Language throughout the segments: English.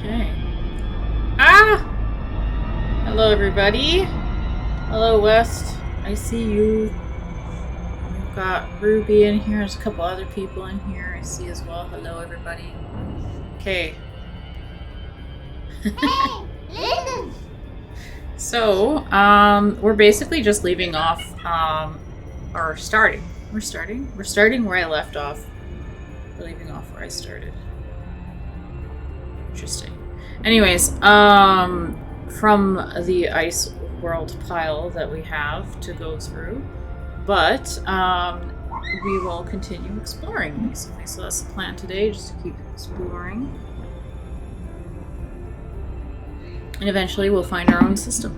Okay. Ah! Hello, everybody. Hello, West. I see you. We've got Ruby in here. There's a couple other people in here I see as well. Hello, everybody. Okay. So, we're basically just leaving off, or starting. We're starting where I left off. We're leaving off where I started. Interesting. Anyways, from the ice world pile that we have to go through, but we will continue exploring basically. So that's the plan today, just to keep exploring, and eventually we'll find our own system.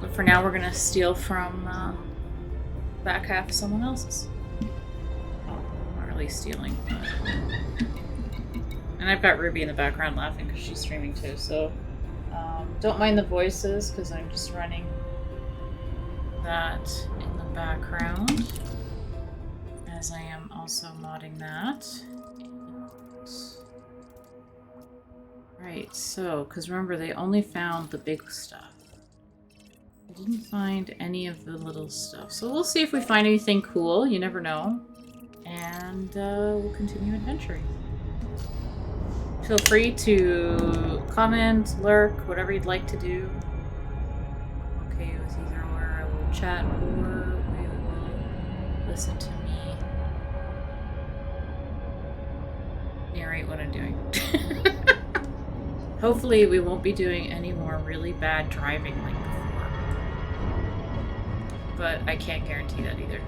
But for now, we're gonna steal from back half of someone else's. Not really stealing, but... And I've got Ruby in the background laughing because she's streaming too, so don't mind the voices because I'm just running that in the background as I am also modding that. Right, so, because remember they only found the big stuff. I didn't find any of the little stuff. So we'll see if we find anything cool, you never know. And we'll continue adventuring. Feel free to comment, lurk, whatever you'd like to do. Okay, with either or I will chat or we will listen to me narrate what I'm doing. Hopefully we won't be doing any more really bad driving like before. But I can't guarantee that either.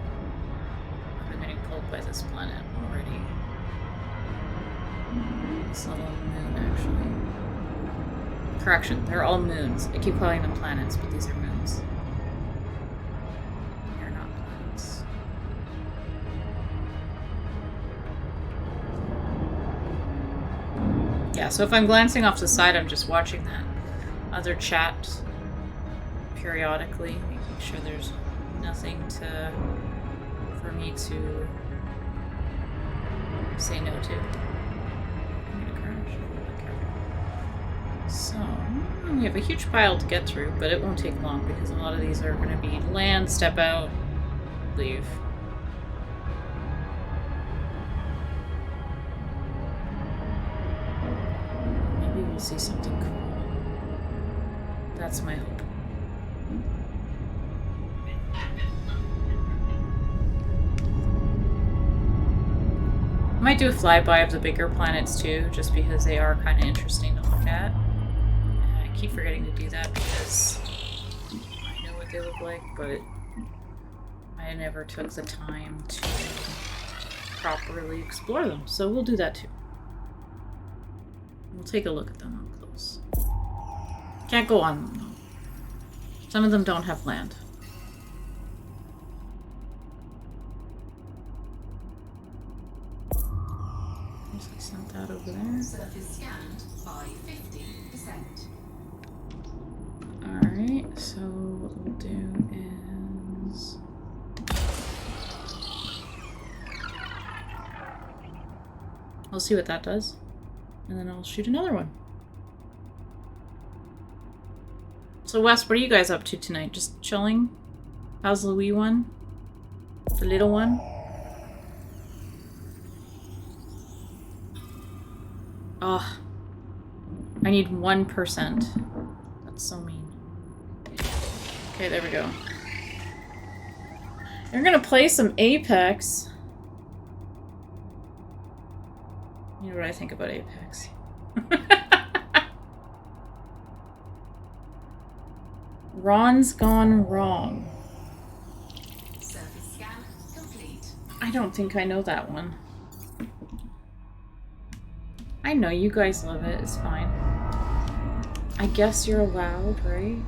I'm getting pulled by this planet already. This little moon, actually. Correction, they're all moons. I keep calling them planets, but these are moons. They're not planets. Yeah, so if I'm glancing off to the side, I'm just watching that other chat periodically, making sure there's nothing for me to say no to. So, we have a huge pile to get through, but it won't take long because a lot of these are going to be land, step out, leave. Maybe we'll see something cool. That's my hope. I might do a flyby of the bigger planets too, just because they are kind of interesting to look at. I keep forgetting to do that because I know what they look like, but I never took the time to properly explore them, so we'll do that too. We'll take a look at them up close. Can't go on them though. Some of them don't have land. I sent that over there. Surface scanned by 50%. Alright, so what we'll do is... I'll see what that does. And then I'll shoot another one. So Wes, what are you guys up to tonight? Just chilling? How's the wee one? The little one? Oh, I need 1%. That's so mean. Okay, there we go. You're gonna play some Apex. You know what I think about Apex. Ron's gone wrong. Surface scan complete. I don't think I know that one. I know you guys love it, it's fine. I guess you're allowed, right?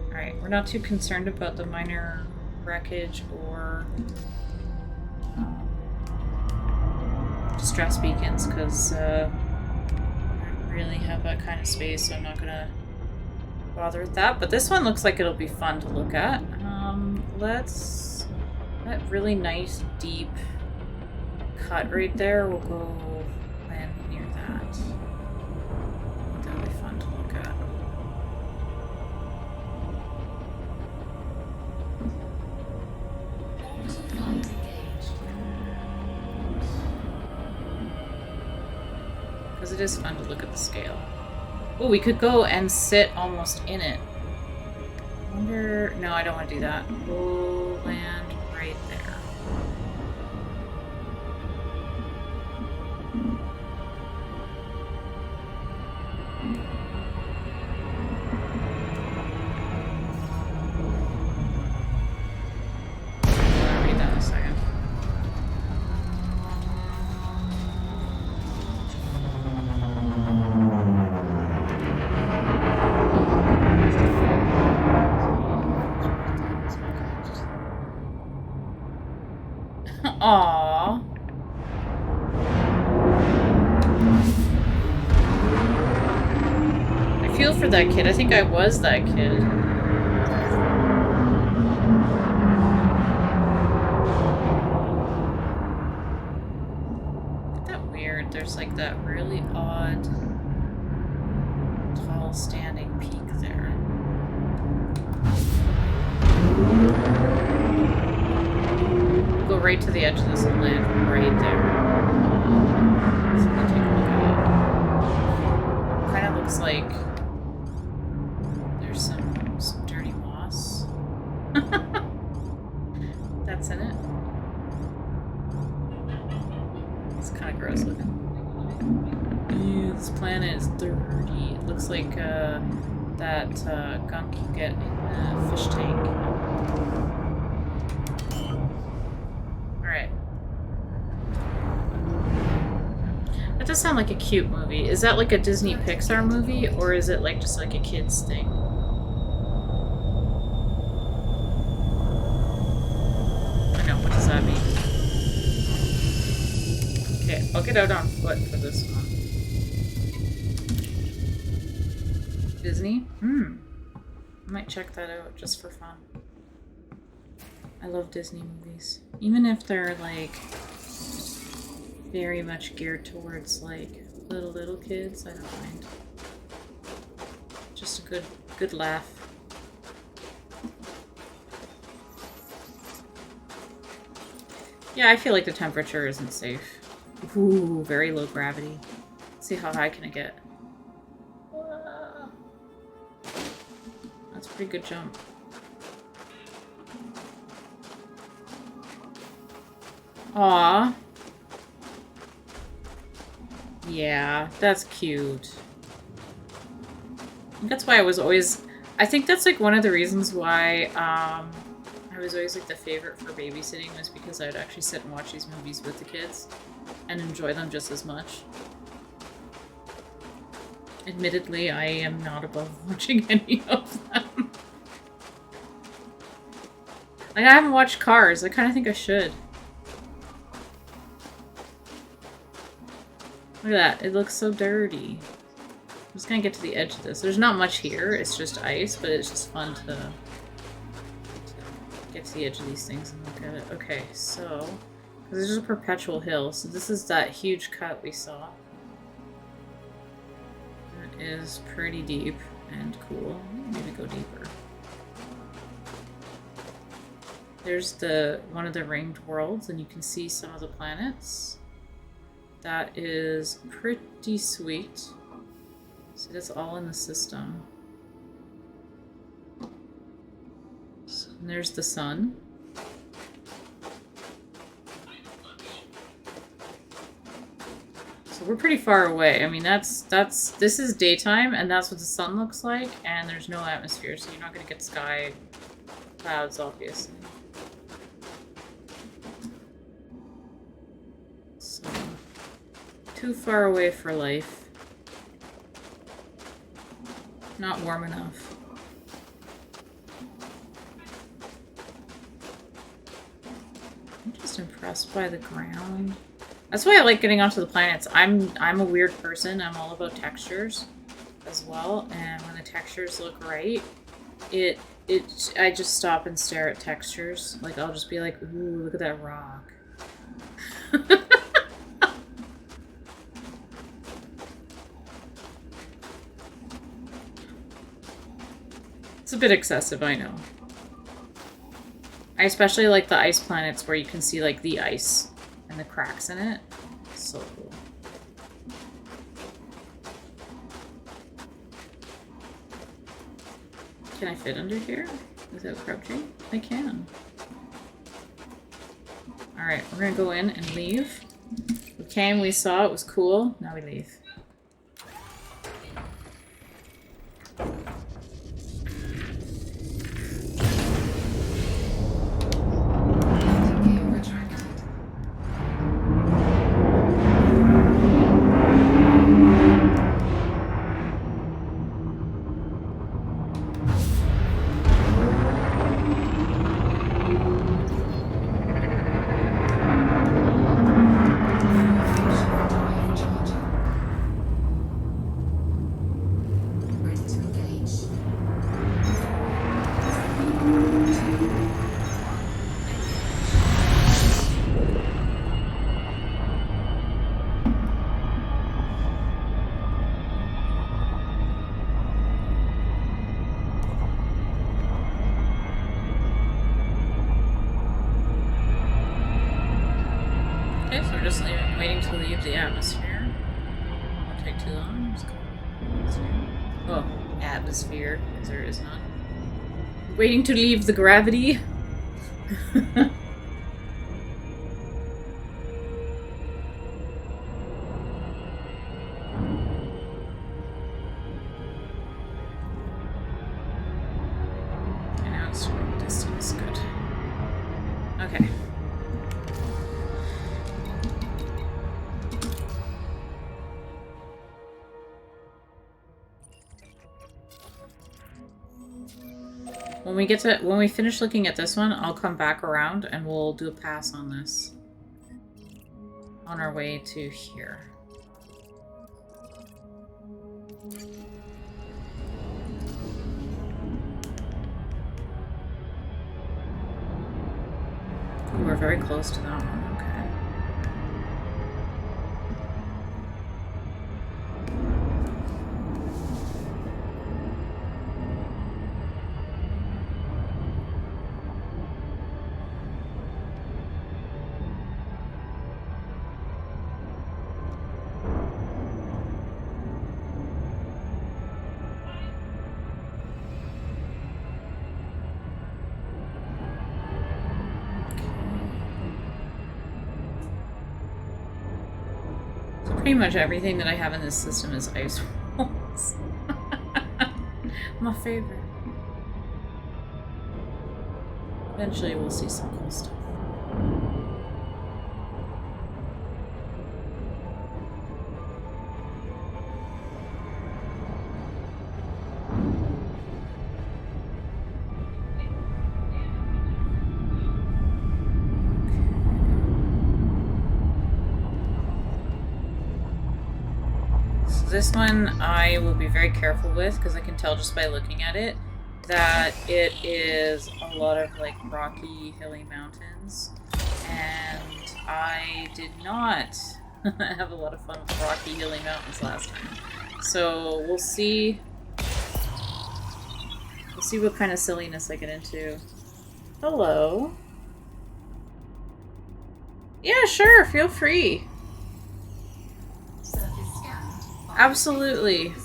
Alright, we're not too concerned about the minor wreckage or distress beacons because I don't really have that kind of space, so I'm not gonna bother with that. But this one looks like it'll be fun to look at. Let's... That really nice deep cut right there, we'll go land near that. that. That'll be fun to look at. Because it is fun to look at the scale. Oh, we could go and sit almost in it. I wonder... No, I don't want to do that. We'll land right there. I'll read that in a second. Aww. I feel for that kid. I think I was that kid. Isn't that weird? There's like that really odd, tall standing peak there. Go right to the edge of this and land right there. So we take a look at it. Kind of looks like there's some dirty moss. That's in it. It's kind of gross looking. Ew, this planet is dirty. It looks like that gunk you get in the fish tank. Alright. That does sound like a cute movie. Is that like a Disney Pixar movie, or is it like just like a kid's thing? I know, what does that mean? Okay, I'll get out on foot for this one. Disney? I might check that out just for fun. I love Disney movies. Even if they're like very much geared towards like little kids, I don't mind. Just a good laugh. Yeah, I feel like the temperature isn't safe. Ooh, very low gravity. Let's see how high can it get. That's a pretty good jump. Aww. Yeah, that's cute. That's why I was always... I think that's like one of the reasons why I was always like the favorite for babysitting, was because I would actually sit and watch these movies with the kids and enjoy them just as much. Admittedly, I am not above watching any of them. Like, I haven't watched Cars. I kind of think I should. Look at that. It looks so dirty. I'm just gonna get to the edge of this. There's not much here. It's just ice, but it's just fun to get to the edge of these things and look at it. Okay, so... This is a perpetual hill, so this is that huge cut we saw. It is pretty deep and cool. Maybe go deeper. There's one of the ringed worlds, and you can see some of the planets. That is pretty sweet. So that's all in the system. So, and there's the sun. So we're pretty far away. I mean, this is daytime, and that's what the sun looks like, and there's no atmosphere, so you're not going to get sky clouds, obviously. So, too far away for life. Not warm enough. I'm just impressed by the ground. That's why I like getting onto the planets. I'm a weird person. I'm all about textures as well, and when the textures look right, I just stop and stare at textures. Like, I'll just be like, ooh, look at that rock. a bit excessive, I know. I especially like the ice planets where you can see like the ice and the cracks in it. So cool. Can I fit under here without crouching? I can. Alright, we're gonna go in and leave. We came, we saw, it was cool. Now we leave. Gear retracted. Drive charging. Ready to engage. 3, 2, 1. Okay, so we're just waiting to leave the atmosphere. Won't take too long. Just go atmosphere. Oh, atmosphere, because there is none. Waiting to leave the gravity. Okay, now it's showing distance. Good. Okay. When we finish looking at this one, I'll come back around and we'll do a pass on this. On our way to here. Ooh, we're very close to that one. Okay. Pretty much everything that I have in this system is ice walls. My favorite. Eventually we'll see some cool stuff. This one I will be very careful with because I can tell just by looking at it that it is a lot of like rocky, hilly mountains, and I did not have a lot of fun with rocky, hilly mountains last time. So we'll see. We'll see what kind of silliness I get into. Hello. Yeah, sure. Feel free. Surface scanned by Absolutely. 50%.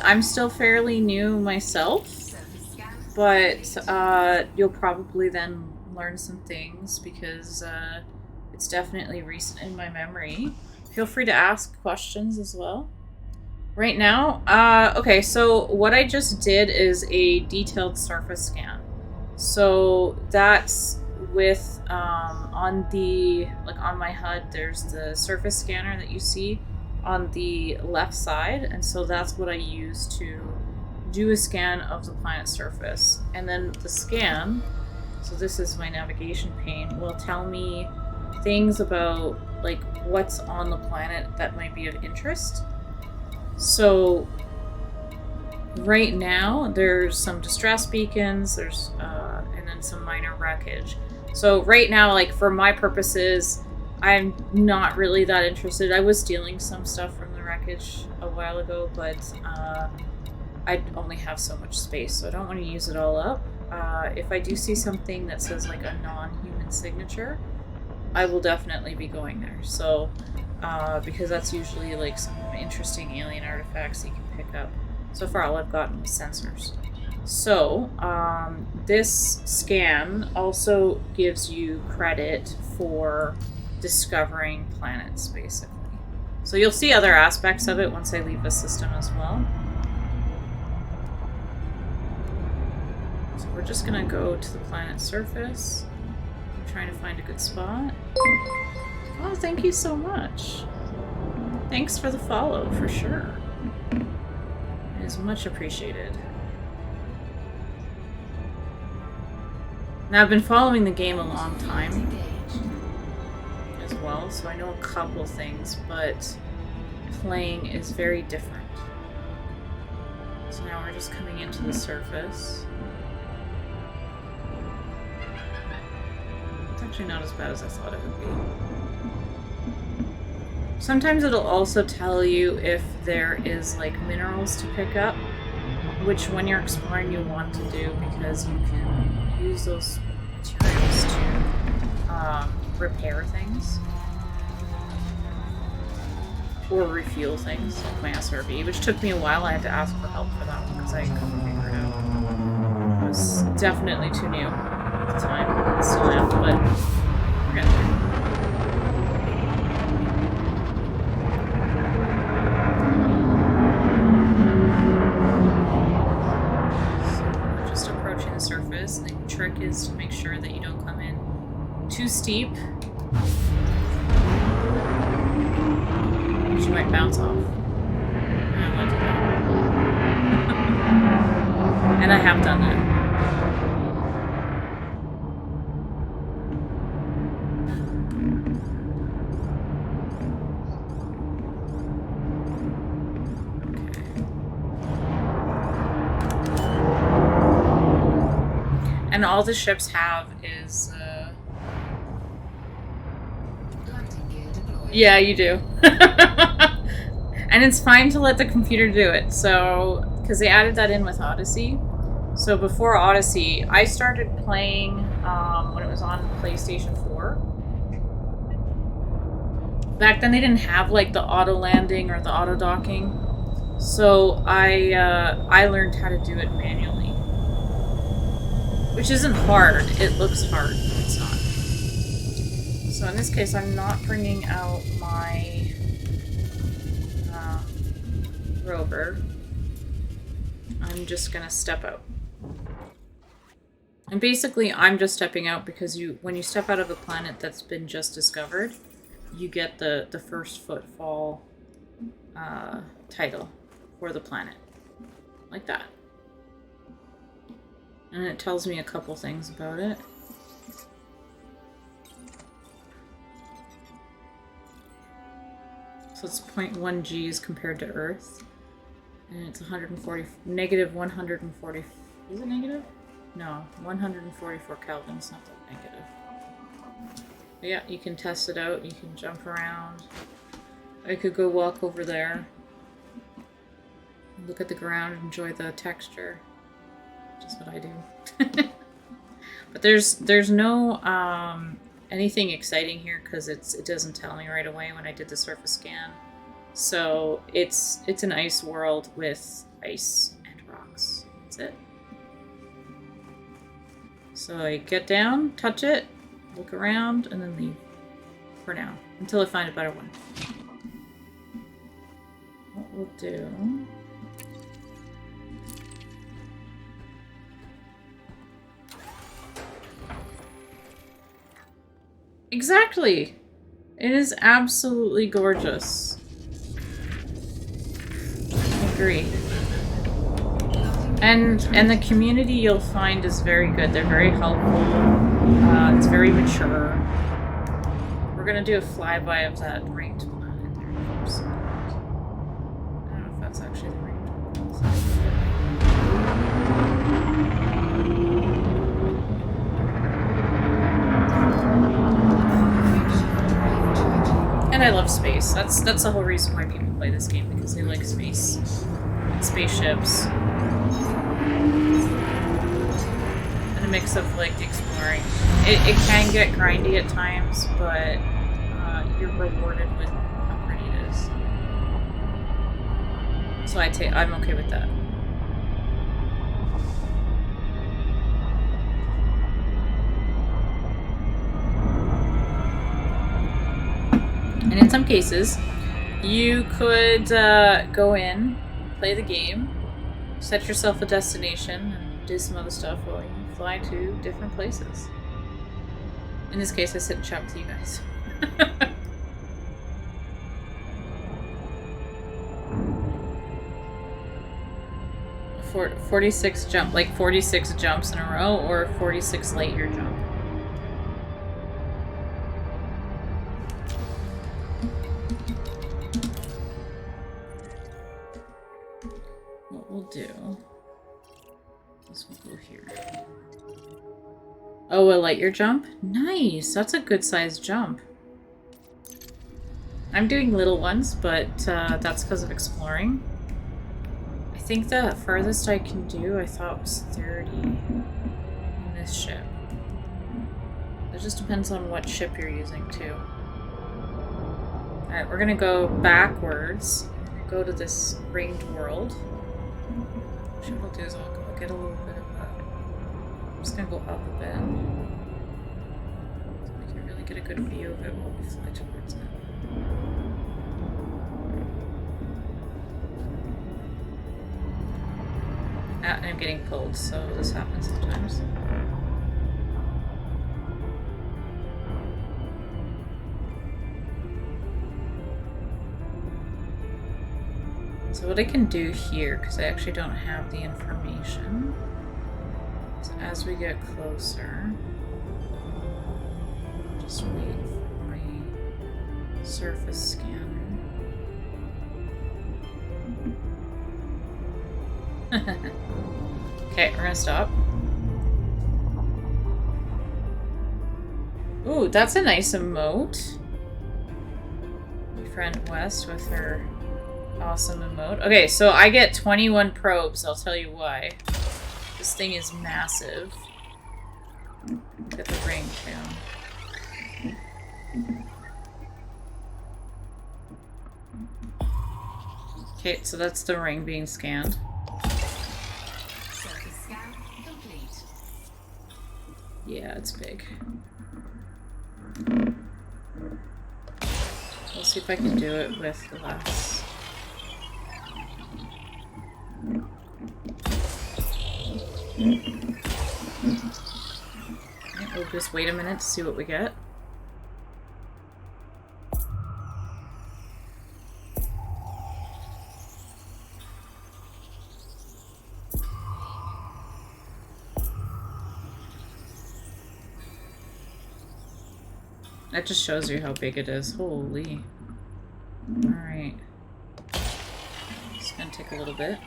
I'm still fairly new myself, Surface scanned. but you'll probably then learn some things because it's definitely recent in my memory. Feel free to ask questions as well. Right now, okay, so what I just did is a detailed surface scan. So that's with on the on my HUD, there's the surface scanner that you see on the left side, and so that's what I use to do a scan of the planet's surface. And then the scan, so this is my navigation pane, will tell me things about like what's on the planet that might be of interest. So right now there's some distress beacons, there's and then some minor wreckage. So right now, like for my purposes, I'm not really that interested. I was stealing some stuff from the wreckage a while ago, but I only have so much space, so I don't want to use it all up. If I do see something that says like a non-human signature, I will definitely be going there. So, because that's usually like some interesting alien artifacts you can pick up. So far, all I've gotten was sensors. So, this scan also gives you credit for discovering planets, basically. So you'll see other aspects of it once I leave the system as well. So we're just gonna go to the planet's surface. I'm trying to find a good spot. Oh, thank you so much. Thanks for the follow, for sure. It is much appreciated. Now, I've been following the game a long time as well, so I know a couple things, but playing is very different. So now we're just coming into the surface. It's actually not as bad as I thought it would be. Sometimes it'll also tell you if there is like minerals to pick up, which when you're exploring you want to do because you can use those materials to repair things or refuel things like my SRV, which took me a while. I had to ask for help for that one because I couldn't figure it out. It was definitely too new at the time. Still am, but we're getting there. Surface. The trick is to make sure that you don't come in too steep, which you might bounce off. And I have done that. And all the ships have is, yeah, you do. And it's fine to let the computer do it. So, because they added that in with Odyssey. So before Odyssey, I started playing when it was on PlayStation 4. Back then they didn't have like the auto landing or the auto docking. So I learned how to do it manually. Which isn't hard. It looks hard, but it's not. So in this case, I'm not bringing out my rover. I'm just gonna step out. And basically, I'm just stepping out because when you step out of a planet that's been just discovered, you get the first footfall title for the planet. Like that. And it tells me a couple things about it. So it's 0.1 Gs compared to Earth. And it's negative 140. Is it negative? No, 144 Kelvin. It's not that negative. But yeah, you can test it out. You can jump around. I could go walk over there. Look at the ground, enjoy the texture. Which is what I do. But there's no anything exciting here because it doesn't tell me right away when I did the surface scan. So it's an ice world with ice and rocks. That's it. So I get down, touch it, look around, and then leave for now until I find a better one. What we'll do. Exactly! It is absolutely gorgeous. I agree. And the community you'll find is very good. They're very helpful. It's very mature. We're gonna do a flyby of that ranked planet there. I don't know if that's actually the ranked one. And I love space. That's the whole reason why people play this game, because they like space. spaceships. And a mix of like exploring. It can get grindy at times, but you're rewarded with how pretty it is. So I'm okay with that. And in some cases, you could go in, play the game, set yourself a destination, and do some other stuff while you fly to different places. In this case, I sit and chat with you guys. 46 jump, like 46 jumps in a row, or 46 light year jump. What we'll do is we'll go here. Oh, a light year jump? Nice! That's a good sized jump. I'm doing little ones, but that's because of exploring. I think the furthest I can do, I thought, was 30 in this ship. It just depends on what ship you're using, too. Alright, we're gonna go backwards. Go to this ringed world. What I'll do is I'll get a little bit of that. I'm just gonna go up a bit. So we can really get a good view of it while we fly towards it. And I'm getting pulled, so this happens sometimes. So what I can do here, because I actually don't have the information, is as we get closer, just wait for my surface scanner. Okay, we're gonna stop. Ooh, that's a nice emote. My friend West with her awesome emote. Okay, so I get 21 probes, I'll tell you why. This thing is massive. Get the ring too. Okay, so that's the ring being scanned. Surface scan complete. Yeah, it's big. We'll see if I can do it with less. Okay, we'll just wait a minute to see what we get. That just shows you how big it is. Holy. Alright. It's gonna take a little bit.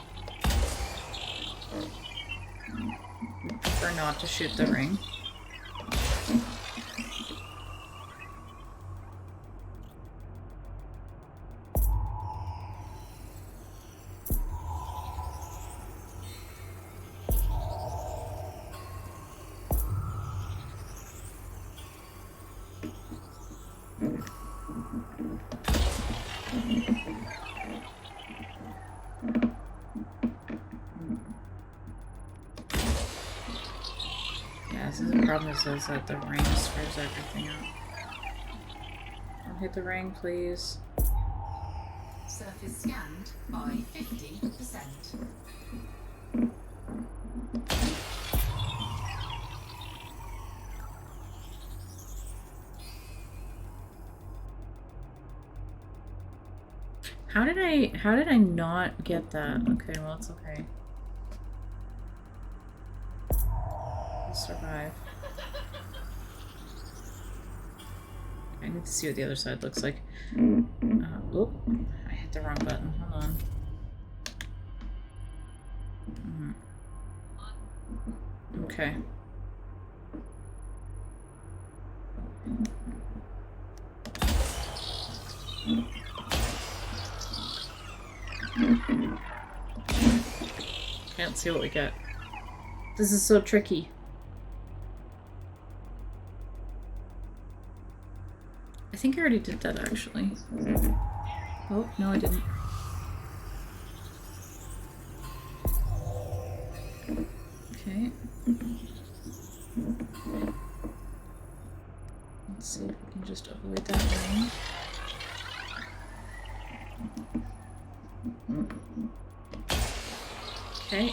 I prefer not to shoot the ring. Is that the ring screws everything up. Don't hit the ring, please. Surface scanned by 50%. How did I not get that? Okay, well, it's okay. I'll survive. I need to see what the other side looks like. Oop, I hit the wrong button. Hold on. Okay. Yeah, let's see what we get. This is so tricky. I think I already did that, actually. Oh, no I didn't. Okay. Let's see if we can just avoid that ring. Okay.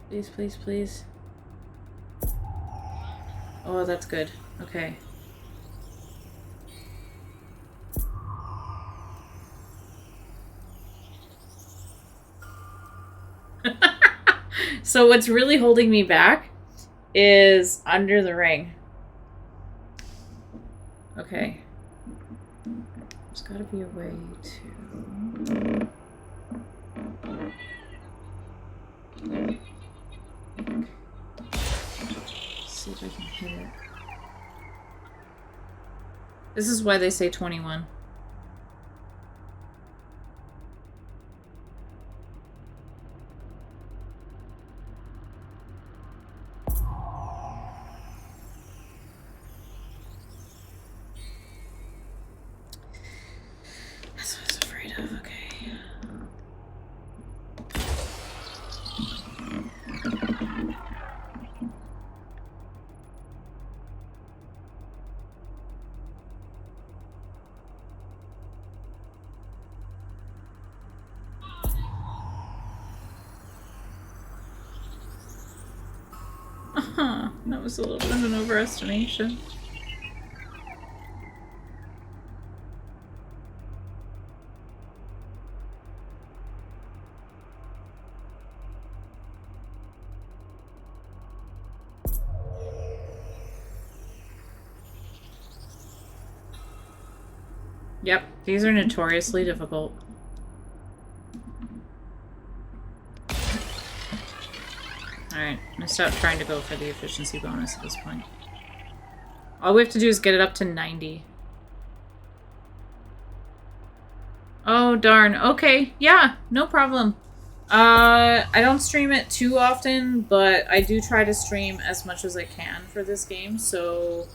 Please, please, please. Oh, that's good. Okay. So what's really holding me back is under the ring. Okay. There's gotta be a way to... see if I can hit it. This is why they say 21. That's what I was afraid of, okay. That was a little bit of an overestimation. Yep, these are notoriously difficult. Alright, I'm gonna stop trying to go for the efficiency bonus at this point. All we have to do is get it up to 90. Oh, darn. Okay, yeah, no problem. I don't stream it too often, but I do try to stream as much as I can for this game, so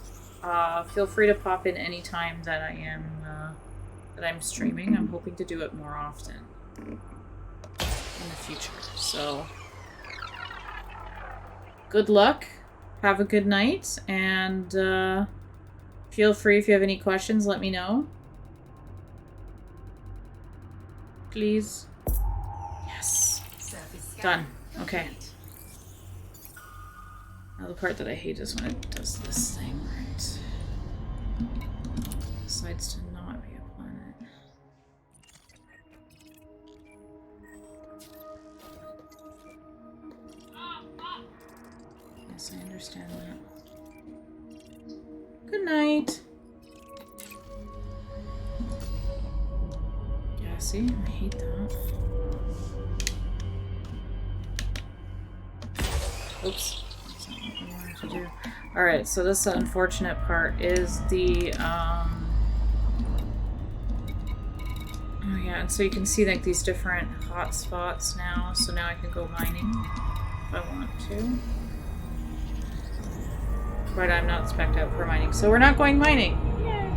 feel free to pop in any time that I'm streaming. I'm hoping to do it more often in the future, so... Good luck, have a good night, and feel free if you have any questions, let me know. Please. Yes. Done. Okay. Now the part that I hate is when it does this thing, right? Decides to not be a planet. Yes, I understand that. Good night. Yeah, see? I hate that. Oops. That's not what we wanted to do. Alright, so this unfortunate part is the, oh yeah, and so you can see like these different hot spots now, so now I can go mining if I want to. But I'm not spec'd out for mining, so we're not going mining! Yay!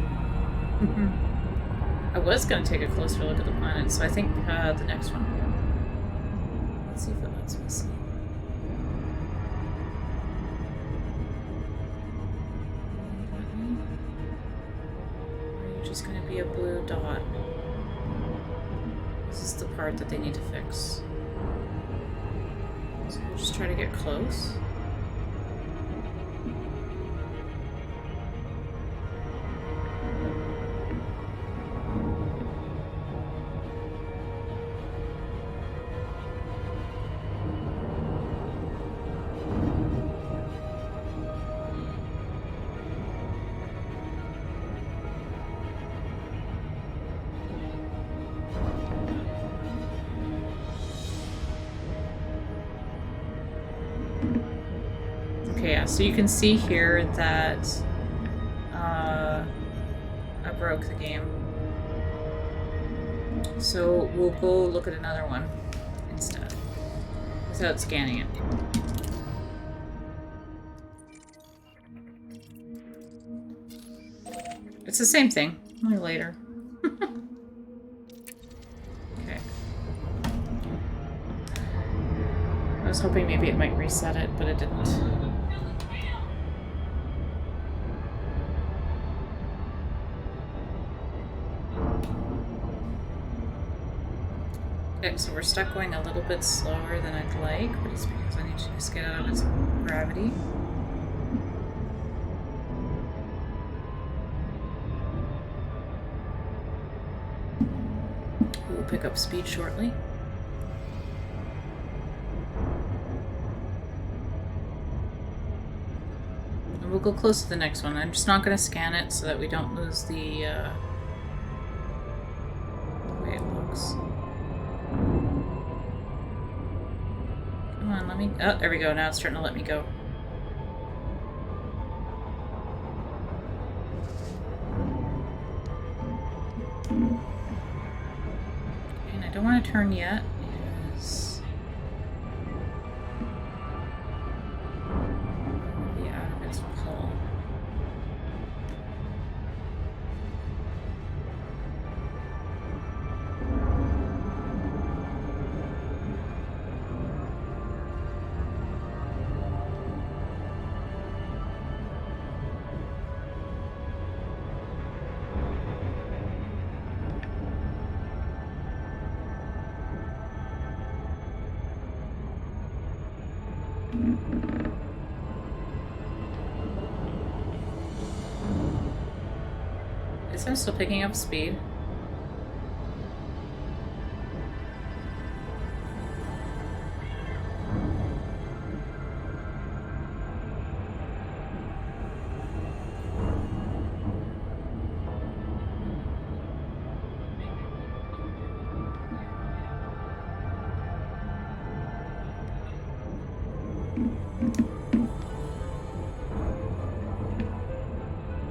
I was gonna take a closer look at the planet, so I think the next one will. Let's see if it lets me see. Or you're just gonna be a blue dot. This is the part that they need to fix. So we'll just try to get close. So you can see here that I broke the game. So we'll go look at another one instead, without scanning it. It's the same thing, only later. Okay. I was hoping maybe it might reset it, but it didn't. Okay, so we're stuck going a little bit slower than I'd like, but it's because I need to just get out of its gravity. We'll pick up speed shortly. And we'll go close to the next one. I'm just not going to scan it so that we don't lose the way it looks. Come on, let me... Oh, there we go. Now it's starting to let me go. And I don't want to turn yet because... I'll be out of its pull. Is it still picking up speed?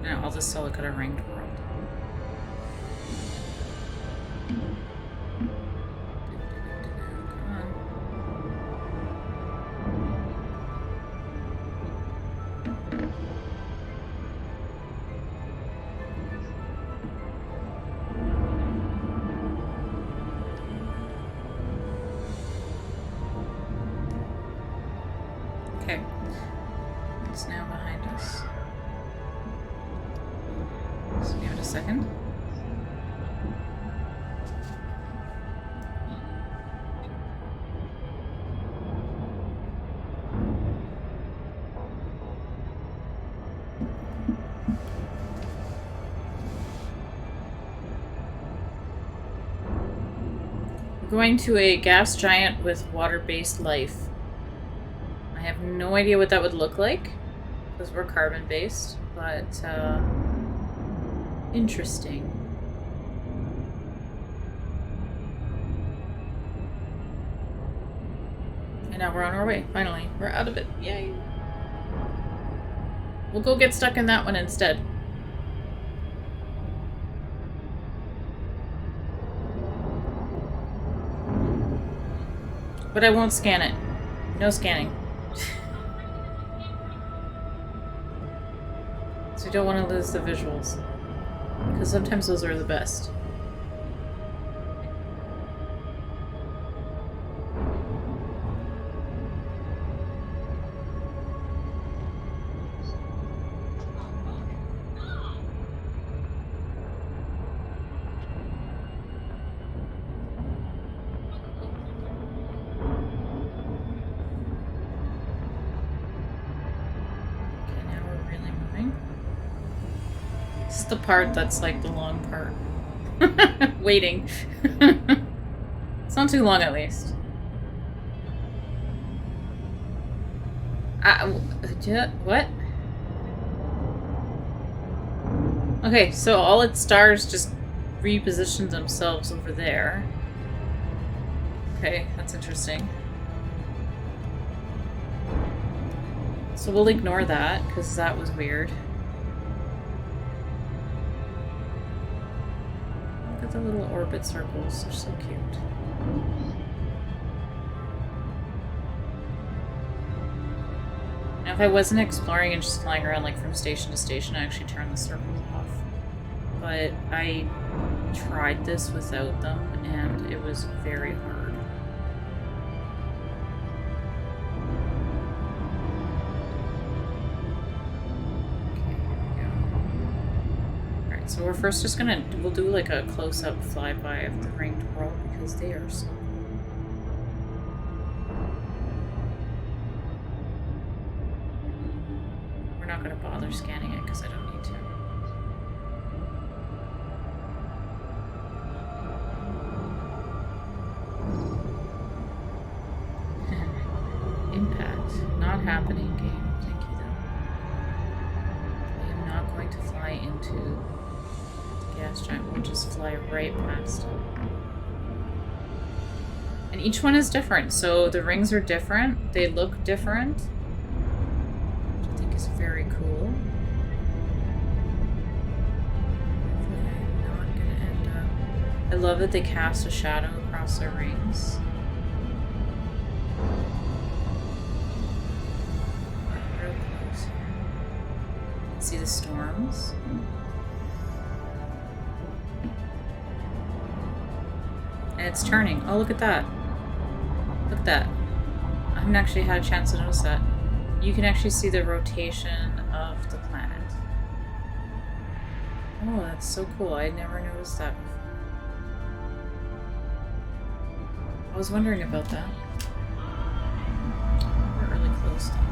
Now I'll just sell it at a ringed world. Okay. It's now behind us. Just give it a second. We're going to a gas giant with water-based life. I have no idea what that would look like, because we're carbon-based, but, interesting. And now we're on our way, finally. We're out of it. Yay. We'll go get stuck in that one instead. But I won't scan it. No scanning. So we don't want to lose the visuals. Because sometimes those are the best. This is the part that's like the long part. Waiting. It's not too long at least. What? Okay, so all its stars just repositioned themselves over there. Okay, that's interesting. So we'll ignore that, because that was weird. at the little orbit circles. They're so cute. Now, if I wasn't exploring and just flying around like from station to station, I actually turn the circles off. But I tried this without them, and it was very hard. So we're first just we'll do like a close-up flyby of the ringed world because they are so cool. We're not gonna bother scanning it because I don't need to. Impact. Not happening, game. Thank you though. I am not going to fly into gas giant. We'll just fly right past it. And each one is different, so the rings are different. They look different, which I think is very cool. Hopefully I'm not gonna end up... I love that they cast a shadow across their rings. Real close here. See the storms? And it's turning. Oh, look at that. Look at that. I haven't actually had a chance to notice that. You can actually see the rotation of the planet. Oh, that's so cool. I never noticed that before. I was wondering about that. We're really close now.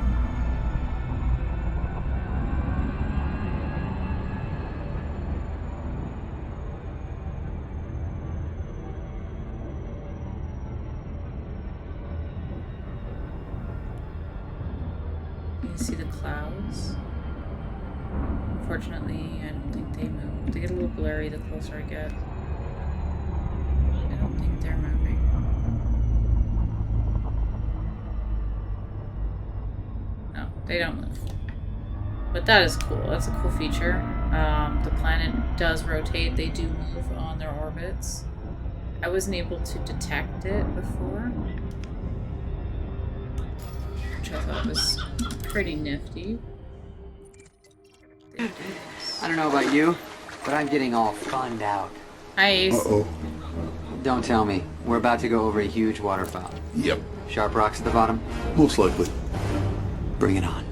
See the clouds. Unfortunately, I don't think they move. They get a little blurry the closer I get. I don't think they're moving. No, they don't move. But that is cool. That's a cool feature. The planet does rotate. They do move on their orbits. I wasn't able to detect it before, which I thought was pretty nifty. I don't know about you, but I'm getting all funned out. Hi, Ace. Uh-oh. Don't tell me. We're about to go over a huge waterfall. Yep. Sharp rocks at the bottom? Most likely. Bring it on.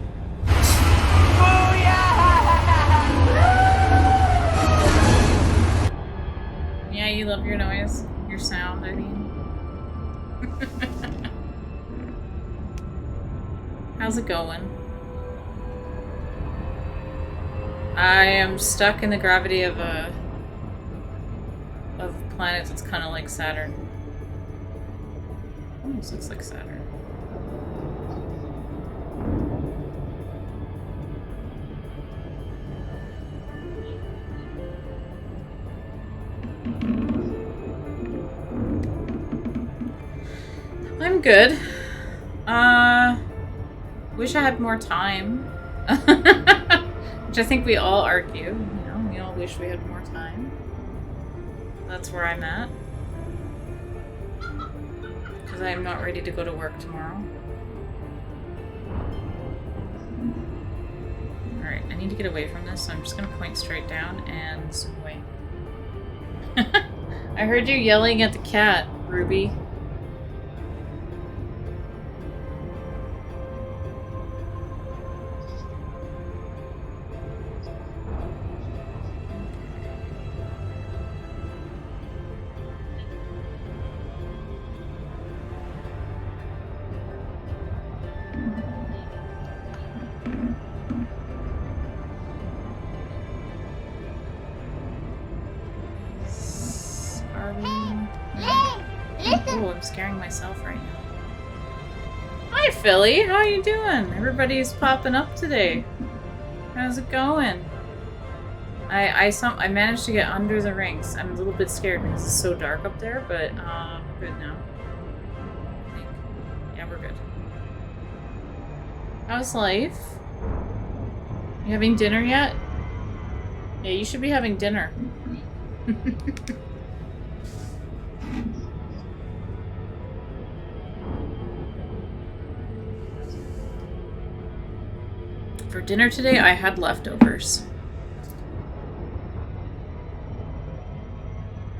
Yeah, you love your noise. Your sound, I mean. How's it going? I am stuck in the gravity of a planet that's kind of like Saturn. Almost looks like Saturn. I'm good. Wish I had more time. Which I think we all argue. You know, we all wish we had more time. That's where I'm at. Because I am not ready to go to work tomorrow. Alright, I need to get away from this, so I'm just going to point straight down and zoom away. I heard you yelling at the cat, Ruby. Oh, I'm scaring myself right now. Hi, Philly. How are you doing? Everybody's popping up today. How's it going? I managed to get under the rings. I'm a little bit scared because it's so dark up there, but we're good now. I think. Yeah, we're good. How's life? You having dinner yet? Yeah, you should be having dinner. For dinner today, I had leftovers.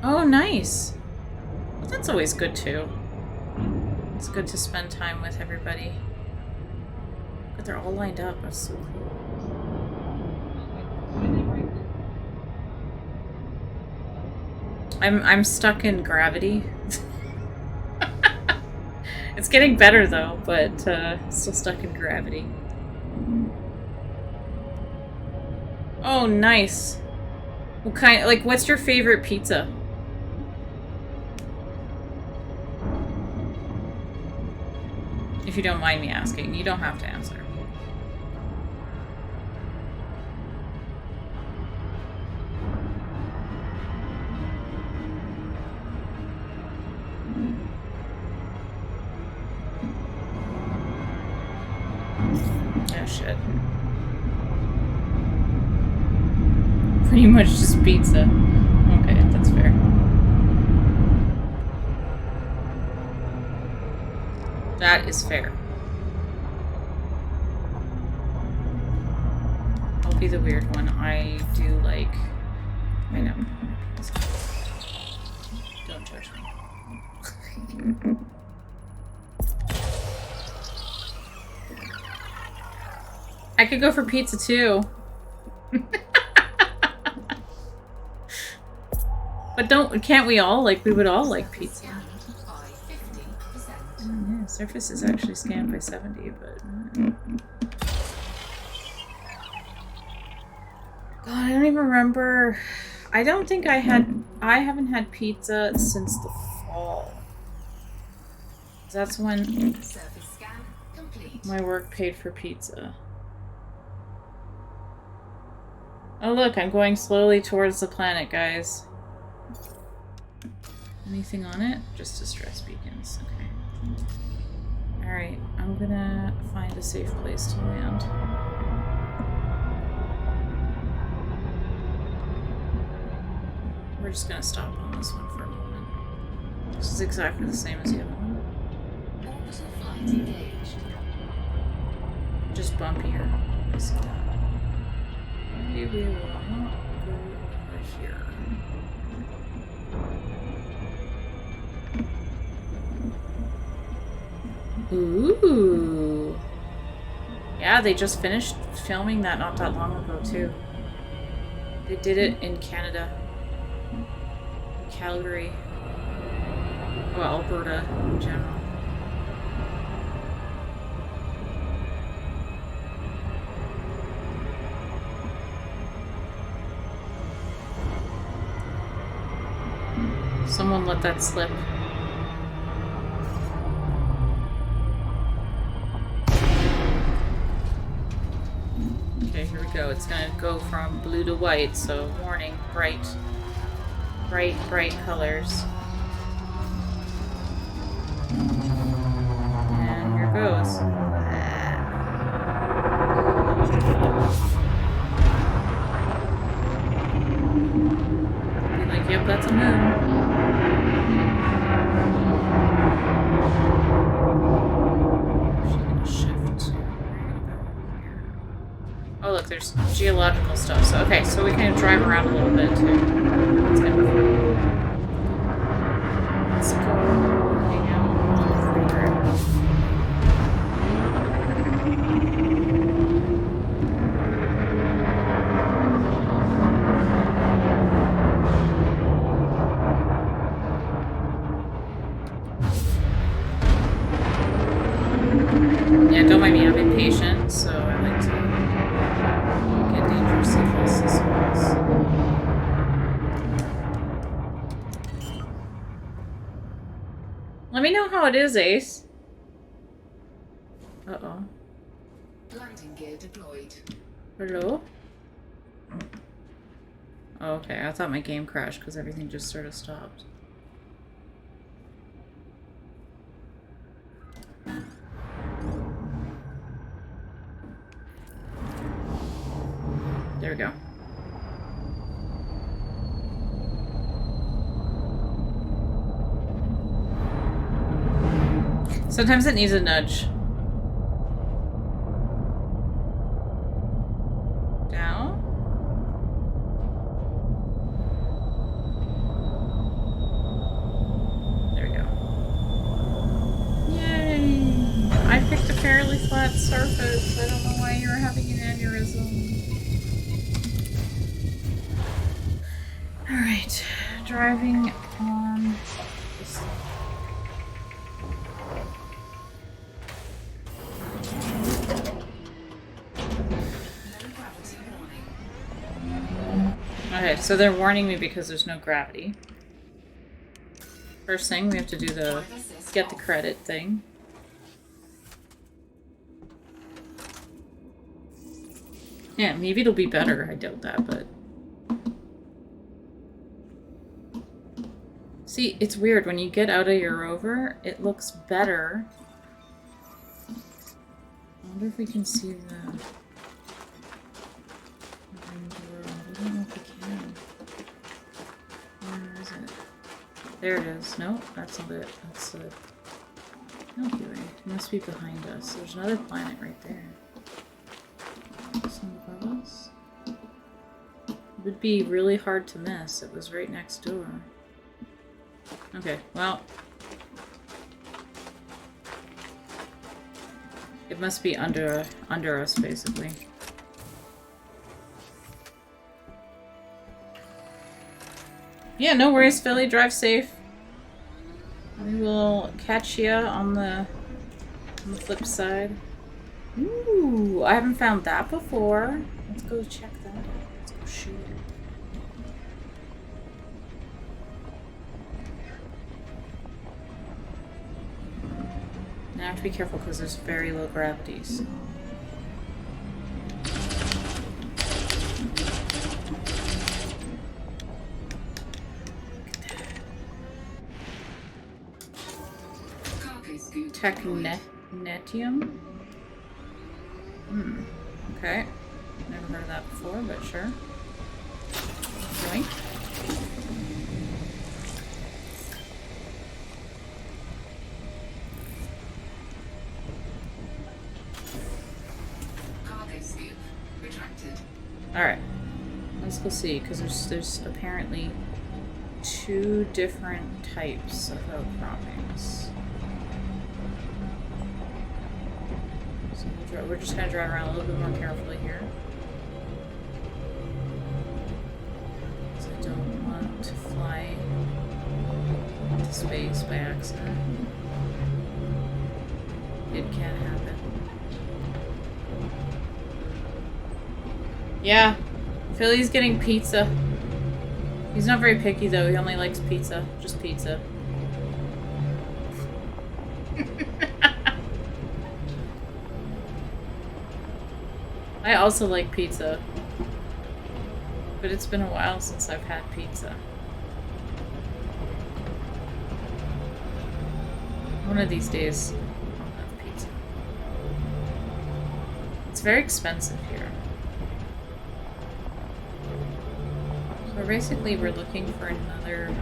Oh, nice. Well, that's always good, too. It's good to spend time with everybody. But they're all lined up. That's so cool. I'm stuck in gravity. It's getting better, though, but still stuck in gravity. Oh, nice. What kind? Like, what's your favorite pizza? If you don't mind me asking, you don't have to answer. Oh shit. Pretty much just pizza. Okay, that's fair. That is fair. I'll be the weird one. I do like... I know. Don't judge me. I could go for pizza too. But can't we all? Like, we would all like pizza. Yeah, surface is actually scanned by 70, but... God, I don't even remember. I don't think I haven't had pizza since the fall. That's when my work paid for pizza. Oh look, I'm going slowly towards the planet, guys. Anything on it? Just distress beacons. Okay. Alright, I'm gonna find a safe place to land. We're just gonna stop on this one for a moment. This is exactly the same as the other one. Orbital flight engaged. Just bumpier. I see that. Maybe we will not go over here. Ooh. Yeah, they just finished filming that not that long ago, too. They did it in Canada. Calgary. Well, Alberta in general. Someone let that slip. Okay, here we go. It's gonna go from blue to white, so warning, bright colors. And here goes. Be like, yep, that's a moon. Oh look, there's geological stuff. So okay, so we can drive around a little bit too. That's kind of fun. Let's go hang out on the freighter. Yeah, don't mind me, I'm impatient, so I like to get dangerously close to spots. Let me know how it is, Ace. Uh-oh. Landing gear deployed. Hello? Oh, okay, I thought my game crashed because everything just sort of stopped. There we go. Sometimes it needs a nudge. surface. I don't know why you're having an aneurysm. Alright, driving on this. Okay, so they're warning me because there's no gravity. First thing, we have to do the get the credit thing. Yeah, maybe it'll be better. I doubt that, but... See, it's weird. When you get out of your rover, it looks better. I wonder if we can see the... I don't know if we can. Where is it? There it is. No, that's not it. That's it. Milky Way. It must be behind us. There's another planet right there. Something above us. It would be really hard to miss. It was right next door. Okay, well. It must be under us, basically. Yeah, no worries, Philly. Drive safe. We will catch ya on the flip side. Ooh, I haven't found that before. Let's go check that out. Let's go shoot it. Now I have to be careful because there's very low gravity, so... Technetium? Okay. Never heard of that before, but sure. Yoink. Cargo scoop retracted. Alright. Let's go see, because there's apparently 2 different types of outcroppings. We're just going to drive around a little bit more carefully here. Because I don't want to fly into space by accident. It can happen. Yeah, Philly's getting pizza. He's not very picky though, he only likes pizza. Just pizza. I also like pizza, but it's been a while since I've had pizza. One of these days, I'll have pizza. It's very expensive here. So basically we're looking for another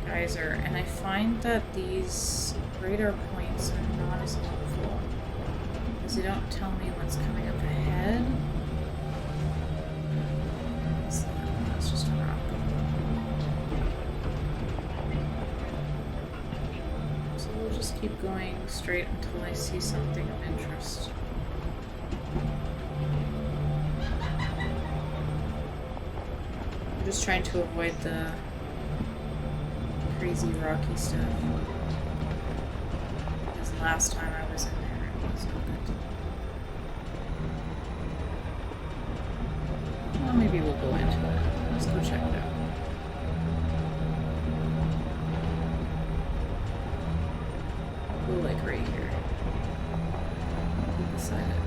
geyser, and I find that these radar points are not as helpful. Because they don't tell me what's coming up ahead. So that's just a rock. So we'll just keep going straight until I see something of interest. I'm just trying to avoid the crazy rocky stuff. Because last time I was in there, it was not good. Well, maybe we'll go into it. Let's go check it out. I'll go like right here. Go beside it.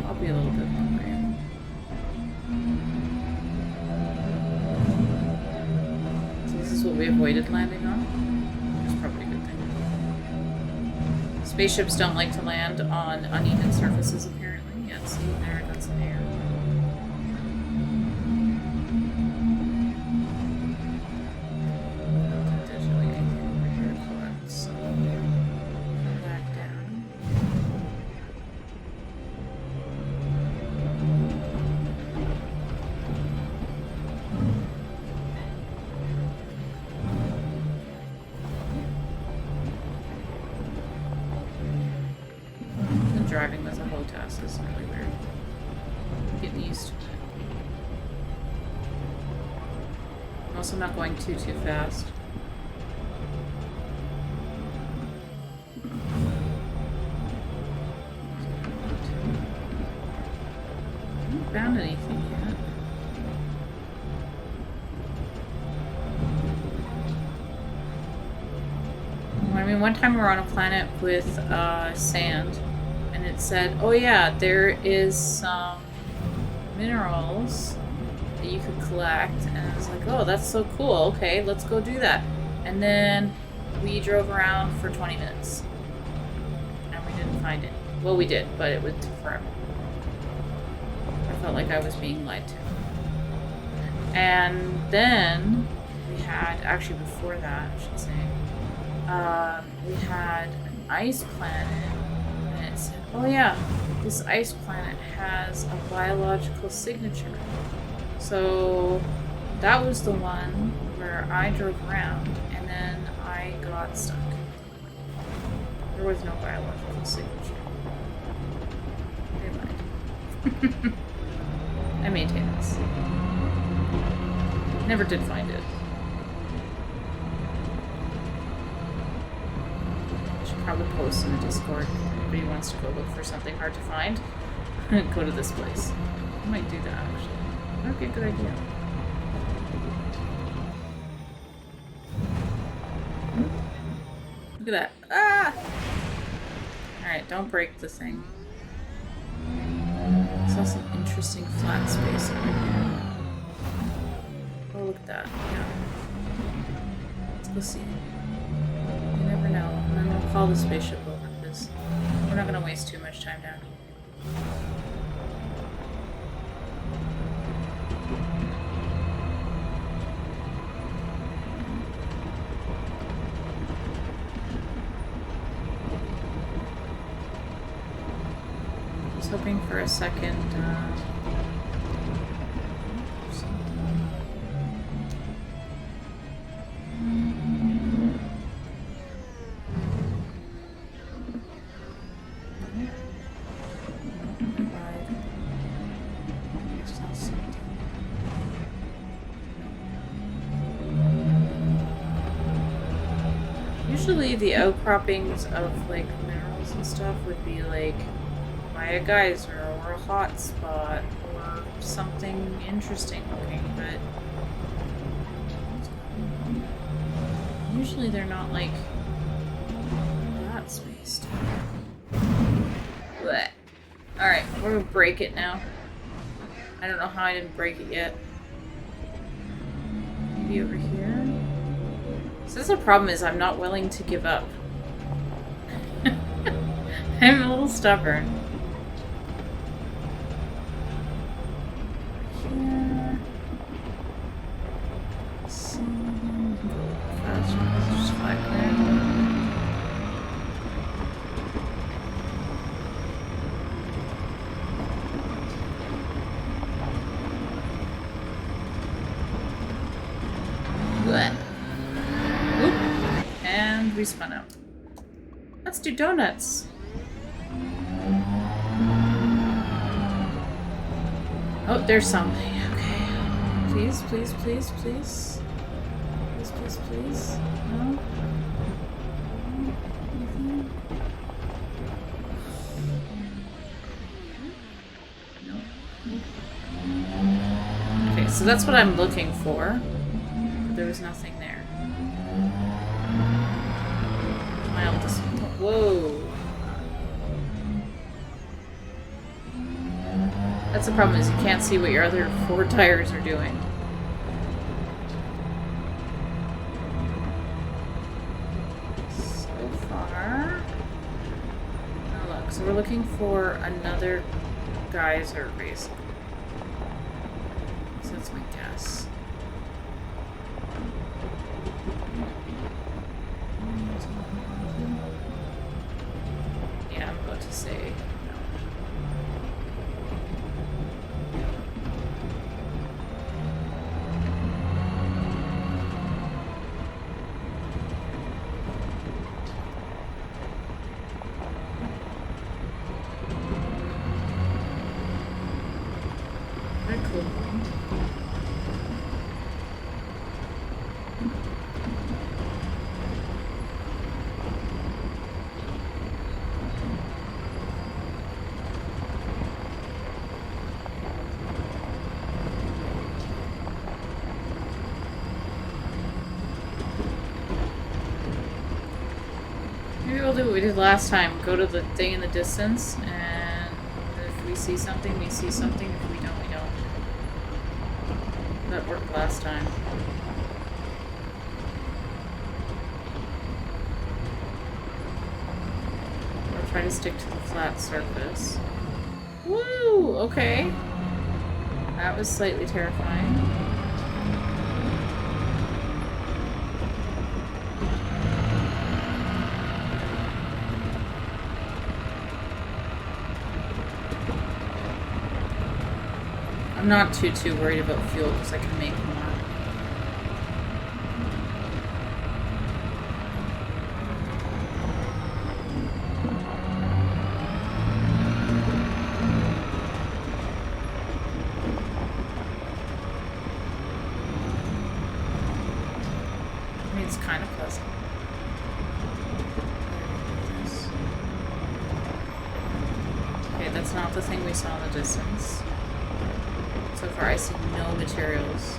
I'll be a little bit more brave. This is what we avoided landing on. It's probably a good thing. Spaceships don't like to land on uneven surfaces, apparently. Yeah, see, there it got some air. There's really anything over here for it, so come back down. getting used to it. I'm also not going too fast. I haven't found anything yet. I mean, one time we were on a planet with sand, and it said, oh yeah, there is some minerals that you could collect, and I was like, oh, that's so cool, okay, let's go do that. And then we drove around for 20 minutes, and we didn't find any. Well, we did, but it would take forever. I felt like I was being lied to. And then we had, actually before that, I should say, we had an ice planet, and it said, oh yeah, this ice planet has a biological signature. So that was the one where I drove around, and then I got stuck. There was no biological signature. They lied. I maintain this. Never did find it. Probably post in the Discord if anybody wants to go look for something hard to find. Go to this place. I might do that actually. That would be a good idea. Look at that. Ah! Alright, don't break the thing. I saw some interesting flat space over here. Oh, look at that. Yeah. Let's go see. You never know. And then we'll call the spaceship over because we're not going to waste too much time down here. I was hoping for a second. Usually the outcroppings of like minerals and stuff would be like by a geyser or a hot spot or something interesting looking, but usually they're not like that spaced. Blech. Alright, we're gonna break it now. I don't know how I didn't break it yet. Maybe over here? So this is the problem is I'm not willing to give up. I'm a little stubborn. Here. See, go faster because it's just flat ground. We spun out. Let's do donuts. Oh, there's something. Okay. Please, please, please, please. Please, please, please. No? Anything? No. Okay, so that's what I'm looking for. There was nothing there. Whoa. That's the problem is you can't see what your other 4 tires are doing. So far. Oh look, so we're looking for another geyser basically. So that's my guess. Yeah, I'm about to say no. we'll do what we did last time. Go to the thing in the distance, and if we see something, we see something. If we don't, we don't. That worked last time. Or try to stick to the flat surface. Woo! Okay. That was slightly terrifying. I'm not too worried about fuel because I can make more. I mean, it's kind of pleasant. Okay, that's not the thing we saw in the distance. So far, I see no materials.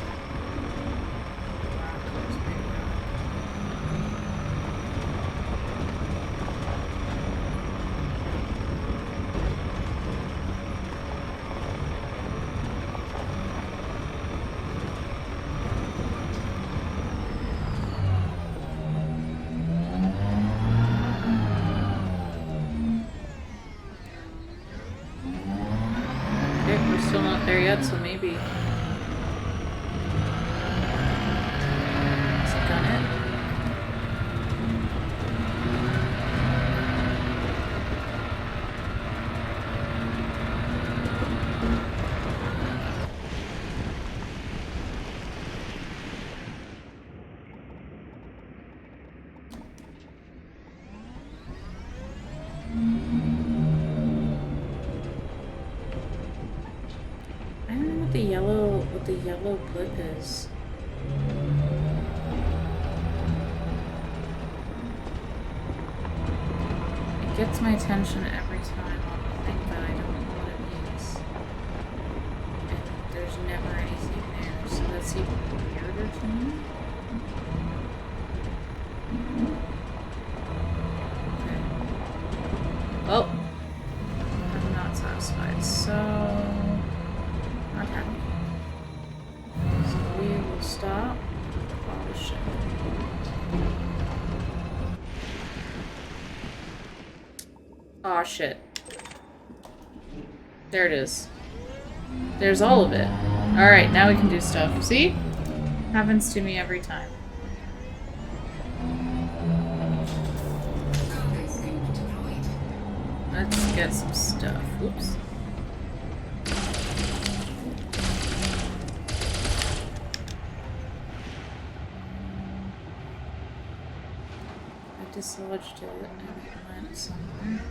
Okay, we're still not there yet, so maybe. What the yellow blip is. It gets my attention every time on the thing, but I don't know what it means. And there's never anything there, so that's even weirder to me. Okay. Well, I'm not satisfied, so not happy. We will stop. Oh shit. Oh shit. There it is. There's all of it. Alright, now we can do stuff. See? Happens to me every time. Let's get some stuff. Oops. Dislodged it and it went somewhere.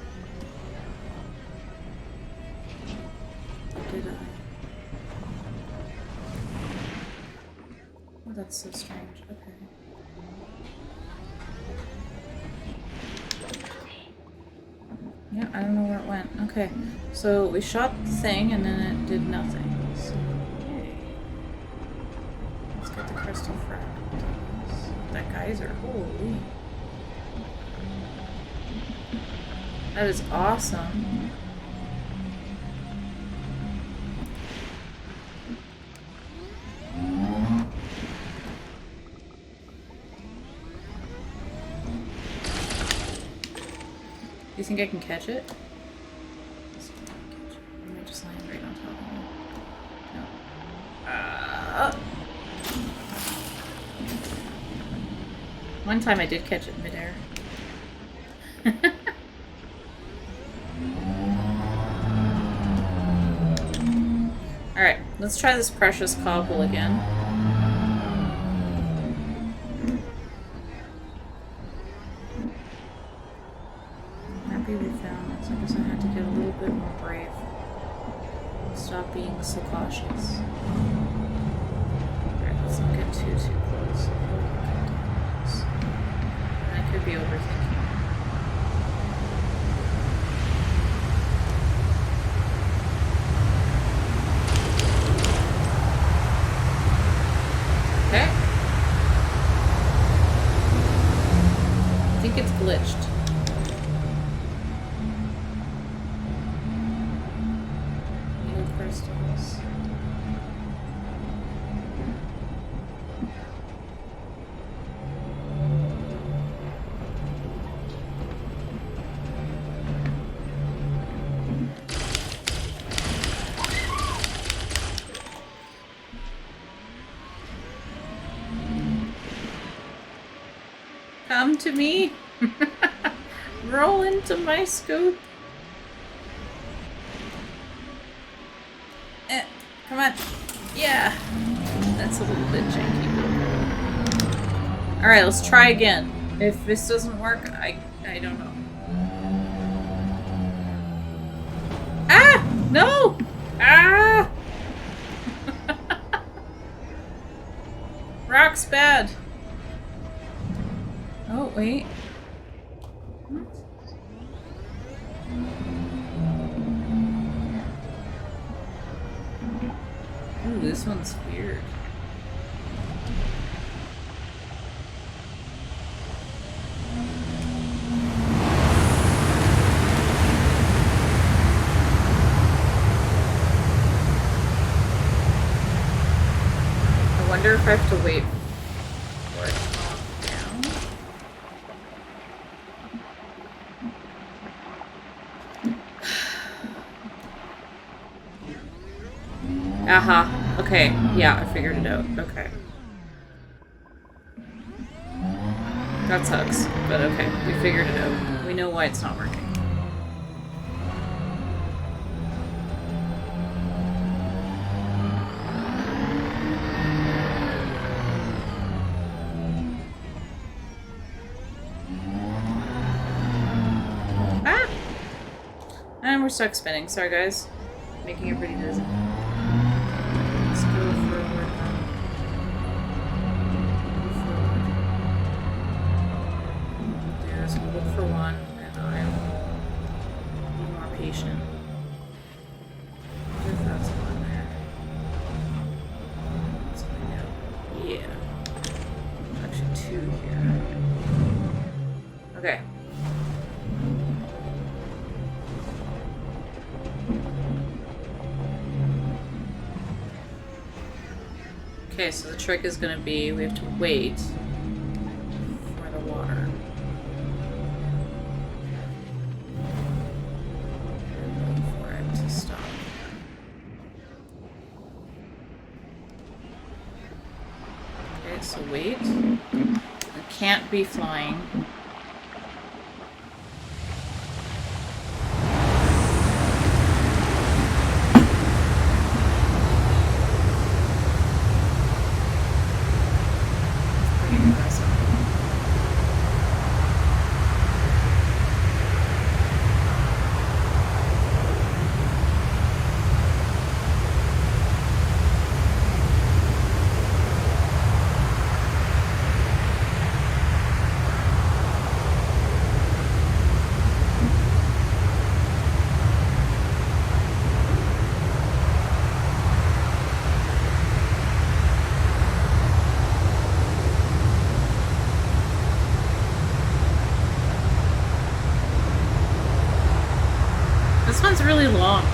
Or did I? Oh, that's so strange. Okay. Yeah, I don't know where it went. Okay, so we shot the thing and then it did nothing. So, yay. Let's get the crystal fragment. That geyser. Holy. That is awesome. Do you think I can catch it? I might just land right on top of it. No. One time I did catch it midair. Alright, let's try this precious cobble again. I'm happy we found this. I guess I had to get a little bit more brave. Stop being so cautious. Alright, let's not get too close. I could be overthinking. Okay. I think it's glitched. Come to me. Roll into my scoop. Come on. Yeah. That's a little bit janky. Alright, let's try again. If this doesn't work, I don't know. Ah! No! Ah! Rock's bad. Oh, wait. What? Ooh, this one's weird. I wonder if I have to wait for it to calm down. Aha. Okay. Yeah, I figured it out. Okay. That sucks, but okay. We figured it out. We know why it's not working. Ah! And we're stuck spinning. Sorry, guys. Making it pretty dizzy. Let's go forward. We'll look for one, and I will be more patient. If that's one there. Let's find out. Yeah. There's actually two here. Okay. Okay, so the trick is going to be we have to wait for the water. And wait for it to stop. Okay, so wait. It can't be flying. This one's really long.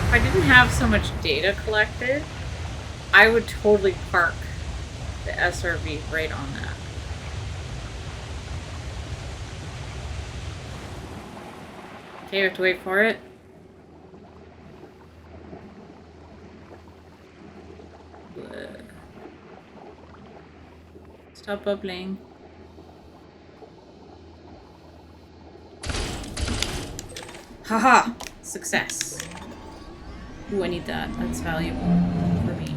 If I didn't have so much data collected, I would totally park the SRV right on that. Okay, we have to wait for it. Stop bubbling. Haha! Success. Ooh, I need that. That's valuable for me.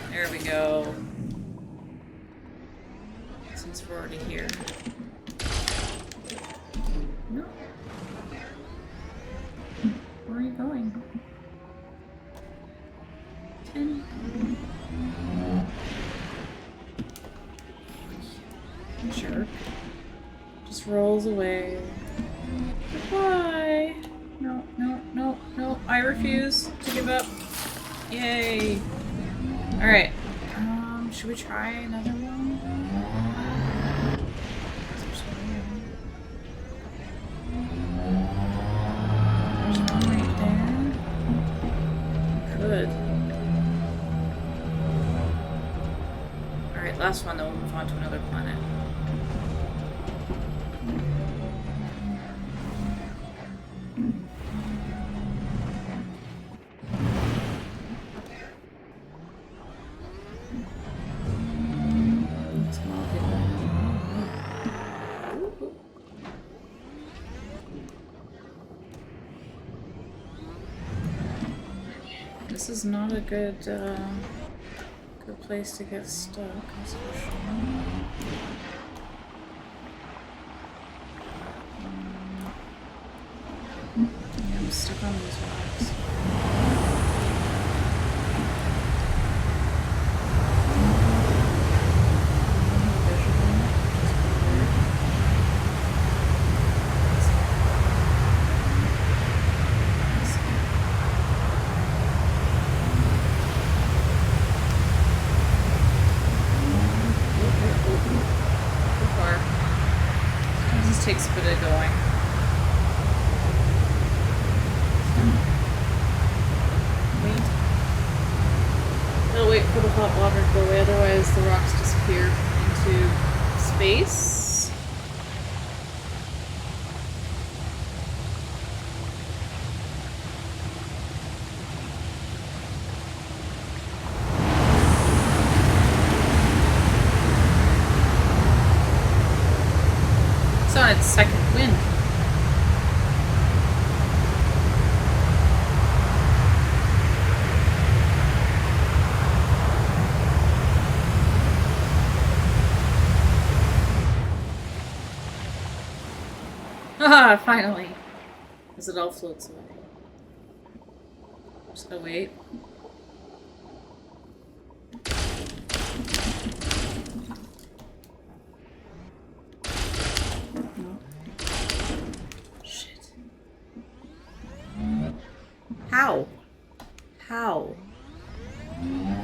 There we go. Since we're already here. No. Where are you going? 10. Jerk. Just rolls away. Goodbye. No, no, no, no. I refuse to give up. Yay. Alright. Should we try another one? There's one right there. Could. Alright, last one, then we'll move on to another planet. This is not a good, good place to get stuck, that's for sure. Yeah, I'm stuck on these rocks. Takes a bit of going. Wait. I'll wait for the hot water to go away, otherwise the rocks disappear into space. On its second wind. Ah, finally. As it all floats away. Just gotta wait. Shit. How? How?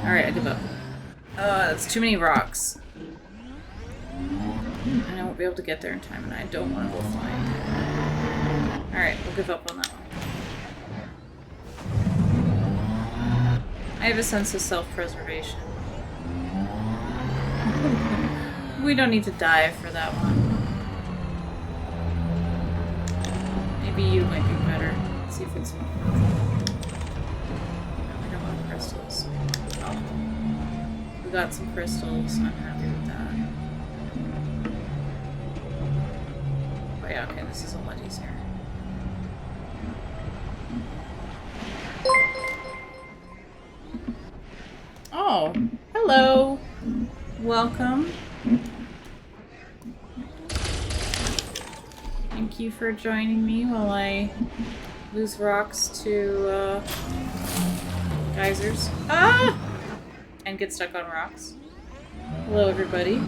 Alright, I give up. That's too many rocks. And I won't be able to get there in time, and I don't want to go flying. Alright, we'll give up on that one. I have a sense of self-preservation. We don't need to dive for that one. Maybe you might be better. Let's see if it's... No, we don't want crystals. Oh. We got some crystals. I'm happy with that. Oh yeah, okay, this is a lot easier. Oh, hello. Welcome. Thank you for joining me while I lose rocks to geysers. Ah! And get stuck on rocks. Hello, everybody.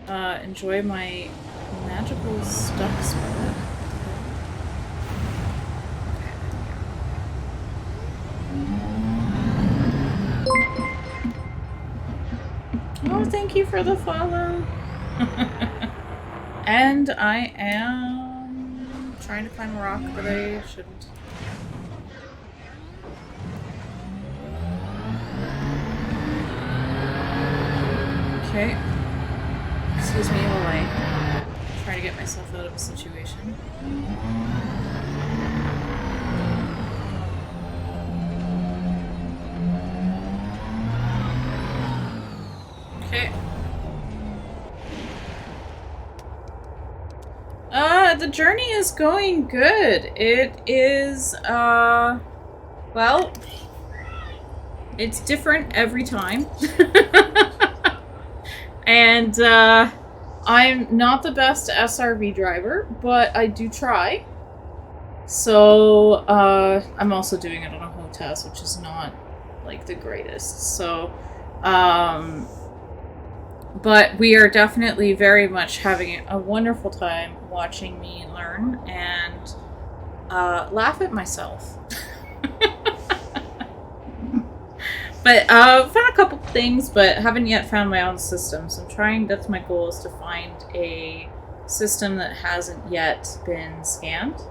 Enjoy my magical stuck spell. Oh, thank you for the follow. And I am trying to climb a rock, but I shouldn't. Okay. Excuse me while I try to get myself out of a situation. Okay. The journey is going good. It is, well, it's different every time. And, I'm not the best SRV driver, but I do try. So, I'm also doing it on a HOTAS, which is not, like, the greatest. So, but we are definitely very much having a wonderful time watching me learn and laugh at myself. But I've found a couple things, but haven't yet found my own system. So I'm trying, that's my goal, is to find a system that hasn't yet been scanned.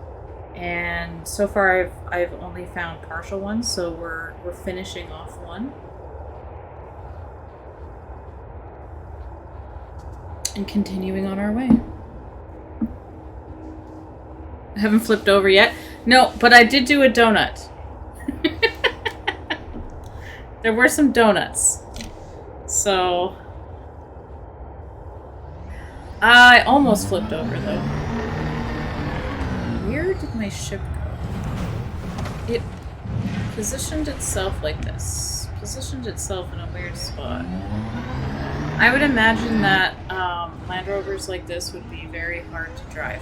And so far I've only found partial ones, so we're finishing off one. And continuing on our way. I haven't flipped over yet. No, but I did do a donut. There were some donuts. So... I almost flipped over, though. Where did my ship go? It positioned itself like this. Positioned itself in a weird spot. I would imagine that Land Rovers like this would be very hard to drive.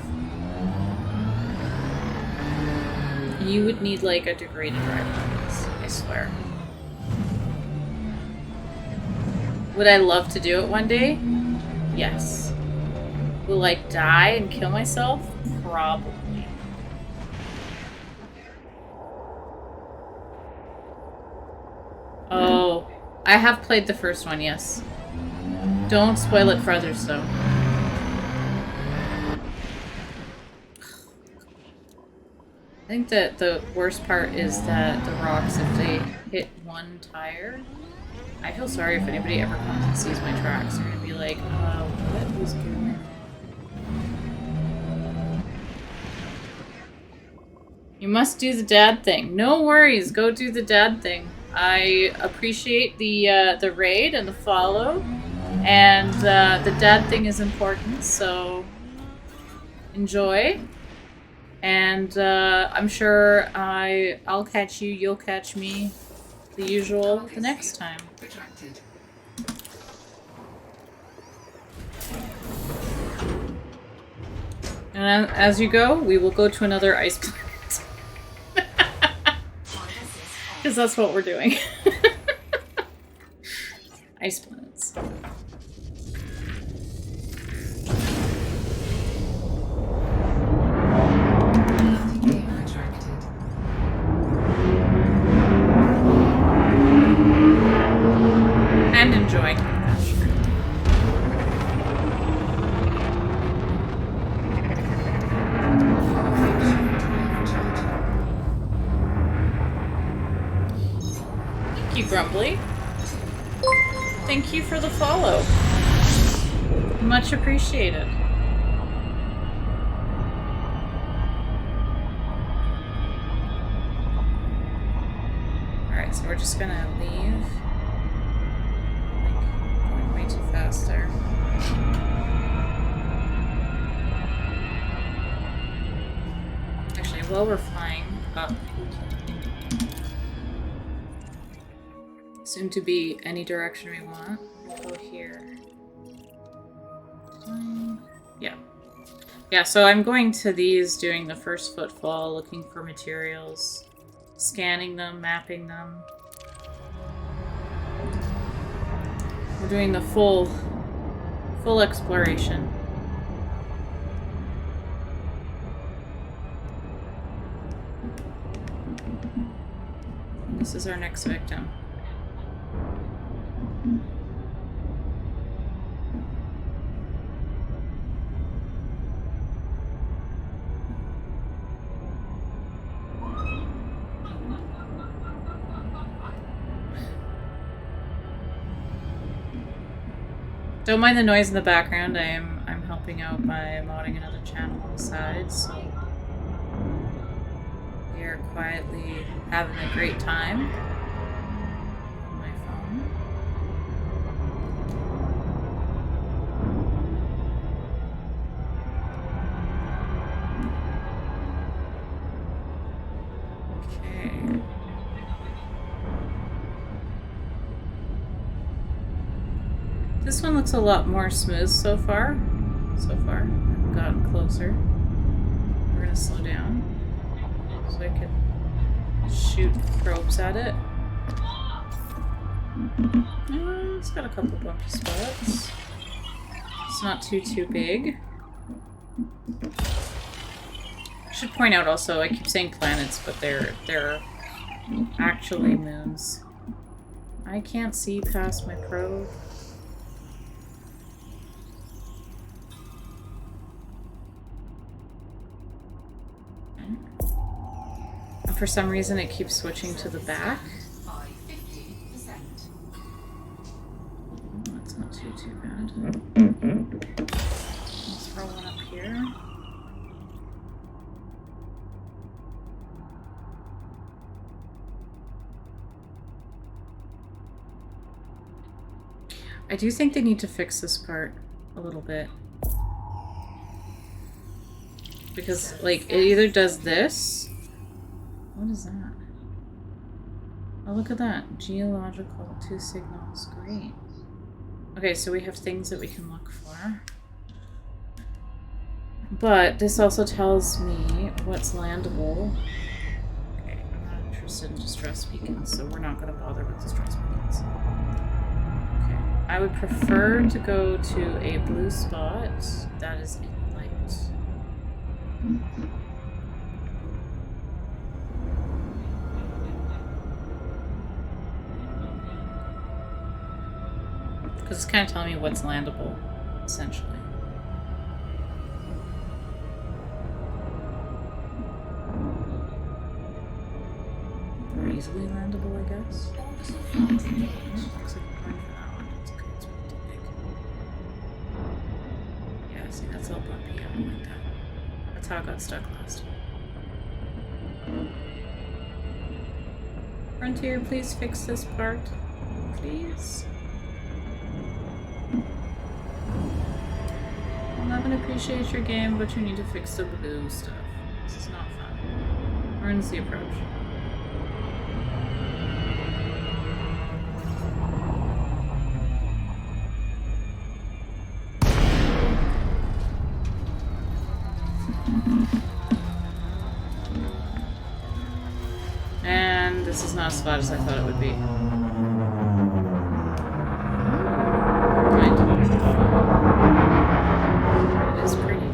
You would need like a degree to drive on this, I swear. Would I love to do it one day? Yes. Will I die and kill myself? Probably. Oh, I have played the first one, yes. Don't spoil it for others, though. I think that the worst part is that the rocks, if they hit one tire... I feel sorry if anybody ever comes and sees my tracks. They're gonna be like, what was going on? You must do the dad thing. No worries, go do the dad thing. I appreciate the raid and the follow, and the dad thing is important, so enjoy. And I'm sure I'll catch you, you'll catch me, the usual, the next time. Retracted. And as you go, we will go to another ice planet. Because that's what we're doing. Ice planets. Retracted. And enjoying the adventure. Thank you, Grumbly. Thank you for the follow. Much appreciated. Alright, so we're just gonna leave. Like, going way too fast there. Actually, while we're flying up, soon to be any direction we want, we'll go here. Yeah. Yeah, so I'm going to these, doing the first footfall, looking for materials, scanning them, mapping them. We're doing the full exploration. This is our next victim. Don't mind the noise in the background. I'm helping out by modding another channel on the side, so we are quietly having a great time on my phone. Okay. This one looks a lot more smooth so far. I've gotten closer. We're gonna slow down so I can shoot probes at it. It's got a couple bumpy spots. It's not too big. I should point out also, I keep saying planets, but they're actually moons. I can't see past my probe. And for some reason it keeps switching to the back. By 50%. Oh, that's not too bad. Let's throw one up here. I do think they need to fix this part a little bit. Because, like, it either does this... What is that? Oh, look at that. Geological 2 signals. Great. Okay, so we have things that we can look for. But this also tells me what's landable. Okay, I'm not interested in distress beacons, so we're not going to bother with distress beacons. Okay, I would prefer to go to a blue spot that is in light. Because it's kind of telling me what's landable, essentially. Or easily landable, I guess. Looks like I'm going for that one. It's okay, it's way too big. Yeah, see, that's all bumpy. I don't like that. That's how I got stuck last time. Frontier, please fix this part. Please. I love and appreciate your game, but you need to fix the blue stuff. This is not fun. Ruins the approach. And this is not as flat as I thought it would be. It is pretty.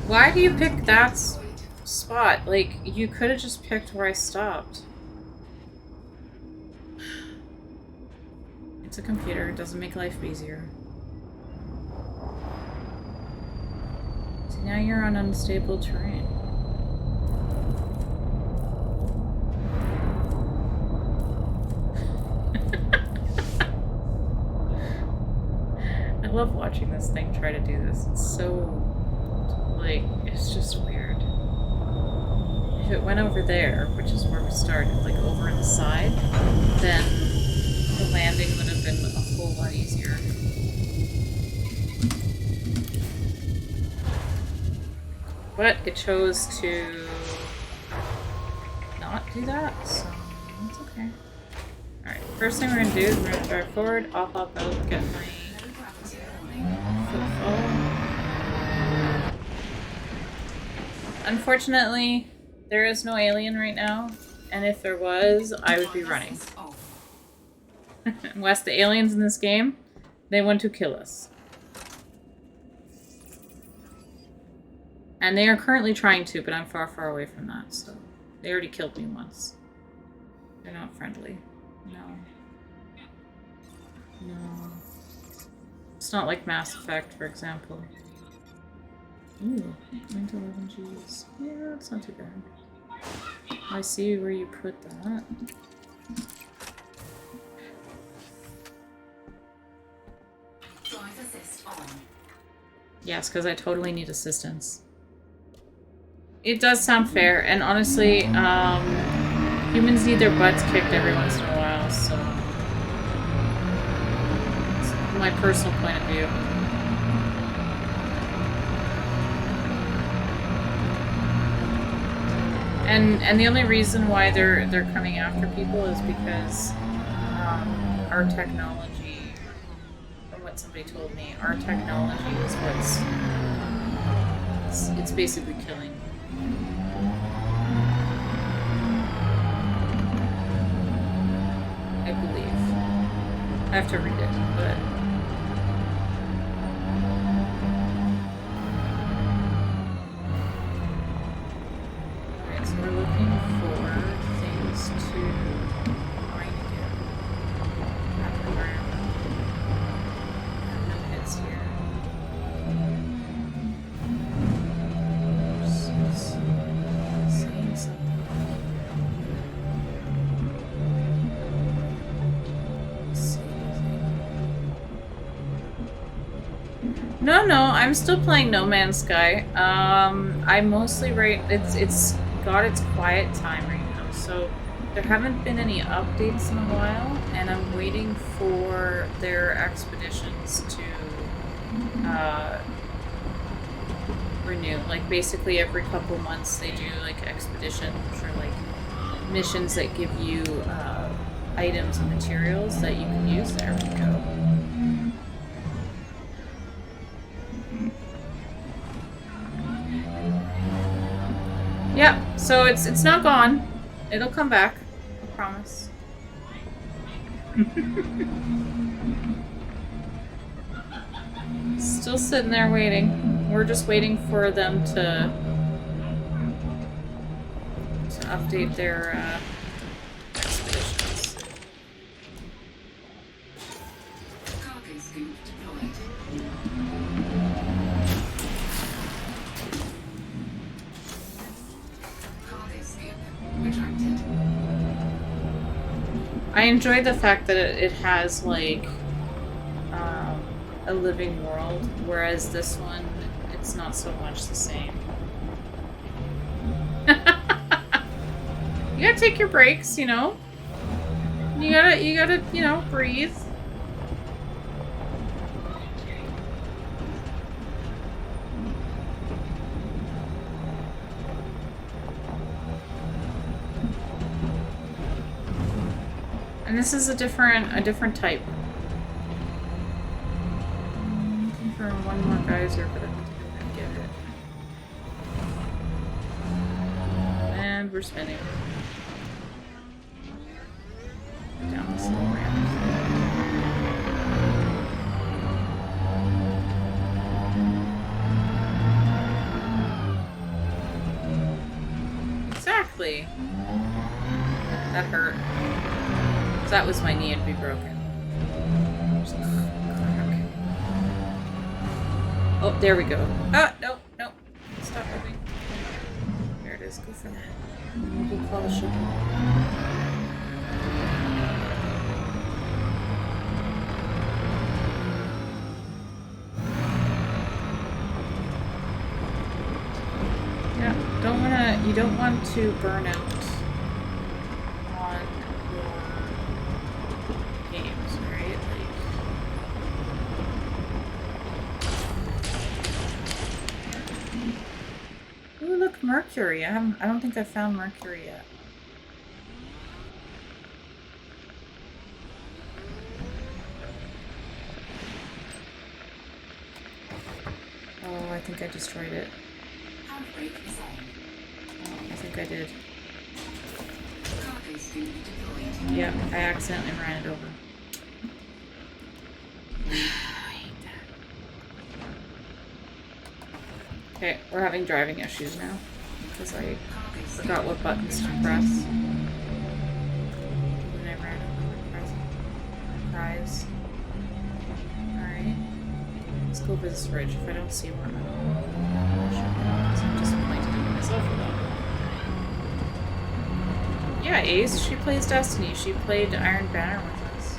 Why do you pick that spot? Like, you could have just picked where I stopped. It's a computer. It doesn't make life easier. So now you're on unstable terrain. I love watching this thing try to do this. It's so... like, it's just weird. If it went over there, which is where we started, like over in the side, then the landing would have been a whole lot easier. But it chose to not do that, so it's okay. Alright, first thing we're gonna do is we're gonna drive forward, I'll hop out, get my footfall. Unfortunately, there is no alien right now, and if there was, I would be running. Wes, the aliens in this game, they want to kill us. And they are currently trying to, but I'm far, far away from that, so... They already killed me once. They're not friendly. No. No. It's not like Mass Effect, for example. Ooh, 9 to 11 Gs. Yeah, that's not too bad. I see where you put that. Drive assist on. Yes, because I totally need assistance. It does sound fair, and honestly, humans need their butts kicked every once in a while, so... It's my personal point of view. And the only reason why they're coming after people is because our technology, from what somebody told me, our technology is what's it's basically killing. I believe. I have to read it, but. So we're looking for things to mine again. At the ground. No, I'm still playing No Man's Sky. I mostly it's got its quiet time right now, so there haven't been any updates in a while, and I'm waiting for their expeditions to renew. Like basically every couple months they do like expeditions or like missions that give you items and materials that you can use. There we go. Yeah, so it's not gone. It'll come back. I promise. Still sitting there waiting. We're just waiting for them to update their expeditions. Cargo scoop deployed. Cargo scoop retracted. I enjoy the fact that it has like a living world, whereas this one, it's not so much the same. You gotta take your breaks, you know? You gotta, you know, breathe. And this is a different type. Looking for one more geyser, but I don't think I'm gonna get it. And we're spinning. Down this little ramp. Exactly. That hurt. If that was my knee, it'd be broken. Oh, there we go. Ah, no. Stop moving. There it is. Go for that. We'll call the ship. Yeah, you don't want to burn out on your games, right? Like, ooh, look, Mercury. I don't think I found Mercury yet. Oh, I think I destroyed it. Handbrake is on. Oh, I think I did. Cargo scoop deployed. Yeah, I accidentally ran it over. I hate that. Okay, we're having driving issues now because I Cargo scoop forgot what buttons to press. And I ran over the prize. Alright. Let's go over this ridge if I don't see one. I'm disappointed in myself for that. Yeah, Ace, she plays Destiny. She played Iron Banner with us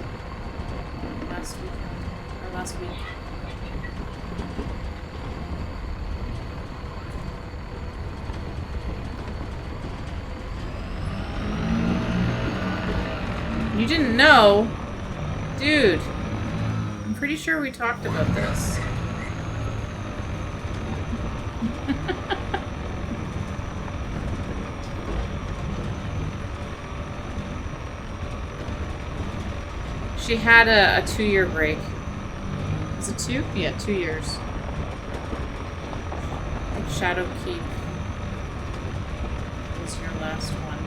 last week. You didn't know? Dude, I'm pretty sure we talked about this. She had a 2-year break. Is it 2? Yeah, 2 years. I think Shadow Keep was your last one.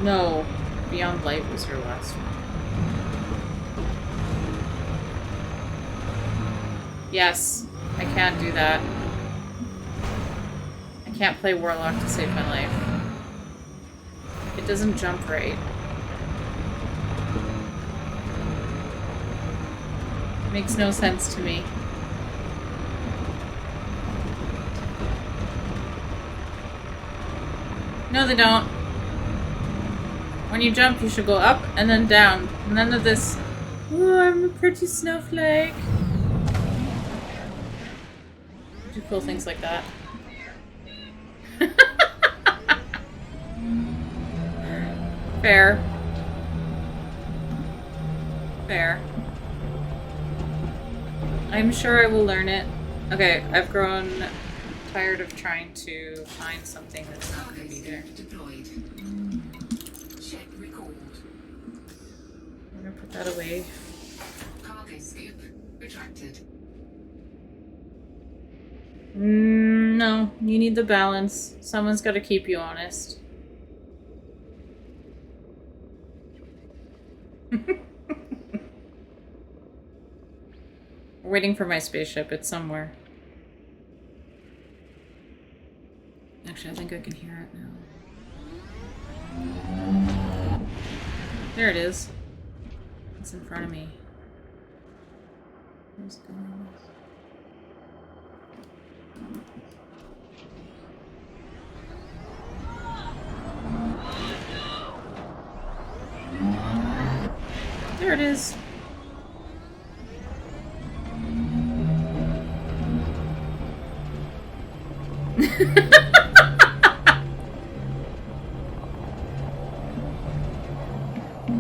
No, Beyond Light was your last one. Yes, I can't do that. I can't play Warlock to save my life. It doesn't jump right. Makes no sense to me. No, they don't. When you jump, you should go up and then down. None of this, oh, I'm a pretty snowflake. cool things like that. Fair. Fair. I'm sure I will learn it. Okay, I've grown tired of trying to find something that's not going to be there. Deployed. Check record. I'm going to put that away. Cargo scoop retracted. No, you need the balance. Someone's got to keep you honest. We're waiting for my spaceship. It's somewhere. Actually, I think I can hear it now. There it is. It's in front of me. Where's it going? There it is.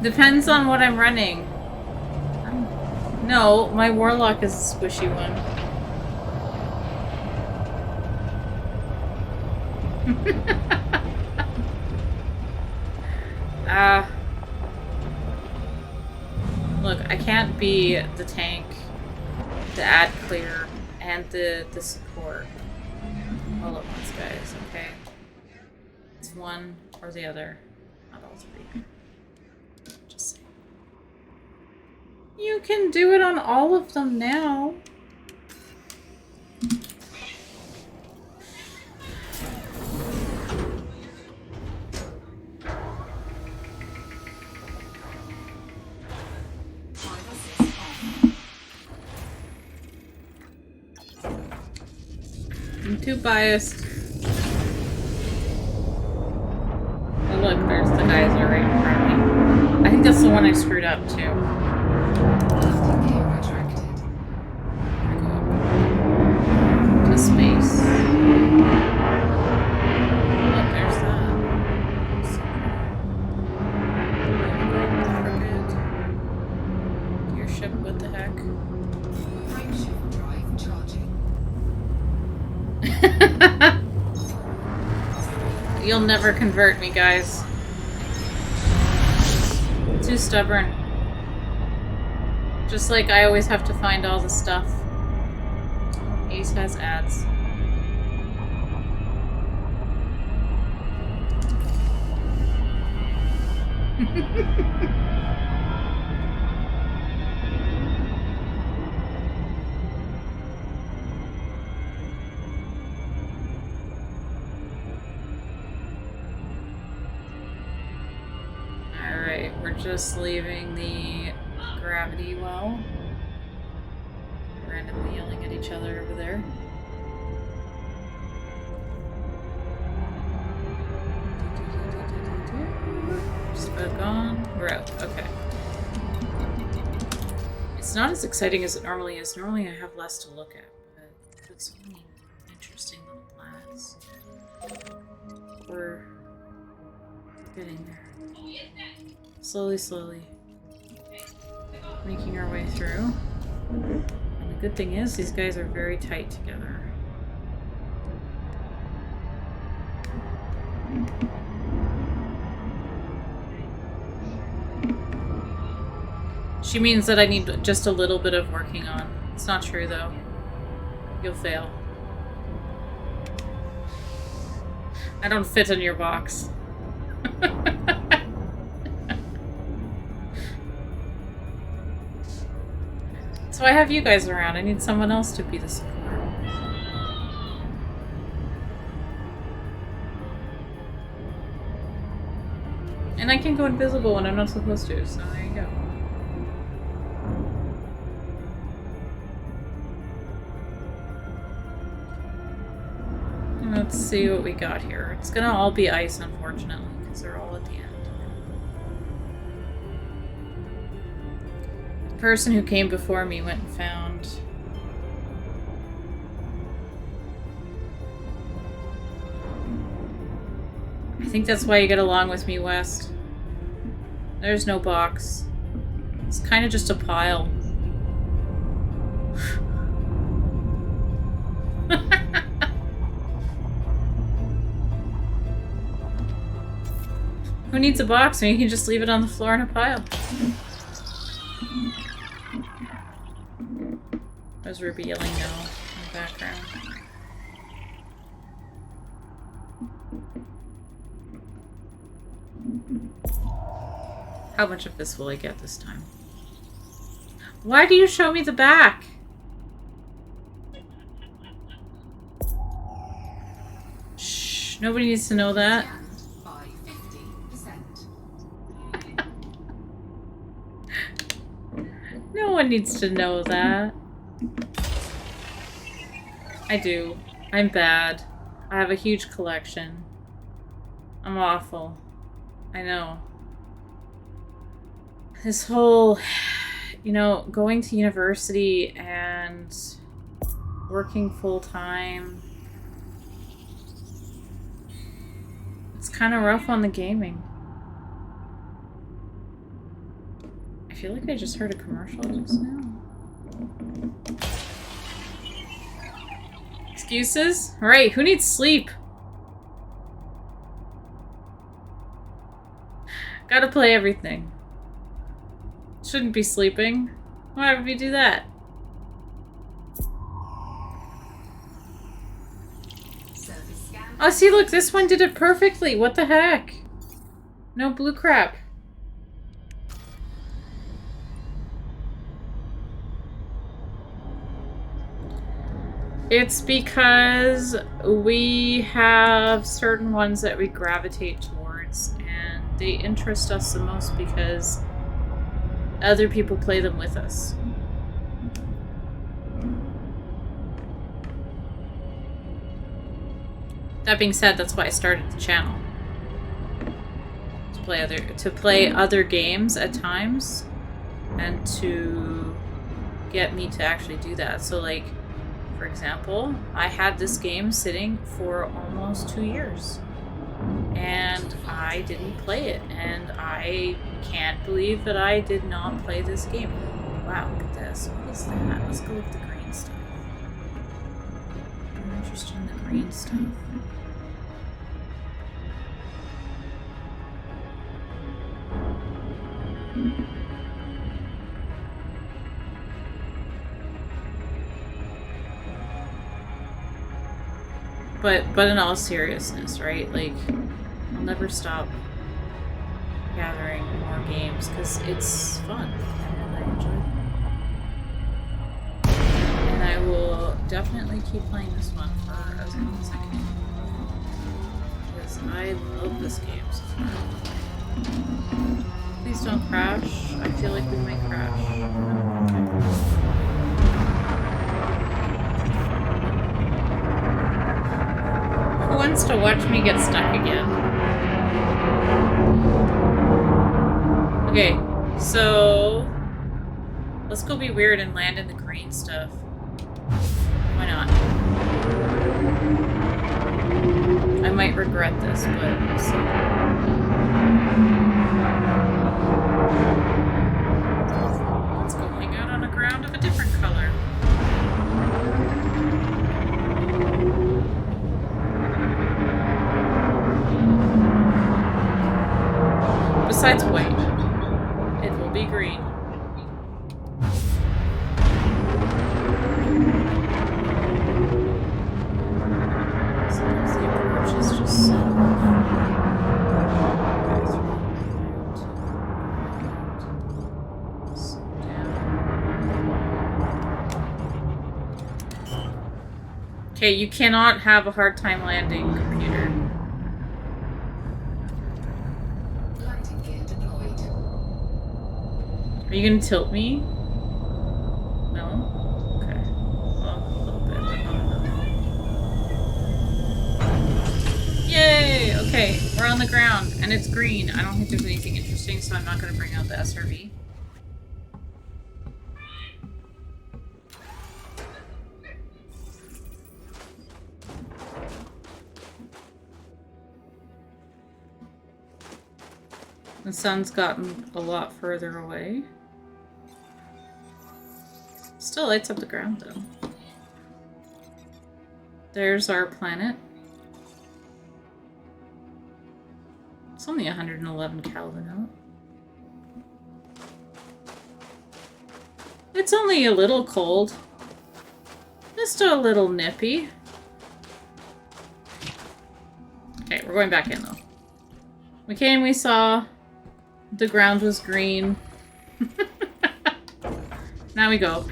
Depends on what I'm running. No, my warlock is a squishy one. Look, I can't be the tank, the ad clear, and the support all at once, guys, okay? It's one or the other, not all three. Just saying. You can do it on all of them now. I'm too biased. Oh look, there's the geyser right in front of me. I think that's the one I screwed up too. Gear retracted. I'm gonna go up to space. Look, there's that. Gear ship, what the heck? Frameshift drive charging. You'll never convert me, guys. Too stubborn. Just like I always have to find all the stuff. Ace has ads. Alright, we're just leaving the gravity well. Randomly yelling at each other over there. Spoke on. We're out. Okay. It's not as exciting as it normally is. Normally I have less to look at, but there's so many interesting little planets. We're getting there. Slowly, slowly. Making our way through. And the good thing is, these guys are very tight together. She means that I need just a little bit of working on. It's not true, though. You'll fail. I don't fit in your box. So I have you guys around. I need someone else to be the support. And I can go invisible when I'm not supposed to, so there you go. Let's see what we got here. It's gonna all be ice, unfortunately, because they're all at the end. The person who came before me went and found think that's why you get along with me, West. There's no box. It's kind of just a pile. Who needs a box when you can just leave it on the floor in a pile? There's Ruby yelling no in the background. How much of this will I get this time? Why do you show me the back? Shh, nobody needs to know that. Scanned by 50%. No one needs to know that. I do. I'm bad. I have a huge collection. I'm awful. I know. This whole, you know, going to university and working full time. It's kind of rough on the gaming. I feel like I just heard a commercial just now. Excuses? Alright, who needs sleep? Gotta play everything. Shouldn't be sleeping. Why would we do that? Surface scan. Oh, see, look, this one did it perfectly. What the heck? No blue crap. It's because we have certain ones that we gravitate towards, and they interest us the most because other people play them with us. That being said, that's why I started the channel. To play other games at times, and to get me to actually do that. So, like, for example, I had this game sitting for almost 2 years. And I didn't play it. And I can't believe that I did not play this game. Wow, look at this. What is that? Let's go with the green stuff. I'm interested in the green stuff. But in all seriousness, right? Like, I'll never stop gathering more games because it's fun and I enjoy them. And I will definitely keep playing this one for as long as I can because I love this game so far. Please don't crash. I feel like we might crash. Who wants to watch me get stuck again? Okay, so let's go be weird and land in the green stuff. Why not? I might regret this, but we'll see. Let's go hang out on a ground of a different color. Besides white, it will be green. Sometimes the approach is just so okay, you cannot have a hard time landing, computer. Landing gear deployed. Are you gonna tilt me? No? Okay. Well, a little bit, but not enough. Yay! Okay, we're on the ground, and it's green. I don't think there's anything interesting, so I'm not gonna bring out the SRV. The sun's gotten a lot further away. Still lights up the ground though. There's our planet. It's only 111 Kelvin out. It's only a little cold. Just a little nippy. Okay, we're going back in though. We came, we saw. The ground was green. Now we go.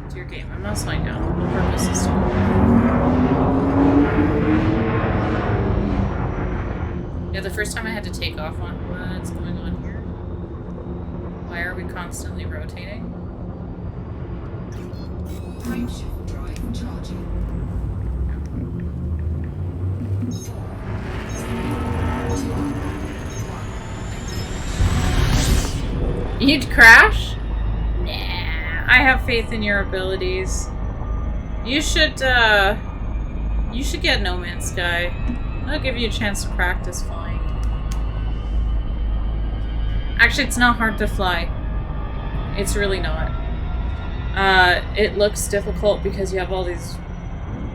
It's your game. I'm not slowing down. The purpose is to. Yeah, the first time I had to take off on what's going on here. Why are we constantly rotating? Time shift drive charging. You'd crash? Nah. I have faith in your abilities. You should get No Man's Sky. I'll give you a chance to practice flying. Actually, it's not hard to fly. It's really not. It looks difficult because you have all these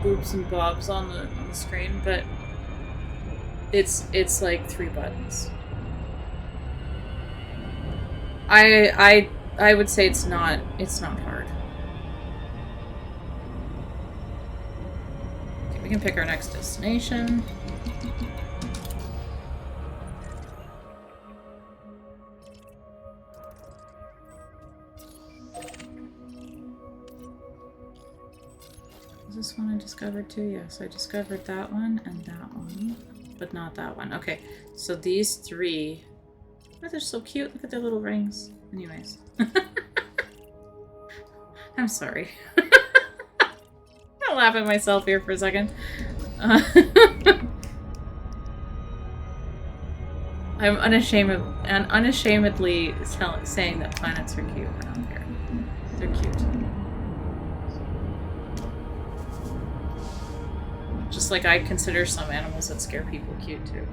boops and bobs on the screen, but it's like 3 buttons. I would say it's not hard. Okay, we can pick our next destination. Is this one I discovered too? Yes, I discovered that one and that one, but not that one. Okay, so these 3. Oh, they're so cute. Look at their little rings. Anyways. I'm sorry. I'll laugh at myself here for a second. I'm unashamedly saying that planets are cute. I don't care. They're cute. Just like I consider some animals that scare people cute too.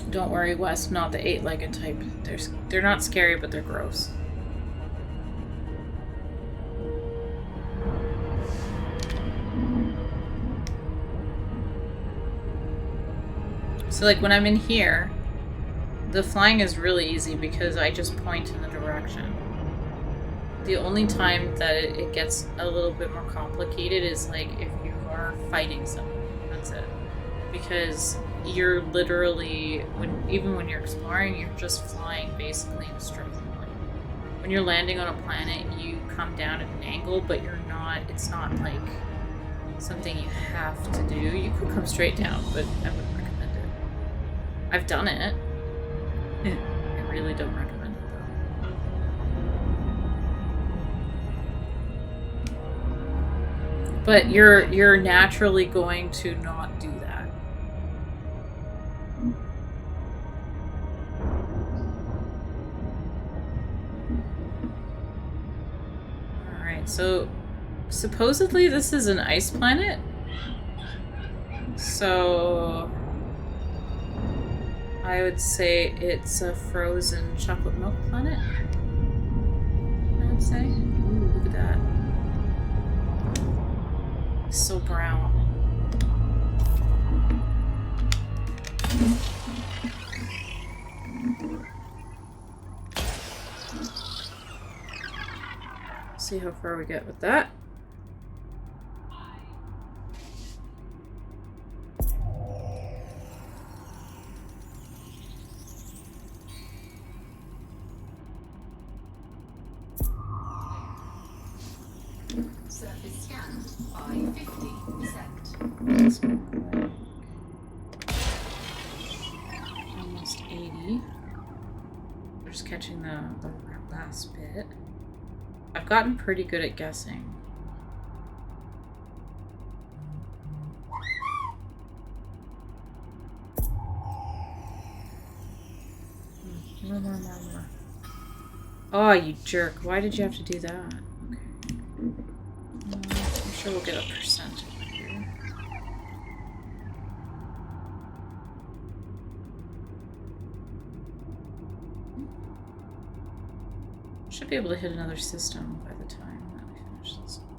Don't worry, Wes, not the 8-legged type. They're not scary, but they're gross. So like when I'm in here, the flying is really easy because I just point in the direction. The only time that it gets a little bit more complicated is like if you are fighting someone. That's it. Because you're literally, even when you're exploring, you're just flying basically in a straight line. When you're landing on a planet, you come down at an angle, but it's not like something you have to do. You could come straight down, but I wouldn't recommend it. I've done it. I really don't recommend it though. But you're naturally going to not do that. So, supposedly this is an ice planet. So, I would say it's a frozen chocolate milk planet. I would say. Ooh, look at that. It's so brown. See how far we get with that. Surface scanned by 50%. Almost 80. We're just catching the last bit. I've gotten pretty good at guessing. More. Oh, you jerk. Why did you have to do that? Okay. I'm sure we'll get a percent over here. Should be able to hit another system by the time that we finish this one.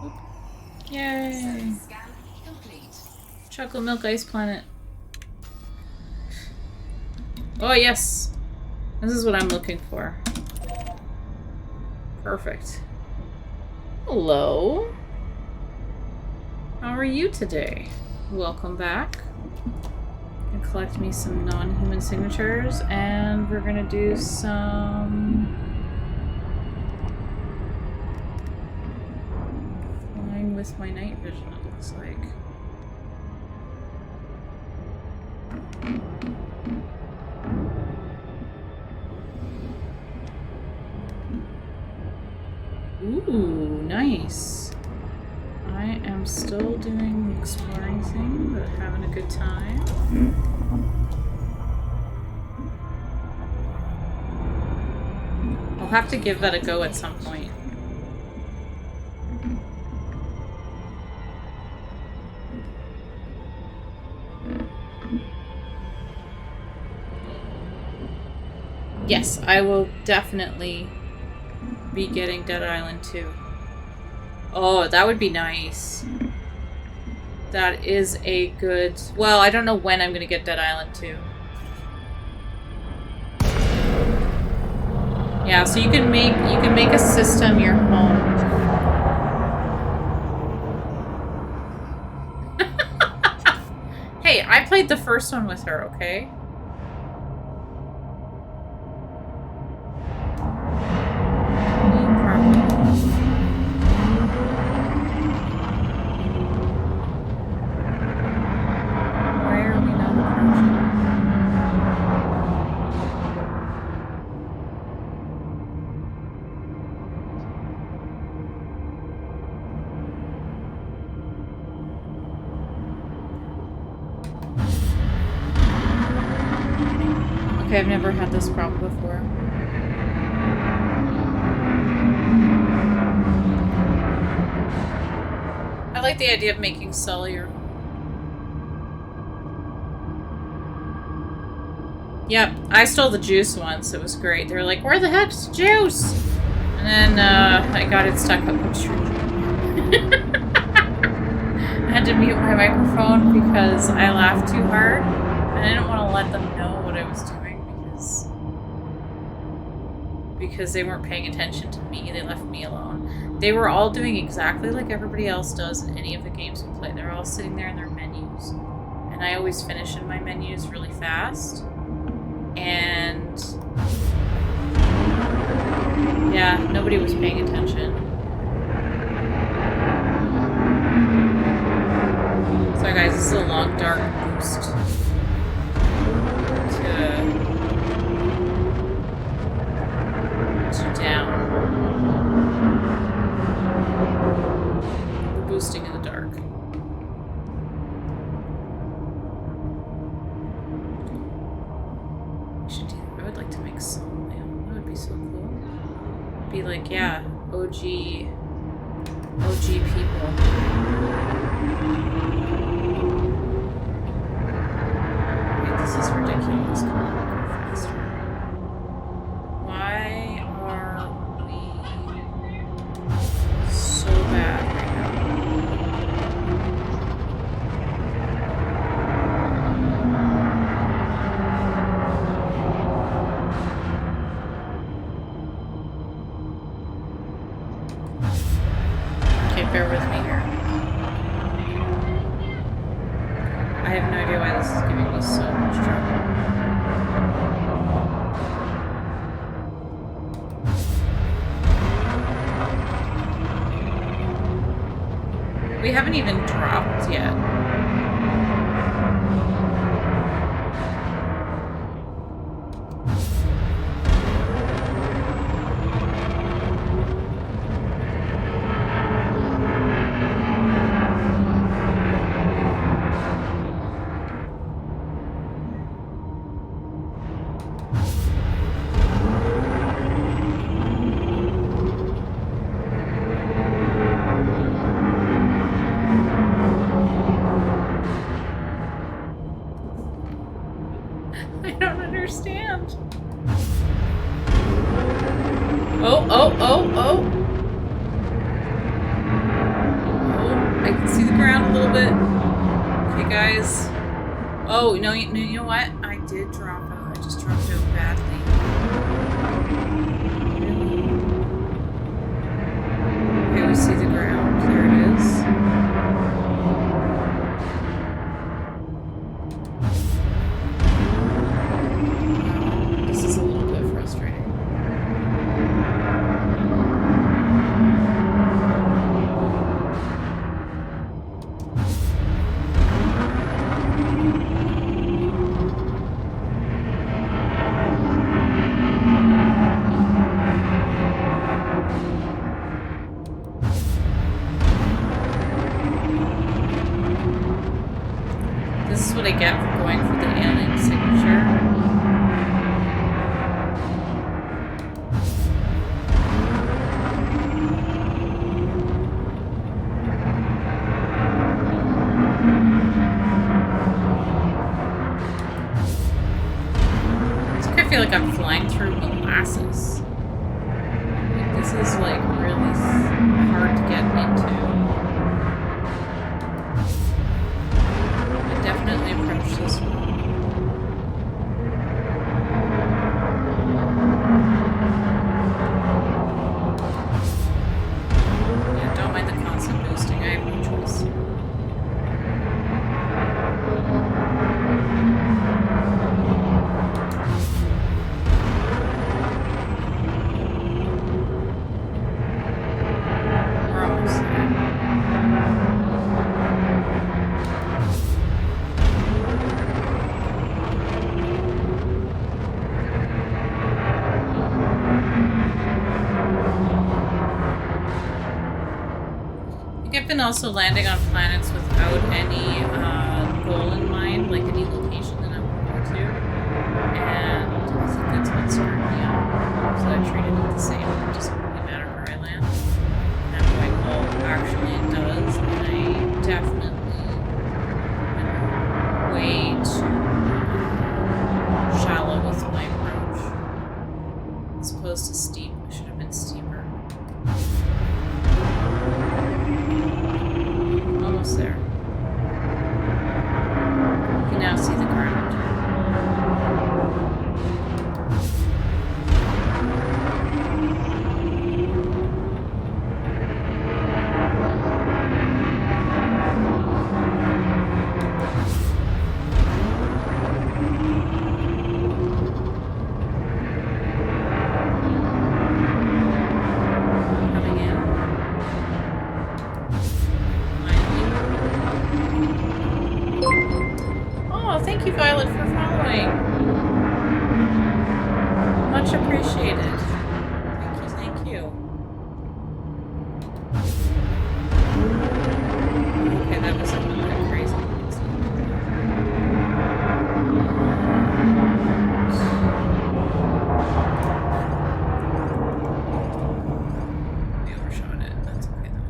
Oop. Yay! Surface scan complete. Chocolate Milk Ice Planet. Oh, yes! This is what I'm looking for. Perfect. Hello. How are you today? Welcome back. And collect me some non-human signatures, and we're gonna do some flying with my night vision, it looks like. Ooh, nice. I am still doing the exploring thing, but having a good time. I'll have to give that a go at some point. Yes, I will definitely be getting Dead Island 2. Oh, that would be nice. That is a good... Well, I don't know when I'm gonna get Dead Island 2. Yeah, so you can make a system your home. Hey, I played the first one with her, okay? Okay, I've never had this problem before. I like the idea of making Sully your... Yep, I stole the juice once. It was great. They were like, where the heck's juice? And then I got it stuck up a tree. I had to mute my microphone because I laughed too hard. And I didn't want to let them know what I was doing because they weren't paying attention to me. They left me alone. They were all doing exactly like everybody else does in any of the games we play. They're all sitting there in their menus. And I always finish in my menus really fast. And yeah, nobody was paying attention. Sorry guys, this is a long dark boost to down. We're boosting in the dark. I would like to make some. That would be so cool. Be like, yeah, OG people. Wait, this is ridiculous. Come on, go faster. Why are we so bad right now? Okay, bear with me here. I have no idea why this is giving me so much trouble. We haven't even dropped yet. Oh, oh, oh, oh! Oh, I can see the ground a little bit. Okay, guys. Oh, no, you know what? I did drop out. I just dropped out badly. Okay, we see the ground. There it is. Wow, this is a little bit frustrating. This is what I get for going for the alien signature. It's like I feel like I'm flying through molasses. Like, this is like really hard to get into. Definitely approach this one. Yeah, don't mind the constant boosting. I have no choice. We're almost there. I've been also landing on planets without any goal in mind, like any location that I want to go to. And I think that's what screwed me up. So I treated it the same. It doesn't really matter where I land. And I'm like, oh, actually it does. And I definitely went way too shallow with my approach. As opposed to steep. I should have been steeper. Almost there. You can now see the ground. Coming in. Oh, thank you, Violet, for following. Much appreciated. Thank you, thank you. Okay, that was a little bit crazy. We overshot it. That's okay though.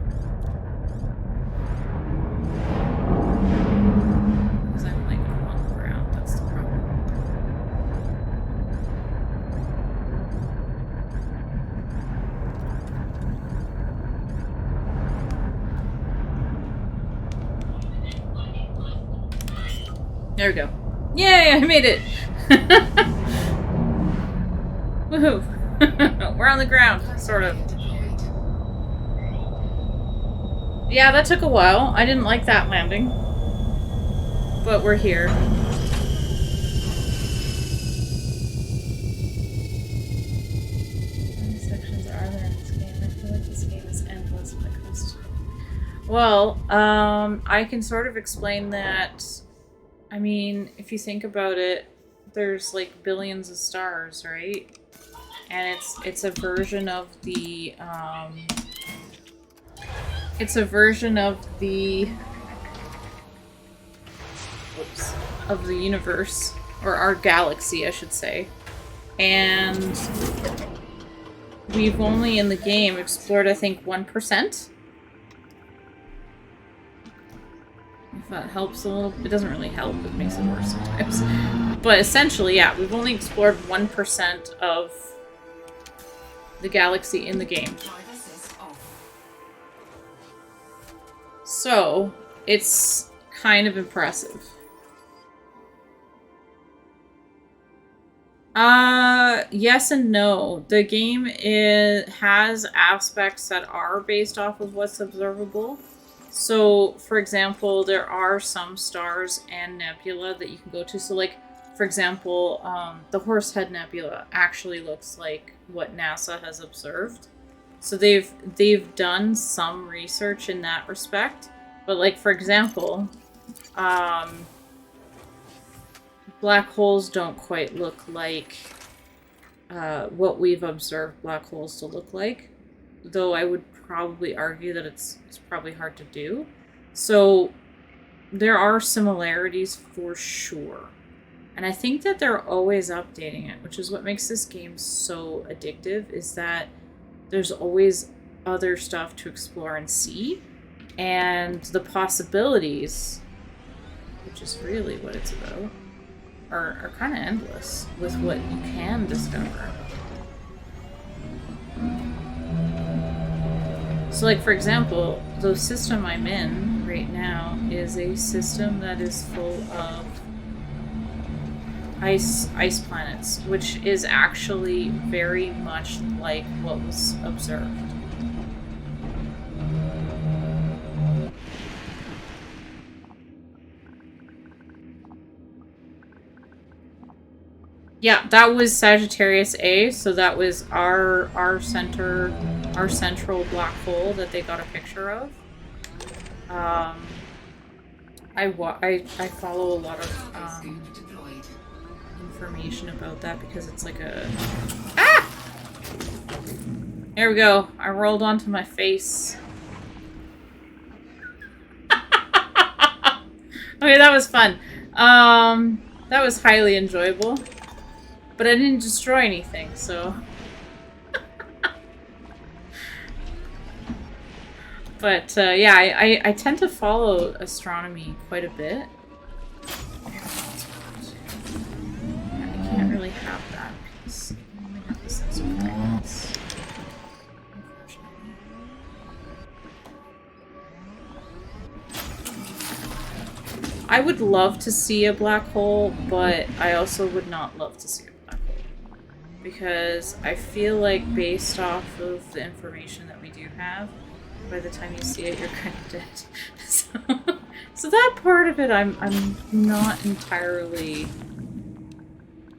Because I'm like on the ground, that's the problem. There we go. Yay, I made it! Woohoo! We're on the ground, sort of. Yeah, that took a while. I didn't like that landing. But we're here. How many sections are there in this game? I feel like this game is endless when it comes to... Well, I can sort of explain that. I mean, if you think about it, there's like billions of stars, right? And it's a version of the it's a version of the of the universe, or our galaxy, I should say. And we've only in the game explored, I think, 1%. If that helps a little. It doesn't really help, it makes it worse sometimes. But essentially, yeah, we've only explored 1% of the galaxy in the game. So, it's kind of impressive. Yes and no. The game has aspects that are based off of what's observable. So, for example, there are some stars and nebula that you can go to. So, like, for example, the Horsehead Nebula actually looks like what NASA has observed. So they've done some research in that respect. But, like, for example, black holes don't quite look like what we've observed black holes to look like. Though I would probably argue that it's probably hard to do. So there are similarities for sure. And I think that they're always updating it, which is what makes this game so addictive, is that there's always other stuff to explore and see. And the possibilities, which is really what it's about, are kind of endless with what you can discover. So, like, for example, the system I'm in right now is a system that is full of ice planets, which is actually very much like what was observed. Yeah, that was Sagittarius A, so that was our central black hole that they got a picture of. I follow a lot of information about that because it's like a... Ah! There we go. I rolled onto my face. Okay, that was fun. That was highly enjoyable. But I didn't destroy anything, so... But, yeah, I tend to follow astronomy quite a bit. I can't really have that piece. I only have the sensor fragments. Unfortunately. I would love to see a black hole, but I also would not love to see a black hole. Because I feel like based off of the information that we do have, by the time you see it, you're kind of dead. So that part of it I'm not entirely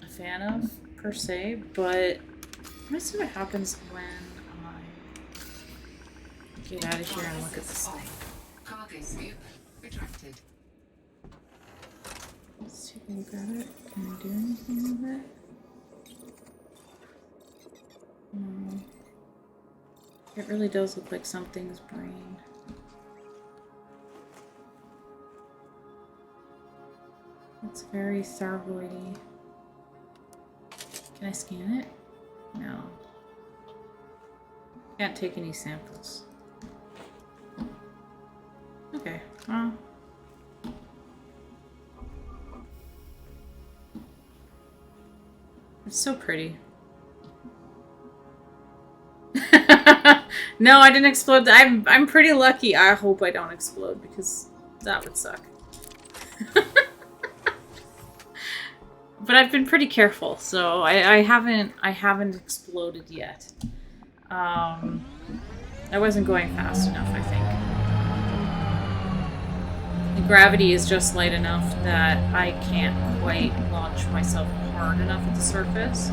a fan of, per se, but let's see what happens when I get out of here and look at this thing. Cargo scoop retracted. Let's take a look at it. Can I do anything with it? No. It really does look like something's brain. It's very thargoidy. Can I scan it? No. Can't take any samples. Okay, well. It's so pretty. No, I didn't explode. I'm pretty lucky. I hope I don't explode because that would suck. But I've been pretty careful, so I haven't exploded yet. I wasn't going fast enough, I think. The gravity is just light enough that I can't quite launch myself hard enough at the surface.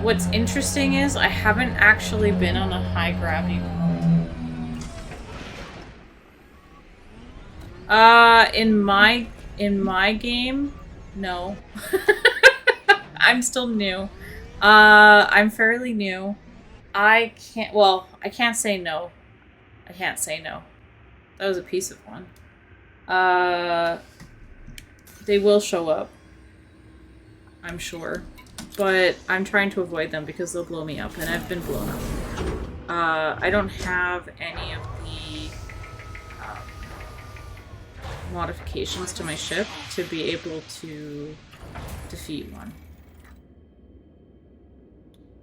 What's interesting is I haven't actually been on a high gravity world. In my game, no. I'm still new. I'm fairly new. I can't say no. I can't say no. That was a piece of one. They will show up, I'm sure. But I'm trying to avoid them because they'll blow me up, and I've been blown up. I don't have any of the modifications to my ship to be able to defeat one.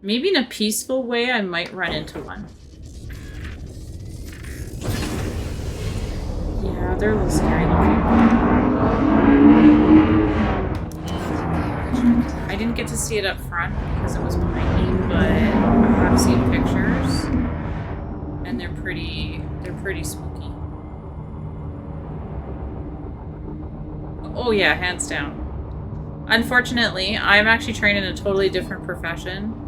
Maybe in a peaceful way, I might run into one. Yeah, they're a little scary looking. I didn't get to see it up front because it was behind me, but I have seen pictures, and they're pretty spooky. Oh yeah, hands down. Unfortunately, I'm actually trained in a totally different profession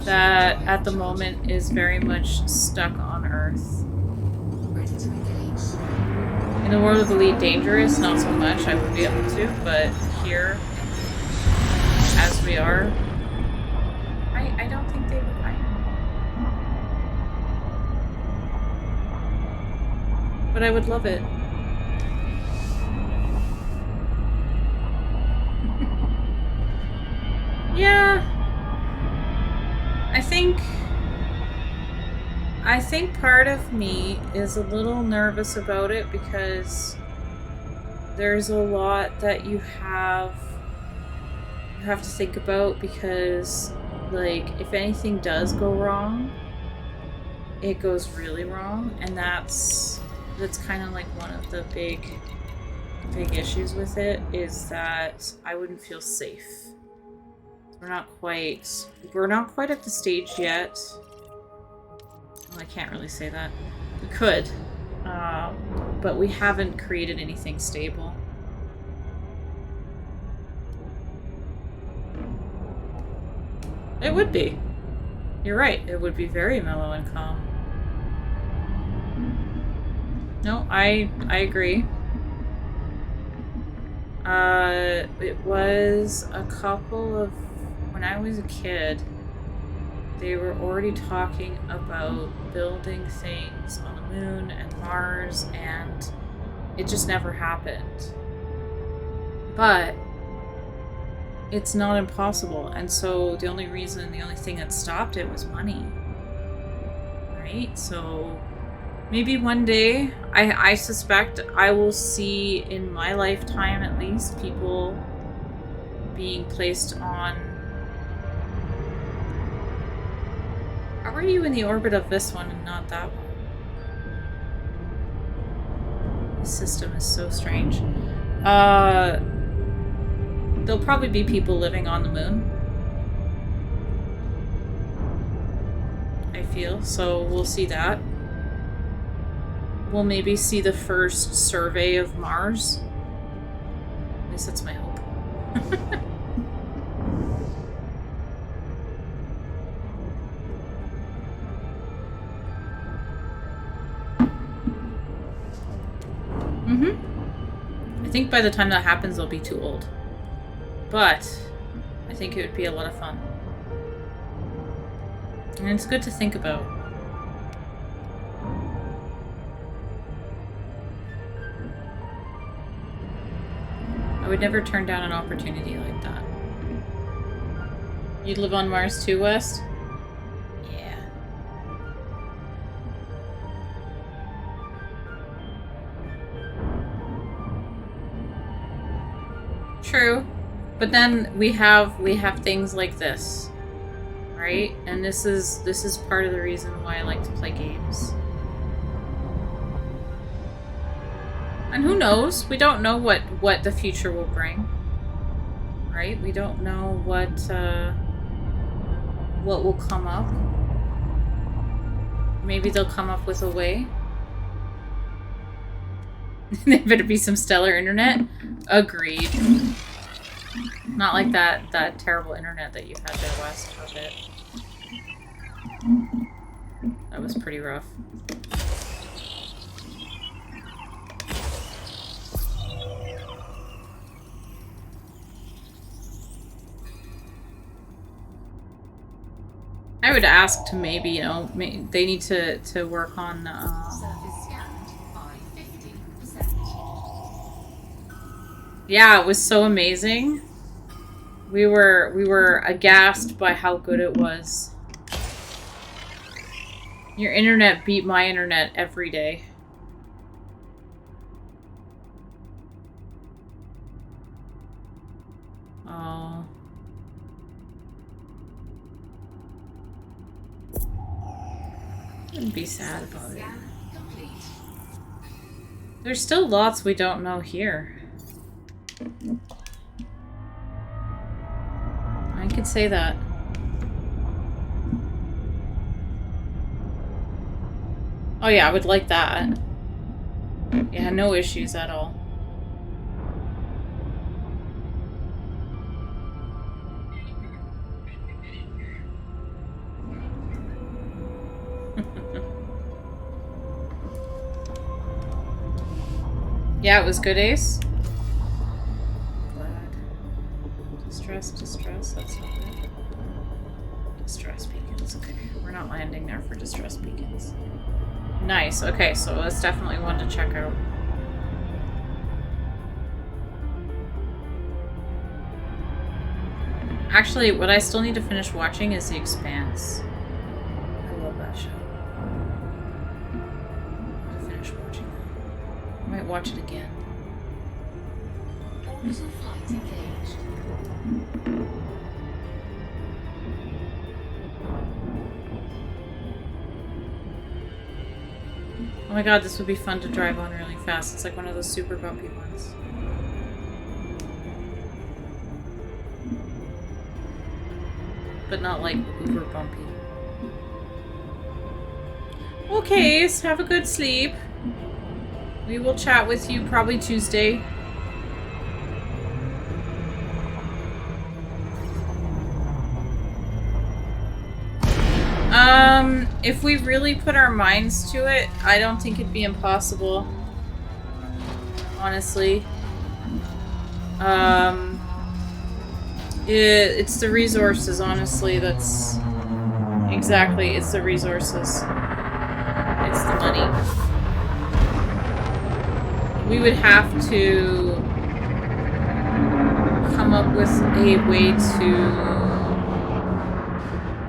that at the moment is very much stuck on Earth. Ready to engage. In the world of Elite Dangerous, not so much, I would be able to, but here, as we are, I don't think they would hire me. But I would love it. Yeah. I think part of me is a little nervous about it because there's a lot that you have to think about because, like, if anything does go wrong, it goes really wrong, and that's kind of like one of the big issues with it is that I wouldn't feel safe. We're not quite at the stage yet. Well, I can't really say that. We could, but we haven't created anything stable. It would be. You're right. It would be very mellow and calm. No, I agree. It was a couple of... When I was a kid, they were already talking about building things on the moon and Mars, and it just never happened. But it's not impossible, and so the only thing that stopped it was money. Right? So maybe one day, I suspect I will see in my lifetime at least people being placed on... How are you in the orbit of this one and not that one? This system is so strange. There'll probably be people living on the moon. I feel. So we'll see that. We'll maybe see the first survey of Mars. At least that's my hope. I think by the time that happens, I'll be too old. But I think it would be a lot of fun. And it's good to think about. I would never turn down an opportunity like that. You'd live on Mars too, West? Yeah. True. But then we have things like this. Right? And this is part of the reason why I like to play games. And who knows? We don't know what the future will bring. Right? We don't know what will come up. Maybe they'll come up with a way. There better be some stellar internet. Agreed. Not like that terrible internet that you had there, West, for a bit. That was pretty rough. I would ask to maybe, you know, they need to work on... Surface scanned by 50%. Yeah, it was so amazing. We were aghast by how good it was. Your internet beat my internet every day. Oh. Wouldn't be sad about it. Scan complete. There's still lots we don't know here. I could say that. Oh yeah, I would like that. Yeah, no issues at all. Yeah, it was good, Ace. Glad. Distress, that's not good. Distress beacons, okay. We're not landing there for distress beacons. Nice, okay, so that's definitely one to check out. Actually, what I still need to finish watching is The Expanse. I love that show. I finish watching that. I might watch it again. Orbital flight engaged. Oh my god, this would be fun to drive on really fast. It's like one of those super bumpy ones. But not like uber bumpy. Okay, so have a good sleep. We will chat with you probably Tuesday. If we really put our minds to it, I don't think it'd be impossible. Honestly. It's the resources, honestly, that's... Exactly, it's the resources. It's the money. We would have to come up with a way to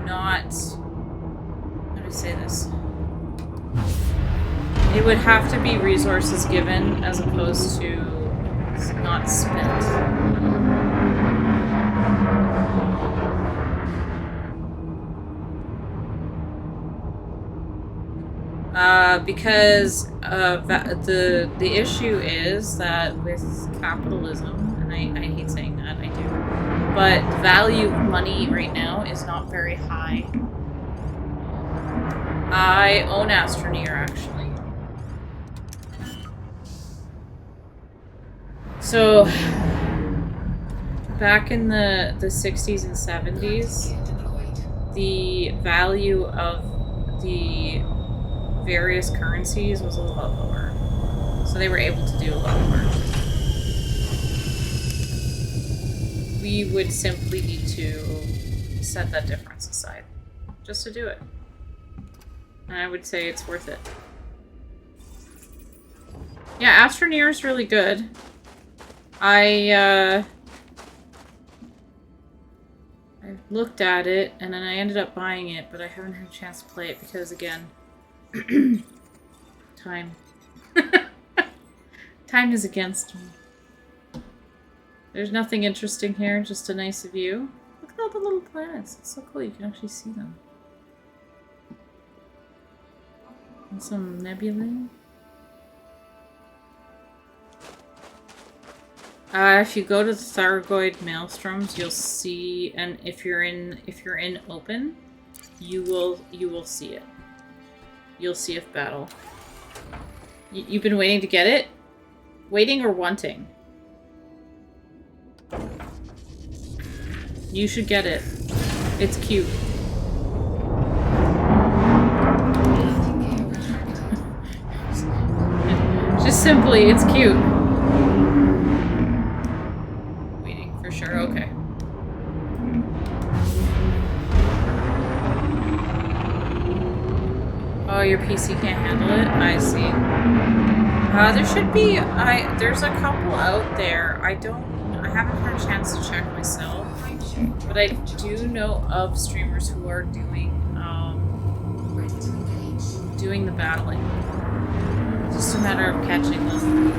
not... How do I say this? It would have to be resources given as opposed to not spent. Because the issue is that with capitalism, and I hate saying that, I do, but the value of money right now is not very high. I own Astroneer, actually. So, back in the 60s and 70s, the value of the various currencies was a lot lower. So they were able to do a lot more. We would simply need to set that difference aside just to do it. And I would say it's worth it. Yeah, Astroneer is really good. I looked at it and then I ended up buying it, but I haven't had a chance to play it because, again, time. Time is against me. There's nothing interesting here, just a nice view. Look at all the little planets. It's so cool, you can actually see them. And some nebulae. If you go to the Thargoid Maelstroms, you'll see, and if you're in open, you will see it. You'll see if battle. You've been waiting to get it? Waiting or wanting? You should get it. It's cute. Just simply, it's cute. Waiting for sure, okay. Oh, your PC can't handle it? I see. There should be, there's a couple out there. I haven't had a chance to check myself, but I do know of streamers who are doing the battling. It's just a matter of catching them.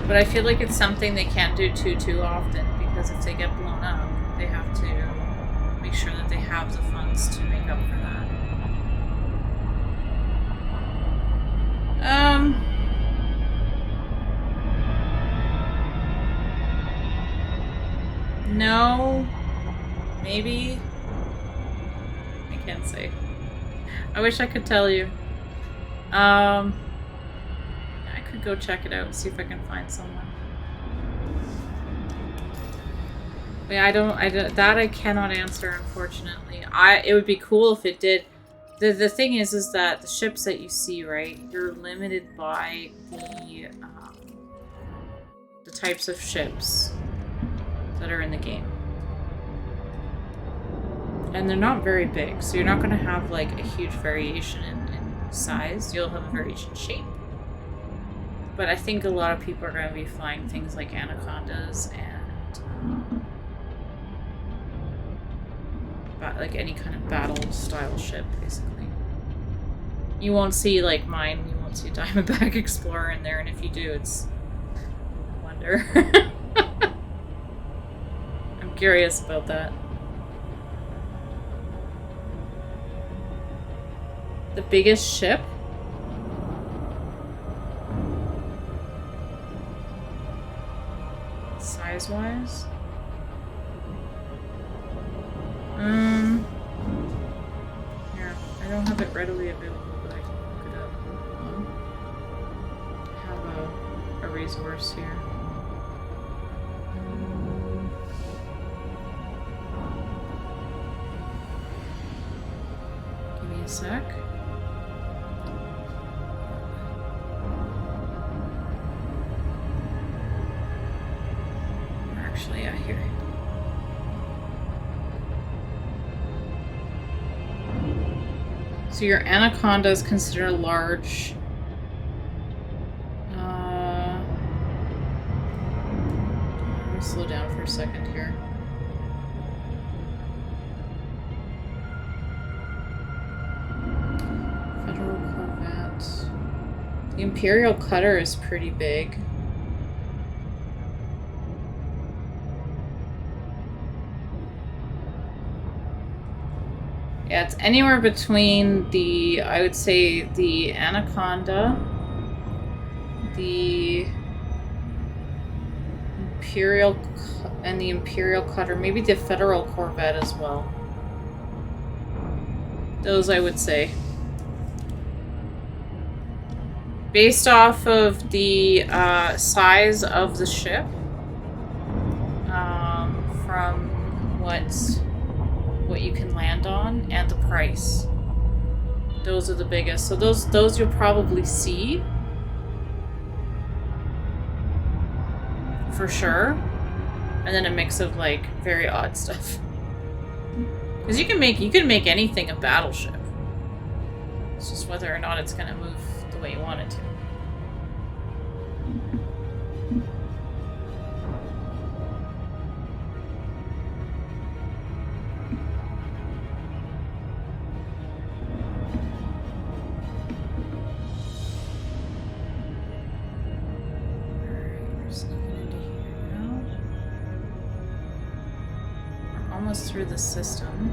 But I feel like it's something they can't do too often, because if they get blown up, they have to make sure that they have the funds to make up for that. No. Maybe. I can't say. I wish I could tell you. I could go check it out and see if I can find someone. But yeah, that I cannot answer, unfortunately. It would be cool if it did. The thing is that the ships that you see, right, you're limited by the types of ships that are in the game. And they're not very big, so you're not going to have like a huge variation in size. You'll have a variation in shape. But I think a lot of people are going to be flying things like Anacondas and like any kind of battle style ship, basically. You won't see like mine. You won't see Diamondback Explorer in there, and if you do, it's a wonder. I'm curious about that. The biggest ship? Size-wise? Here, I don't have it readily available, but I can look it up. I have a resource here. Give me a sec. Actually, yeah, here. So your Anaconda is considered large. I'll slow down for a second here. Federal Corvette. The Imperial Cutter is pretty big. Yeah, it's anywhere between the, I would say, the Anaconda, the Imperial, and the Imperial Cutter, maybe the Federal Corvette as well. Those, I would say. Based off of the size of the ship, from what you can land on, and the price. Those are the biggest. So those you'll probably see. For sure. And then a mix of like very odd stuff. Because you can make anything a battleship. It's just whether or not it's gonna move the way you want it to. Through the system.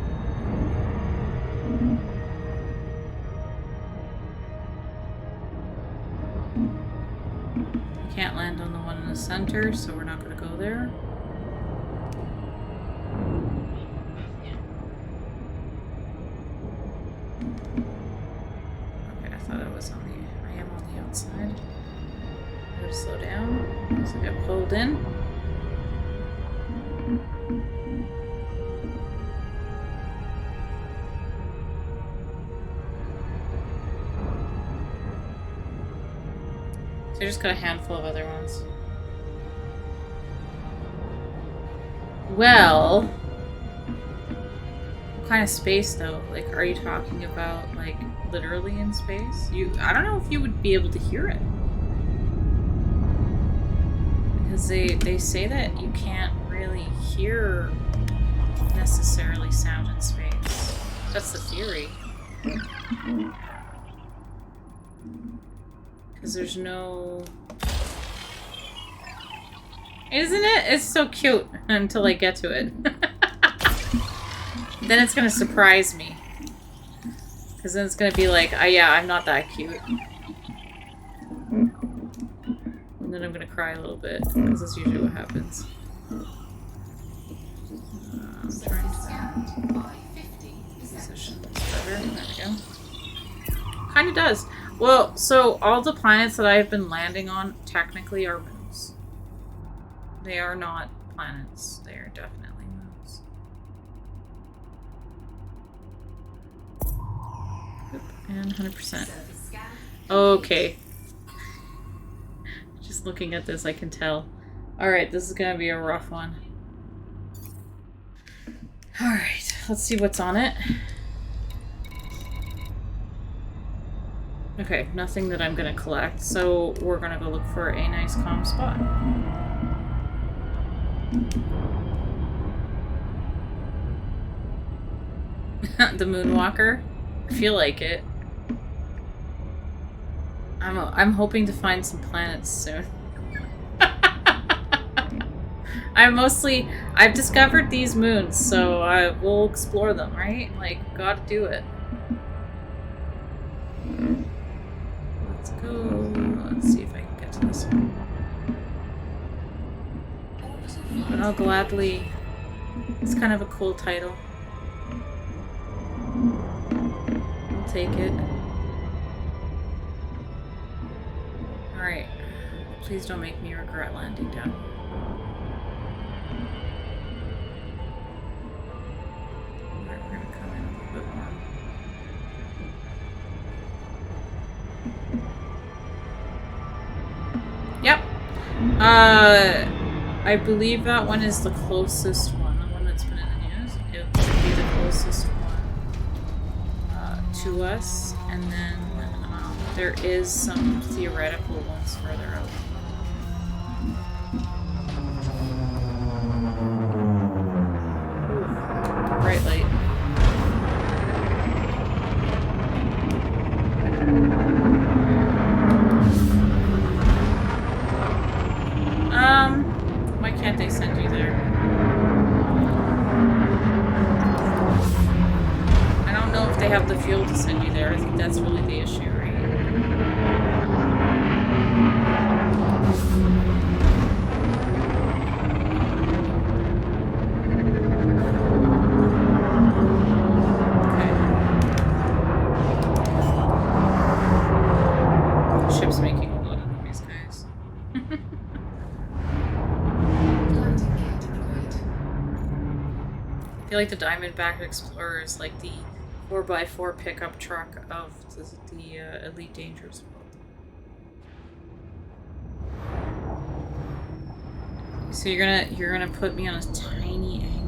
We can't land on the one in the center, so we're not going to go there. Okay, I thought I was on the... I am on the outside. I'm going to slow down as I get pulled in. I just got a handful of other ones. Well, what kind of space though? Like, are you talking about like literally in space? I don't know if you would be able to hear it. Because they say that you can't really hear necessarily sound in space. That's the theory. Because there's no... Isn't it? It's so cute until I get to it. Then it's gonna surprise me. Because then it's gonna be like, oh yeah, I'm not that cute. And then I'm gonna cry a little bit, because that's usually what happens. I'm trying to position this better. There we go. Kinda does. Well, so all the planets that I've been landing on technically are moons. They are not planets. They are definitely moons. Yep, and 100%. Okay. Just looking at this, I can tell. Alright, this is gonna be a rough one. Alright, let's see what's on it. Okay, nothing that I'm gonna collect, so we're gonna go look for a nice calm spot. The Moonwalker? I feel like it. I'm hoping to find some planets soon. I've discovered these moons, so we'll explore them, right? Like, gotta do it. Let's go. Let's see if I can get to this one. But I'll gladly... It's kind of a cool title. I'll take it. Alright. Please don't make me regret landing down. Alright, we're gonna come in a little bit more. Yep. I believe that one is the closest one. The one that's been in the news. It would be the closest one to us. And then there is some theoretical ones further out. Ooh, bright light. Why can't they send you there? I don't know if they have the fuel to send you there. I think that's really the issue, right? Okay. The ship's making a lot of noise, guys. I feel like the Diamondback Explorer is like the 4x4 pickup truck of the Elite Dangerous world. So you're gonna put me on a tiny angle.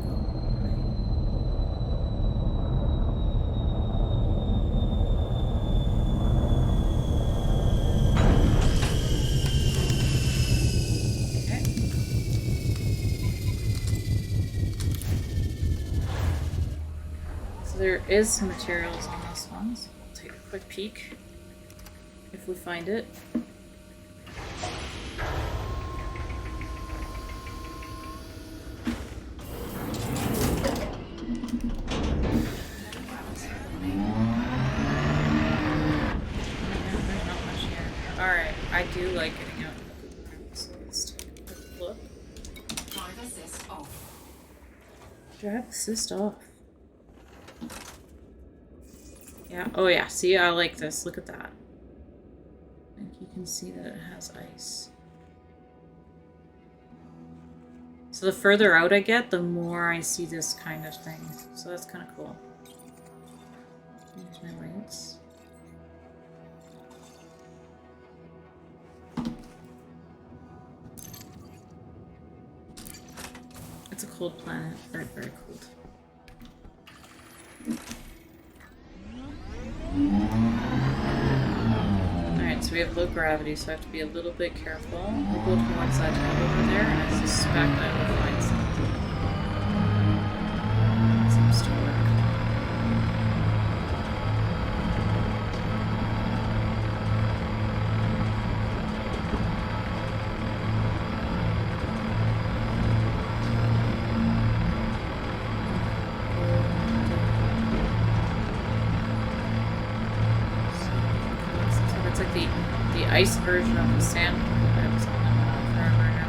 There is some materials on this one, so we'll take a quick peek if we find it. There's not much here. Alright, I do like getting out in the Google room, so let's take a quick look. Drive assist off. Drive assist off. Yeah. Oh yeah. See, I like this. Look at that. Like you can see that it has ice. So the further out I get, the more I see this kind of thing. So that's kind of cool. Here's my lights. It's a cold planet. Very, very cold. Alright, so we have low gravity, so I have to be a little bit careful. We'll go towards that hub over there, and I suspect I will find something. Seems to work. ice version of the sand that was on them forever now.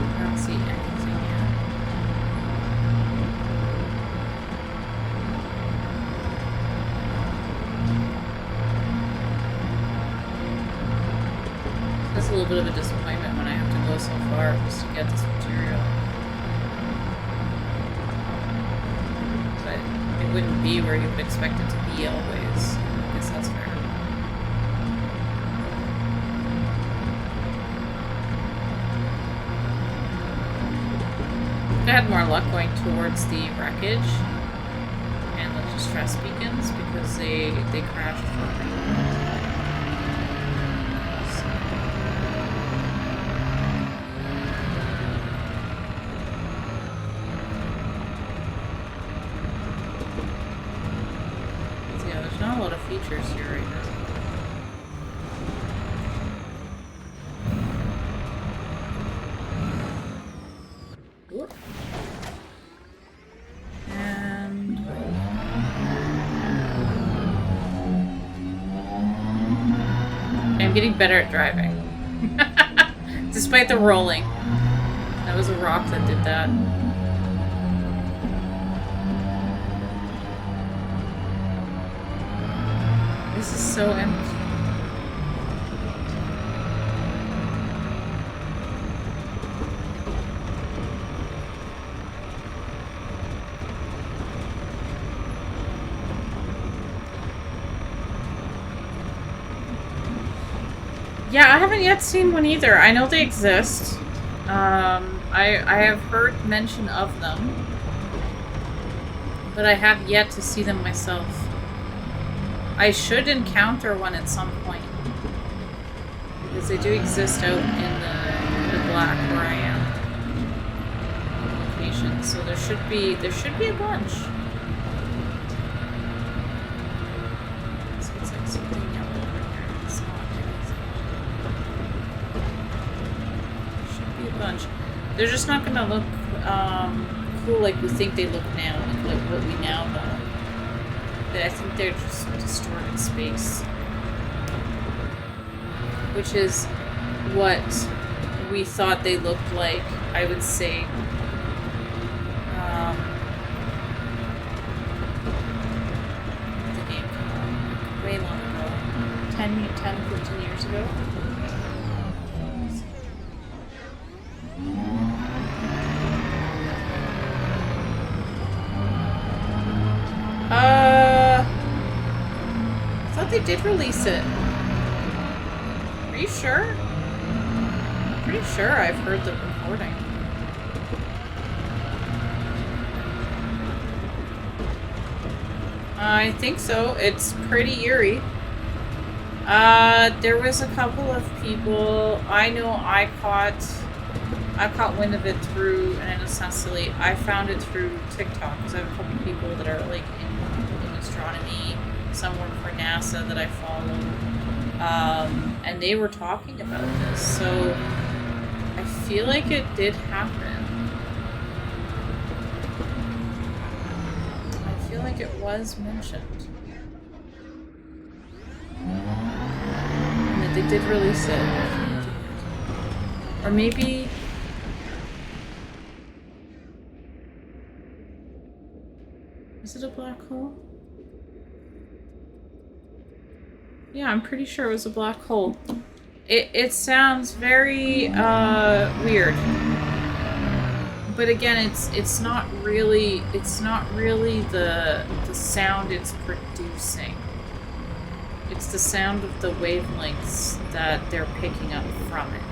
I don't see anything yet. That's a little bit of a disappointment when I have to go so far just to get this material. But it wouldn't be where you would expect it to be always. I guess that's fair. I had more luck going towards the wreckage and the distress beacons because they crashed for me. So yeah, there's not a lot of features here right now. Whoop. And I'm getting better at driving. Despite the rolling. That was a rock that did that. This is so empty. Yeah, I haven't yet seen one either. I know they exist. I have heard mention of them, but I have yet to see them myself. I should encounter one at some point because they do exist out in the black where I am location. So there should be a bunch. So it's like something yellow over here. It's not anything. Should be a bunch. They're just not gonna look cool like we think they look now, like what we now know. I think they're just distorted space, which is what we thought they looked like. I would say the game came out way long ago, 10, 15 years ago. I thought they did release it. Are you sure? I'm pretty sure I've heard the recording. I think so. It's pretty eerie. There was a couple of people. I know I caught wind of it through, and I know it's not silly. I found it through TikTok because I have a couple people that are like in astronomy. Some work for NASA that I follow, and they were talking about this. So I feel like it did happen. I feel like it was mentioned, and that they did release it, or maybe. Is it a black hole? Yeah, I'm pretty sure it was a black hole. It sounds very weird. But again, it's not really the sound it's producing. It's the sound of the wavelengths that they're picking up from it.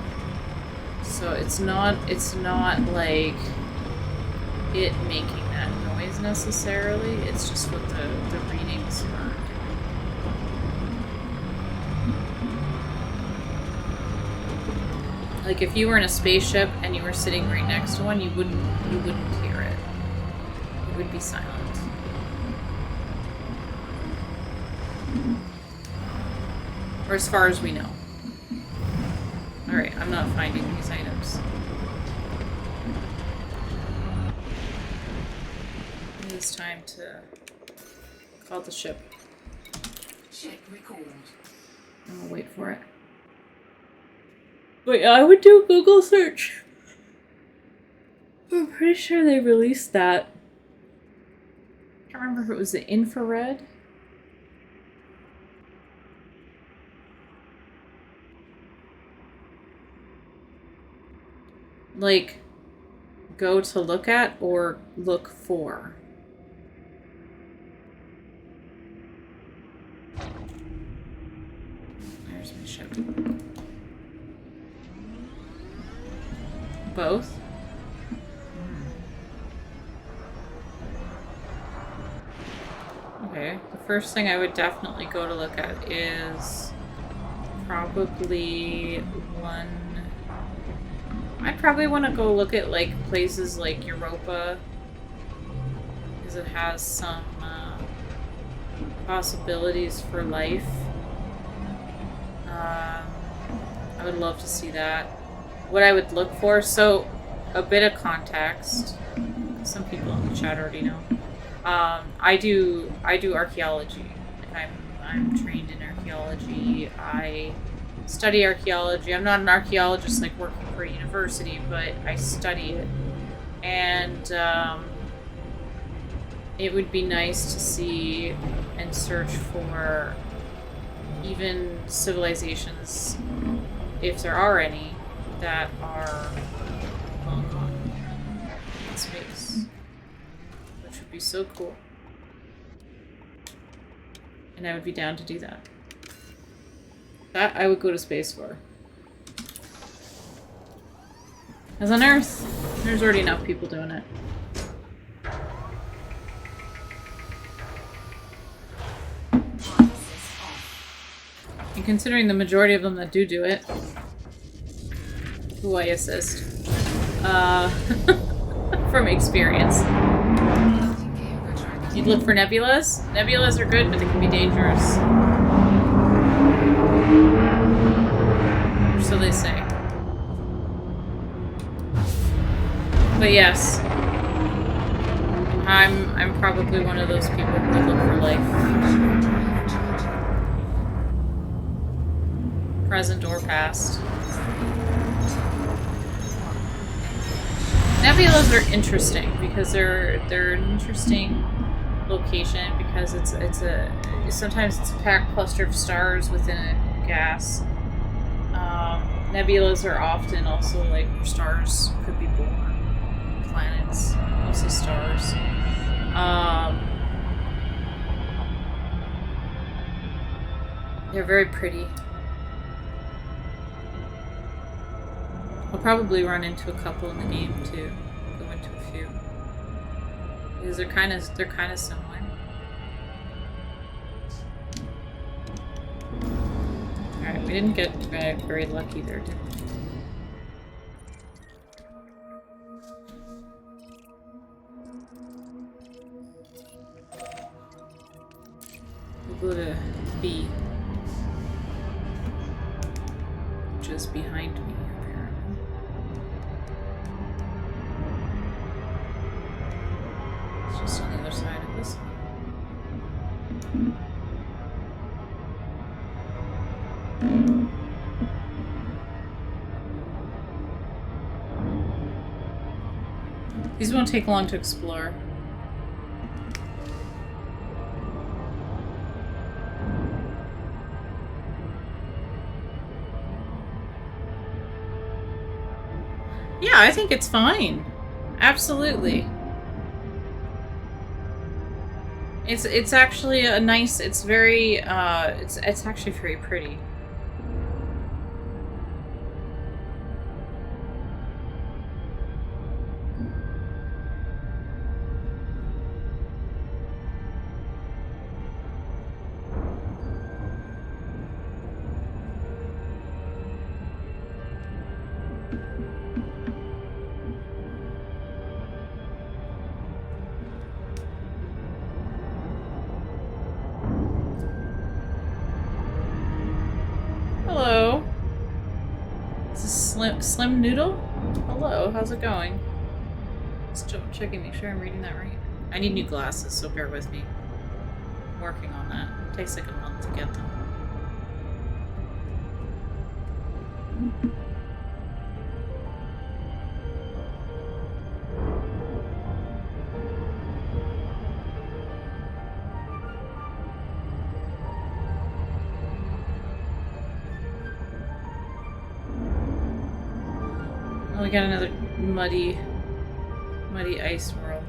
So it's not like it making that noise necessarily. It's just what the readings are. Like if you were in a spaceship and you were sitting right next to one, you wouldn't hear it. It would be silent. Or as far as we know. Alright, I'm not finding these items. It is time to call the ship. Ship recalled. And we'll wait for it. But yeah, I would do a Google search. I'm pretty sure they released that. I can't remember if it was the infrared. Like, go to look at or look for. There's my ship. Both? Okay, the first thing I would definitely go to look at is probably one... I'd probably want to go look at like places like Europa, because it has some possibilities for life. I would love to see that. What I would look for, so a bit of context. Some people in the chat already know. I do archaeology. Like I'm trained in archaeology. I study archaeology. I'm not an archaeologist like working for a university, but I study it. And it would be nice to see and search for even civilizations, if there are any, that are long gone in space. Which would be so cool. And I would be down to do that. That I would go to space for. As on Earth, there's already enough people doing it. And considering the majority of them that do it, who I assist, from experience. You'd look for nebulas? Nebulas are good, but they can be dangerous. Or so they say. But yes, I'm probably one of those people who would look for life. Present or past. Nebulas are interesting because they're an interesting location because sometimes it's a packed cluster of stars within a gas. Nebulas are often also like where stars could be born, planets, mostly stars. They're very pretty. I'll probably run into a couple in the game too. Go into a few because they're kind of similar. All right, we didn't get very lucky there, did we? We'll go to B, which is behind me. Just on the other side of this one. These won't take long to explore. Yeah, I think it's fine. Absolutely. It's actually a nice. It's very. It's actually very pretty. Hello. Is this Slim Noodle? Hello, how's it going? Just checking, make sure I'm reading that right. I need new glasses, so bear with me. I'm working on that. It takes like a month to get them. Oh, we got another muddy ice world.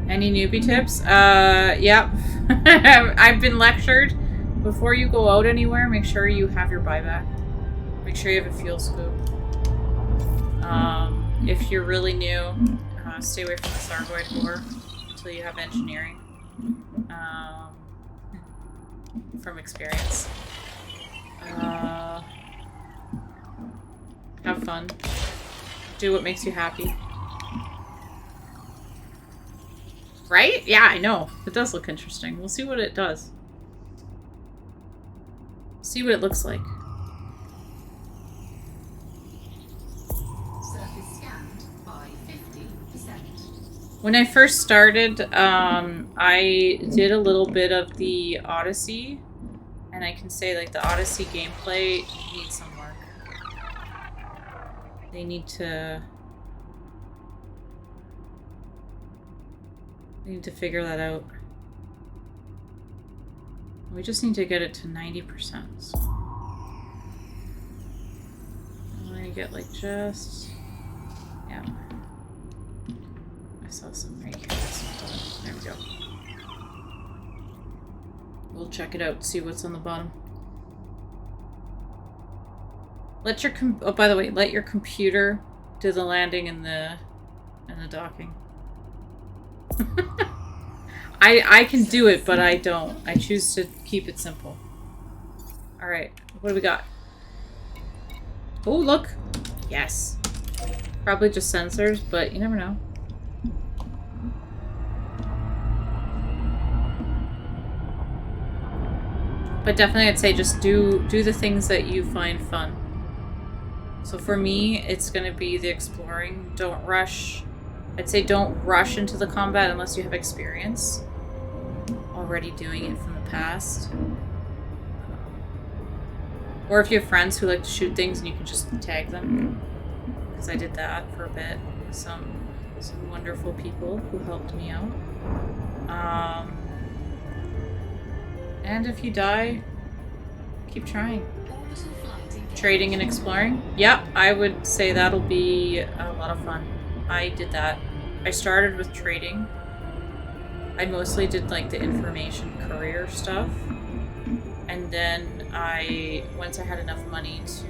Any newbie tips? Yep. I've been lectured. Before you go out anywhere, make sure you have your buyback. Make sure you have a fuel scoop. If you're really new, stay away from the Sargoid War until you have engineering. From experience. Have fun. Do what makes you happy. Right? Yeah, I know. It does look interesting. We'll see what it does. See what it looks like. Surface scanned by 50%. When I first started, I did a little bit of the Odyssey, and I can say like the Odyssey gameplay needs some work. They need to figure that out. We just need to get it to 90%. So I'm gonna get like just, yeah. I saw some right here. There we go. We'll check it out, see what's on the bottom. Let your oh, by the way, let your computer do the landing and the docking. I can do it, but I don't. I choose to keep it simple. All right, what do we got? Oh, look. Yes. Probably just sensors, but you never know. But definitely I'd say just do the things that you find fun. So for me, it's going to be the exploring. Don't rush. I'd say don't rush into the combat unless you have experience already doing it from the past. Or if you have friends who like to shoot things and you can just tag them. Because I did that for a bit with some wonderful people who helped me out. And if you die, keep trying. Trading and exploring. Yep, I would say that'll be a lot of fun. I did that. I started with trading. I mostly did like the information courier stuff. And then once I had enough money to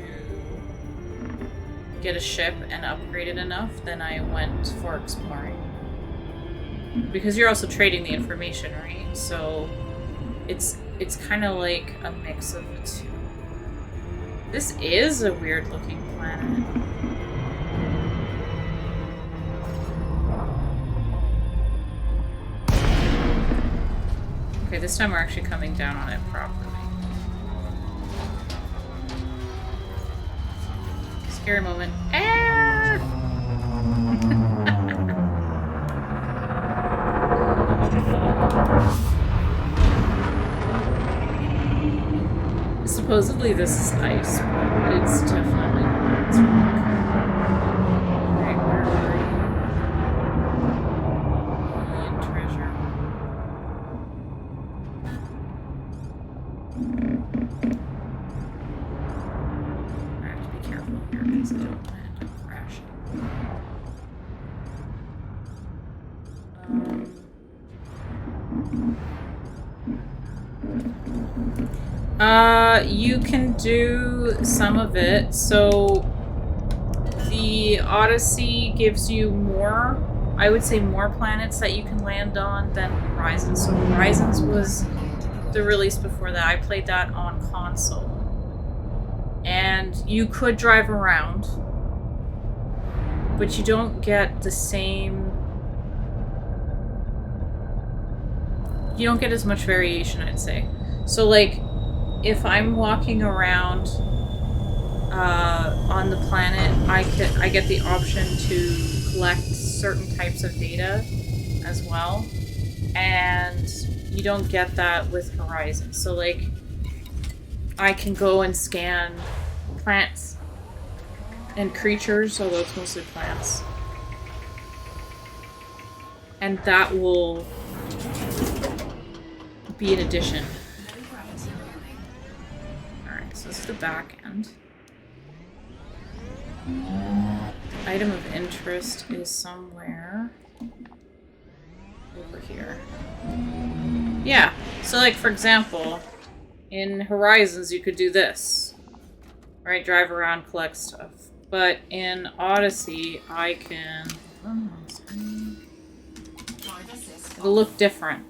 get a ship and upgrade it enough, then I went for exploring. Because you're also trading the information, right? So it's kind of like a mix of the two. This is a weird looking planet. Okay, this time we're actually coming down on it properly. Scary moment. Ah! Supposedly this is ice, but it's definitely not. It's rock. Alright, where are you? Alien treasure. I have to be careful here because I don't land. You can do some of it. So the Odyssey gives you more, I would say more planets that you can land on than Horizons. So Horizons was the release before that. I played that on console. And you could drive around, but you don't get the same... You don't get as much variation, I'd say. So, like, if I'm walking around on the planet, I get the option to collect certain types of data as well, and you don't get that with Horizon. So, like, I can go and scan plants and creatures, although it's mostly plants, and that will be an addition. Alright, so this is the back end. Item of interest is somewhere over here. Yeah, so like for example, in Horizons you could do this. Right, drive around, collect stuff. But in Odyssey I can... It'll look different.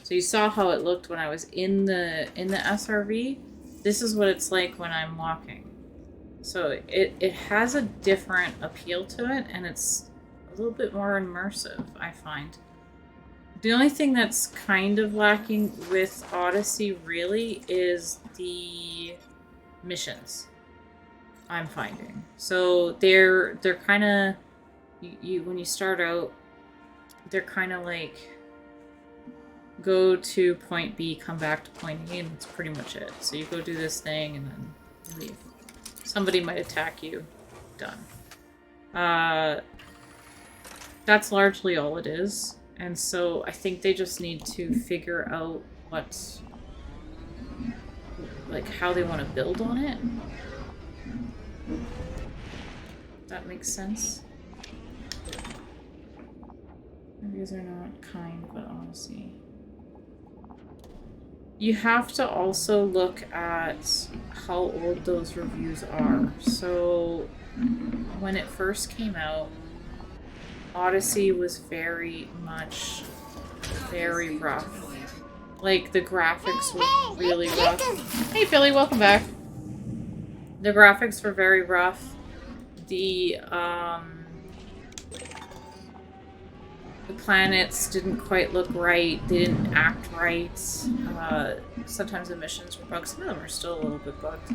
So you saw how it looked when I was in the SRV. This is what it's like when I'm walking. So it has a different appeal to it, and it's a little bit more immersive, I find. The only thing that's kind of lacking with Odyssey, really, is the missions, I'm finding. So they're kind of... when you start out, they're kind of like... go to point B, come back to point A, and that's pretty much it. So you go do this thing, and then you leave. Somebody might attack you. Done. That's largely all it is. And so I think they just need to figure out what... like, how they want to build on it. That makes sense. Reviews are not kind, but Odyssey. You have to also look at how old those reviews are. So, when it first came out, Odyssey was very much very rough. Like, the graphics were really rough. Hey, Philly, welcome back. The graphics were very rough. The planets didn't quite look right. They didn't act right. Sometimes the missions were bugged. Some of them are still a little bit bugged.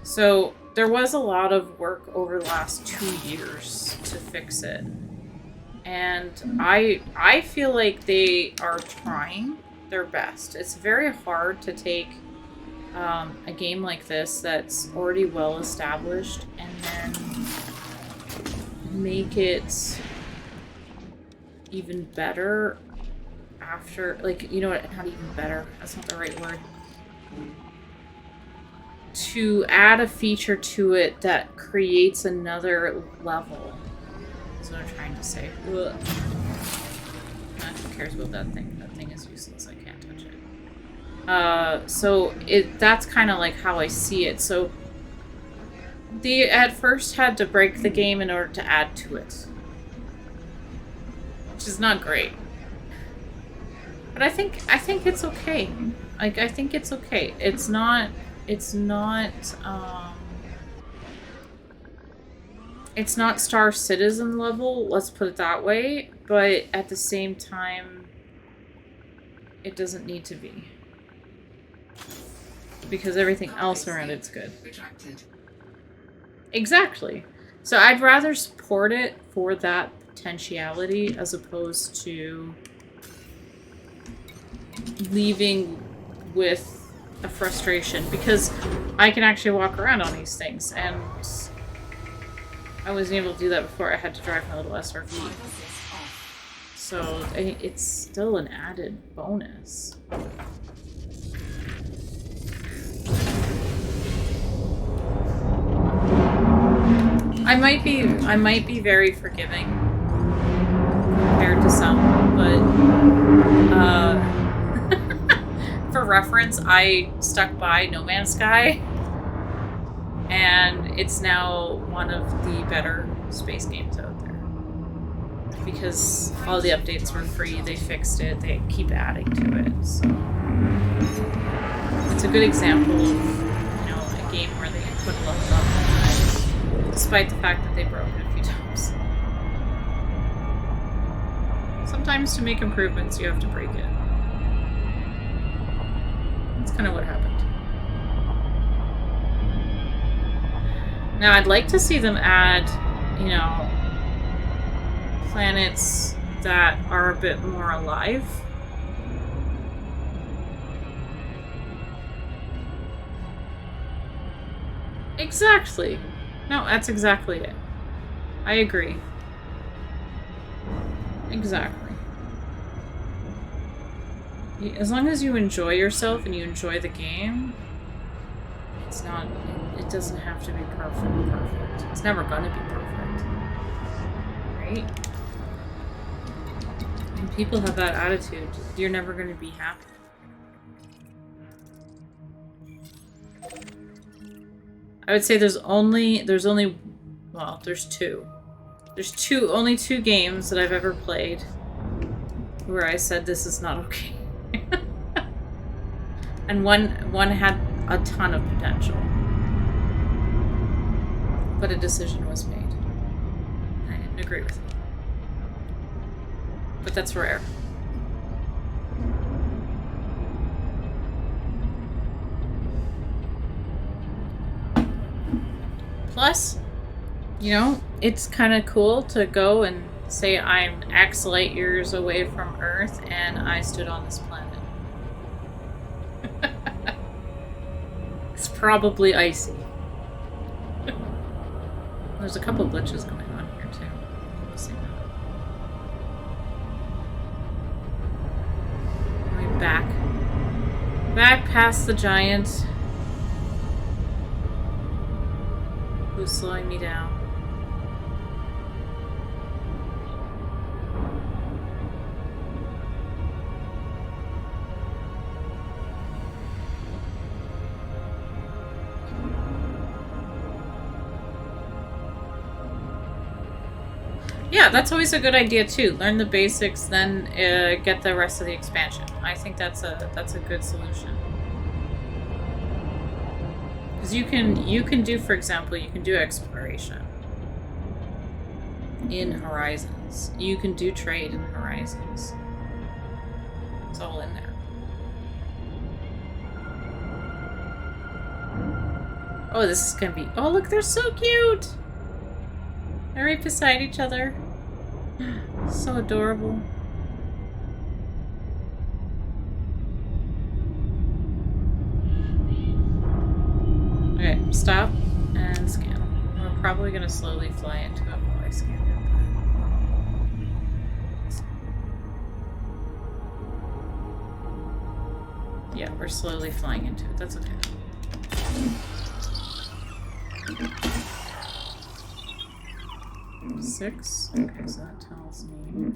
So there was a lot of work over the last 2 years to fix it. And I feel like they are trying their best. It's very hard to take a game like this that's already well established and then make it even better after, like, you know what, not even better, that's not the right word. To add a feature to it that creates another level, is what I'm trying to say. Ugh. Who cares about that thing? That thing is useless, I can't touch it. So that's kind of like how I see it. So they at first had to break the game in order to add to it. Which is not great. But I think it's okay. Like, I think it's okay. It's not Star Citizen level, let's put it that way, but at the same time it doesn't need to be. Because everything else around it's good. Exactly. So I'd rather support it for that potentiality as opposed to leaving with a frustration, because I can actually walk around on these things, and I wasn't able to do that before. I had to drive my little SRV. So it's still an added bonus. I might be very forgiving compared to some, but for reference, I stuck by No Man's Sky, and it's now one of the better space games out there because all the updates were free. They fixed it. They keep adding to it, so it's a good example of, you know, a game where they put a lot of thought into it, despite the fact that they broke it a few times. Sometimes to make improvements, you have to break it. That's kind of what happened. Now, I'd like to see them add, you know, planets that are a bit more alive. Exactly. No, that's exactly it. I agree. Exactly. As long as you enjoy yourself and you enjoy the game, it's not... It doesn't have to be perfect. It's never gonna be perfect. Right? When people have that attitude, you're never gonna be happy. I would say there's only well, there's two. There's only two games that I've ever played where I said this is not okay. And one had a ton of potential. But a decision was made. I didn't agree with it. But that's rare. Plus, you know, it's kind of cool to go and say I'm X light years away from Earth and I stood on this planet. It's probably icy. There's a couple glitches going on here too. We'll see that. Going back past the giant who's slowing me down. Yeah, that's always a good idea too. Learn the basics, then get the rest of the expansion. I think that's a good solution. Because you can do, for example, you can do exploration in Horizons. You can do trade in Horizons. It's all in there. Oh, this is gonna be... Oh, look, they're so cute! They're right beside each other. So adorable. Okay, stop and scan. We're probably gonna slowly fly into it while I scan it. Yeah, we're slowly flying into it. That's okay. Six. Okay, so that tells me.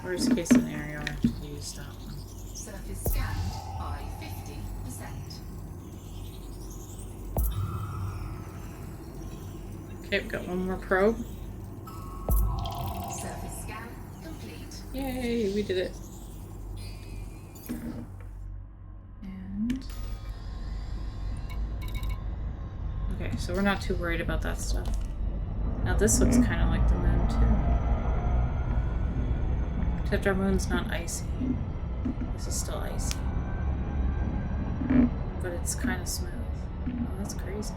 Worst case scenario, I have to use that one. Surface scanned by 50%. Okay, we've got one more probe. Surface scan complete. Yay, we did it. And... Okay, so we're not too worried about that stuff. Now this looks kind of like the moon too. Except our moon's not icy. This is still icy. But it's kind of smooth. Oh, that's crazy.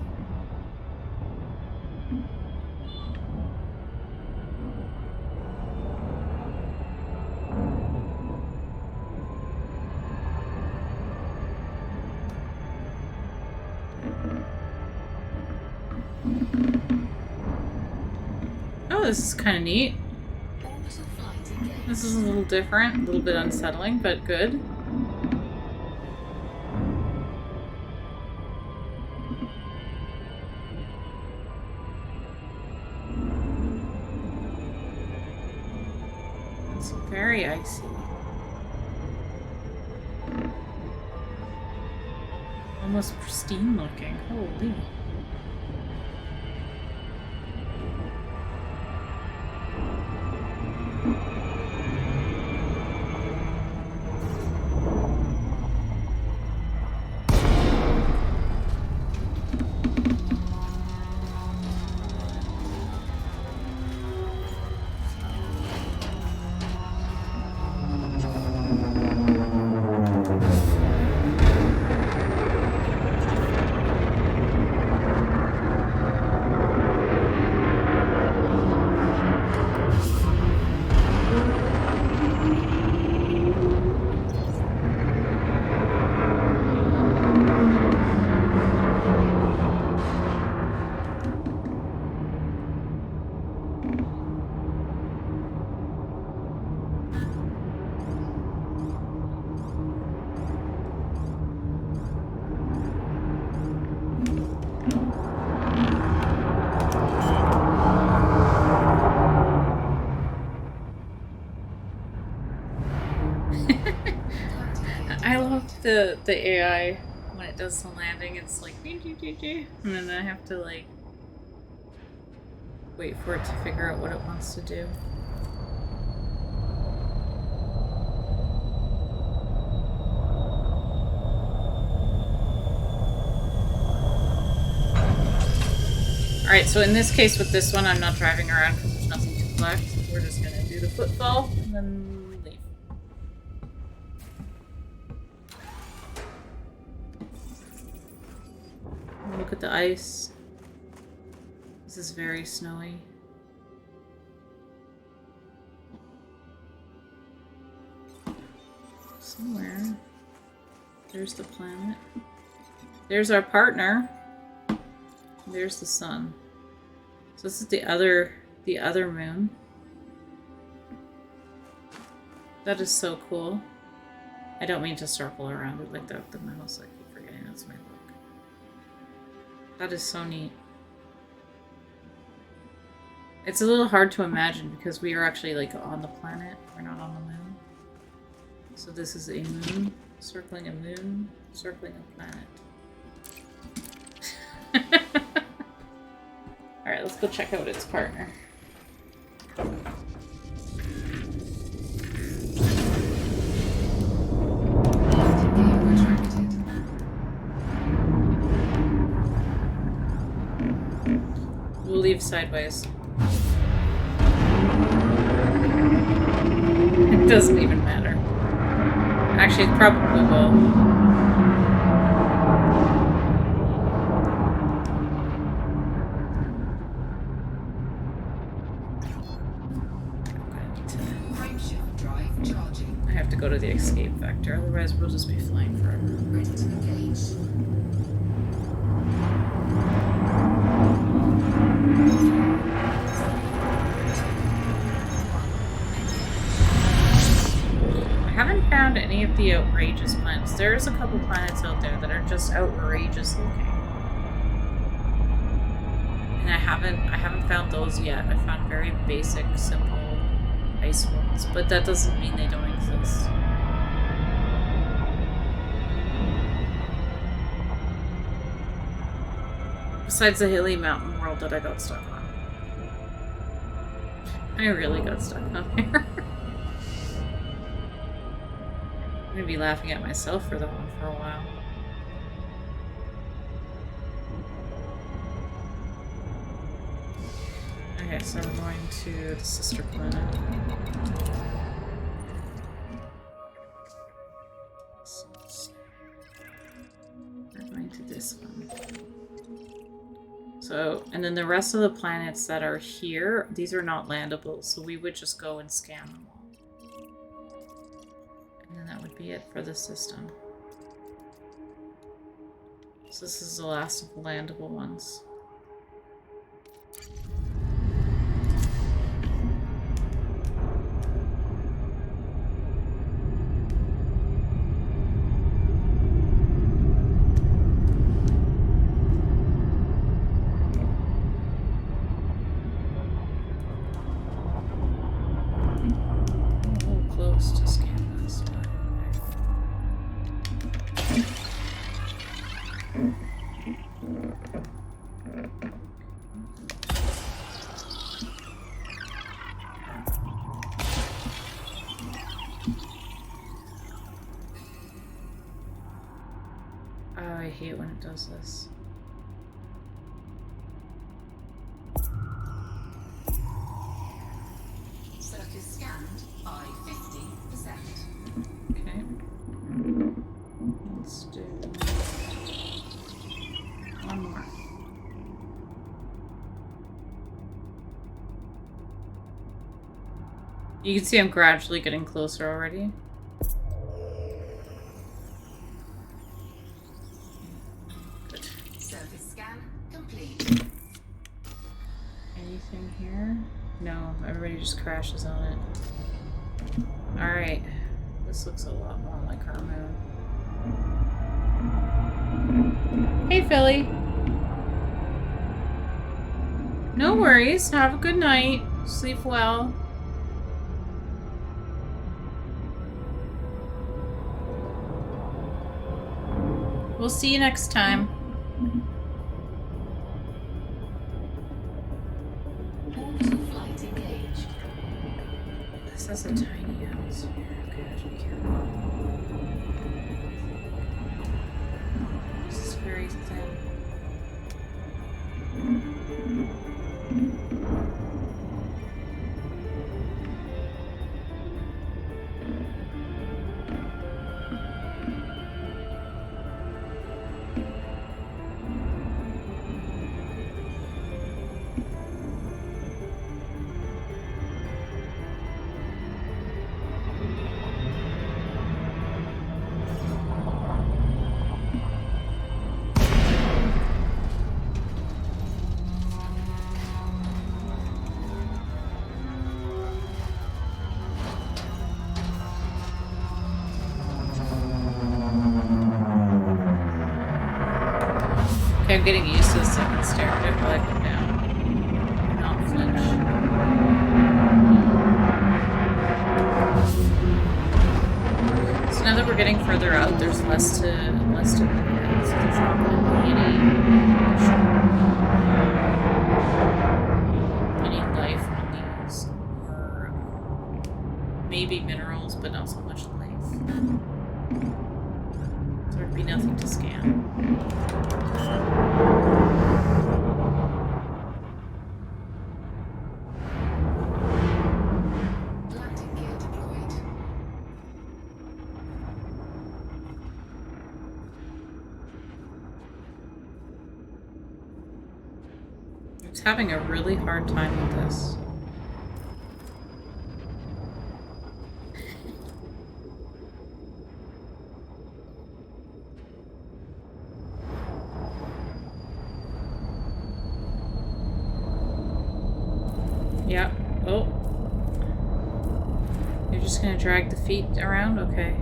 Oh, this is kind of neat. This is a little different, a little bit unsettling, but good. It's very icy. Almost pristine looking. Holy. I love the AI when it does the landing. It's like, and then I have to like wait for it to figure out what it wants to do. Alright, so in this case with this one, I'm not driving around because there's nothing to collect. We're just gonna do the footfall and then leave. Look at the ice. This is very snowy. Somewhere. There's the planet. There's our partner. There's the sun. So this is the other moon. That is so cool. I don't mean to circle around it like that. The mouse, I keep forgetting that's my book. That is so neat. It's a little hard to imagine because we are actually like on the planet. We're not on the moon. So this is a moon, circling a moon, circling a planet. Alright, let's go check out its partner. We'll leave sideways. It doesn't even matter. Actually, it probably will. Go to the escape vector, otherwise we'll just be flying forever. Ready to engage. I haven't found any of the outrageous planets. There's a couple planets out there that are just outrageous looking. And I haven't found those yet. I found very basic, simple ice ones, but that doesn't mean they don't exist. Besides the hilly mountain world that I got stuck on. I really got stuck on here. I'm gonna be laughing at myself for that one for a while. Okay, so we're going to the sister planet. We're going to this one. So, and then the rest of the planets that are here, these are not landable, so we would just go and scan them all. And then that would be it for the system. So this is the last of the landable ones. it does this. Surface scanned by 50%. Okay. Let's do one more. You can see I'm gradually getting closer already. Good. Surface scan complete. Anything here? No, everybody just crashes on it. Alright. This looks a lot more like our moon. Hey, Philly. No worries. Have a good night. Sleep well. We'll see you next time. Orbital flight engaged. This is a tiny atmosphere. Okay, I should be careful. This is very thin. Okay, I'm getting used to the second stair. I didn't really go down. Not flinch. So now that we're getting further out, there's less to look at. So there's not going to be any life on these, or maybe minerals, but not so much life. So there'd be nothing to scan. Landing gear deployed. I was having a really hard time with this. Yeah. Oh. You're just gonna drag the feet around? Okay.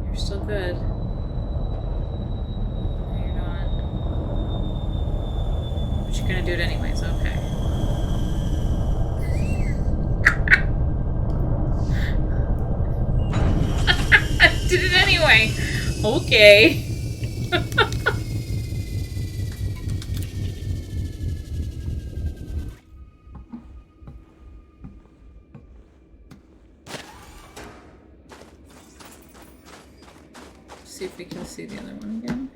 You're still good. No, you're not. But you're gonna do it anyways, okay. Did it anyway! Okay. See if we can see the other one again.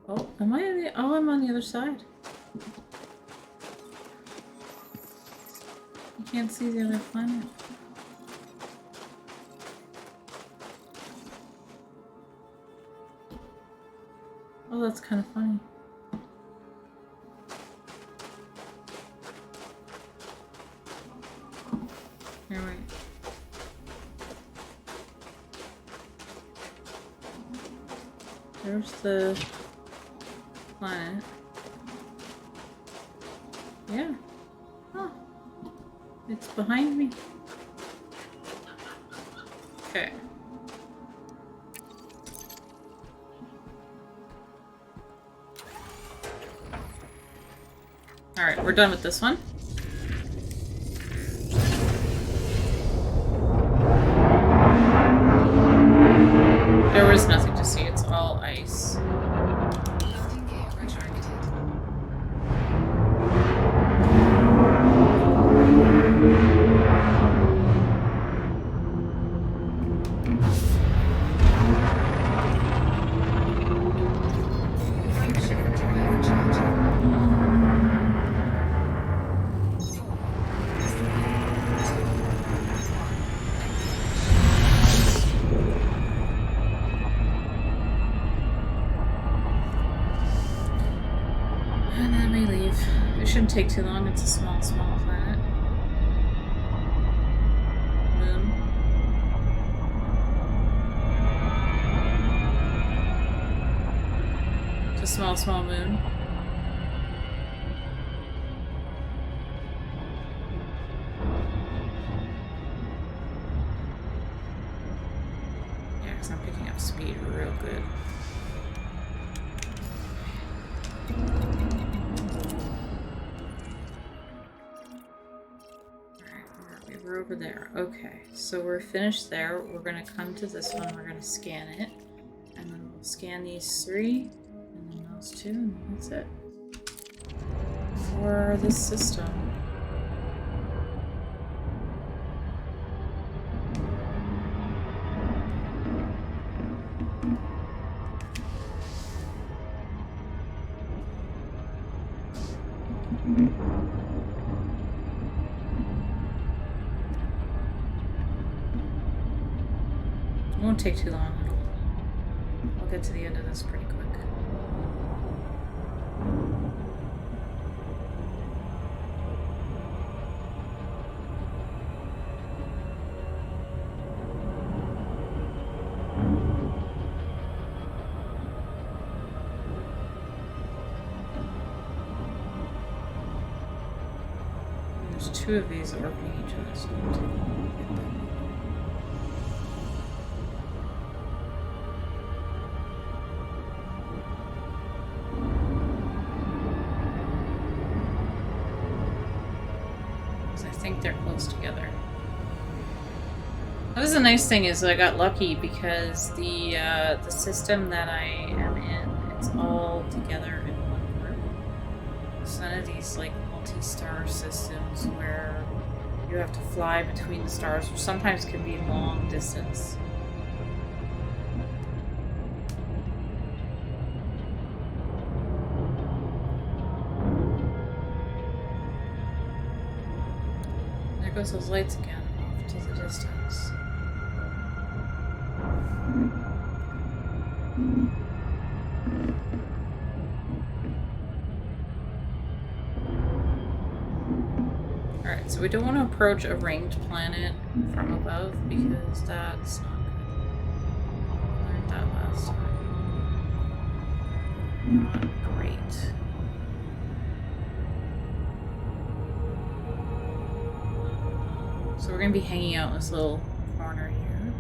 Oh, am I on the... Oh, I'm on the other side. You can't see the other planet. Oh, that's kind of funny. Here, wait. There's the planet. Yeah. Oh. It's behind me. Okay. Alright, we're done with this one. There was nothing to see, it's all ice. Landing gear retracted. shouldn't take too long. It's a small, small planet. Moon. It's a small, small moon. Yeah, because I'm picking up speed real good. We're over there. Okay, so we're finished there. We're gonna come to this one. We're gonna scan it, and then we'll scan these 3, and then those 2, and that's it for this system. It won't take too long. We'll get to the end of this pretty quick. There's 2 of these orbiting each other, so we'll take a while to get them. I think they're close together. That was the nice thing is I got lucky because the system that I am in, it's all together in one group. It's none of these like multi-star systems where you have to fly between the stars, which sometimes can be long distance. There goes those lights again, off to the distance. Alright, so we don't want to approach a ringed planet from above because that's not good. I learned that last time. Not great. So we're going to be hanging out in this little corner here.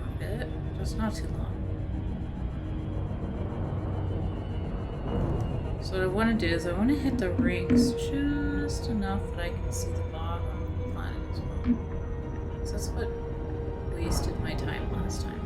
A bit, just not too long. So what I want to do is I want to hit the rings just enough that I can see the bottom of the planet as well. So that's what wasted my time last time.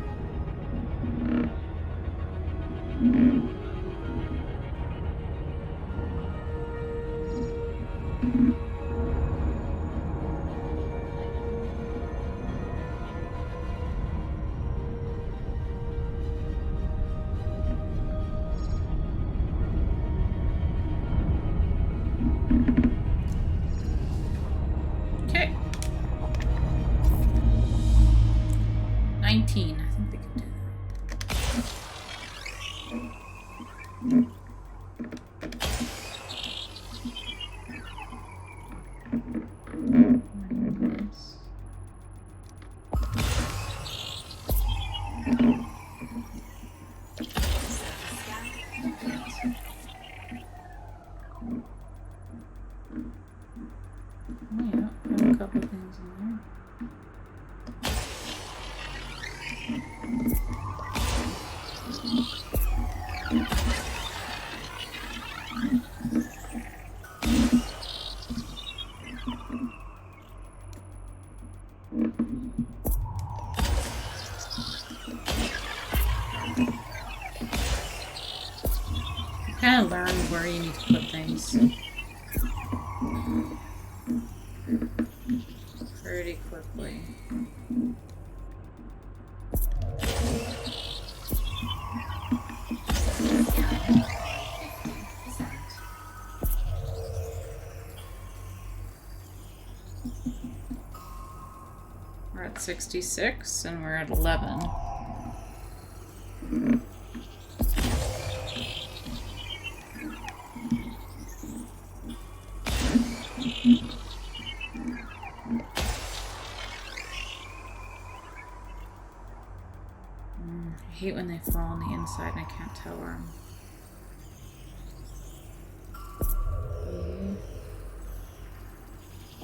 Okay. 19. I think we can do Oh yeah, I have a couple things in there. Kind of learn where you need to put things pretty quickly. We're at 66 and we're at 11. I hate when they fall on the inside and I can't tell where I'm.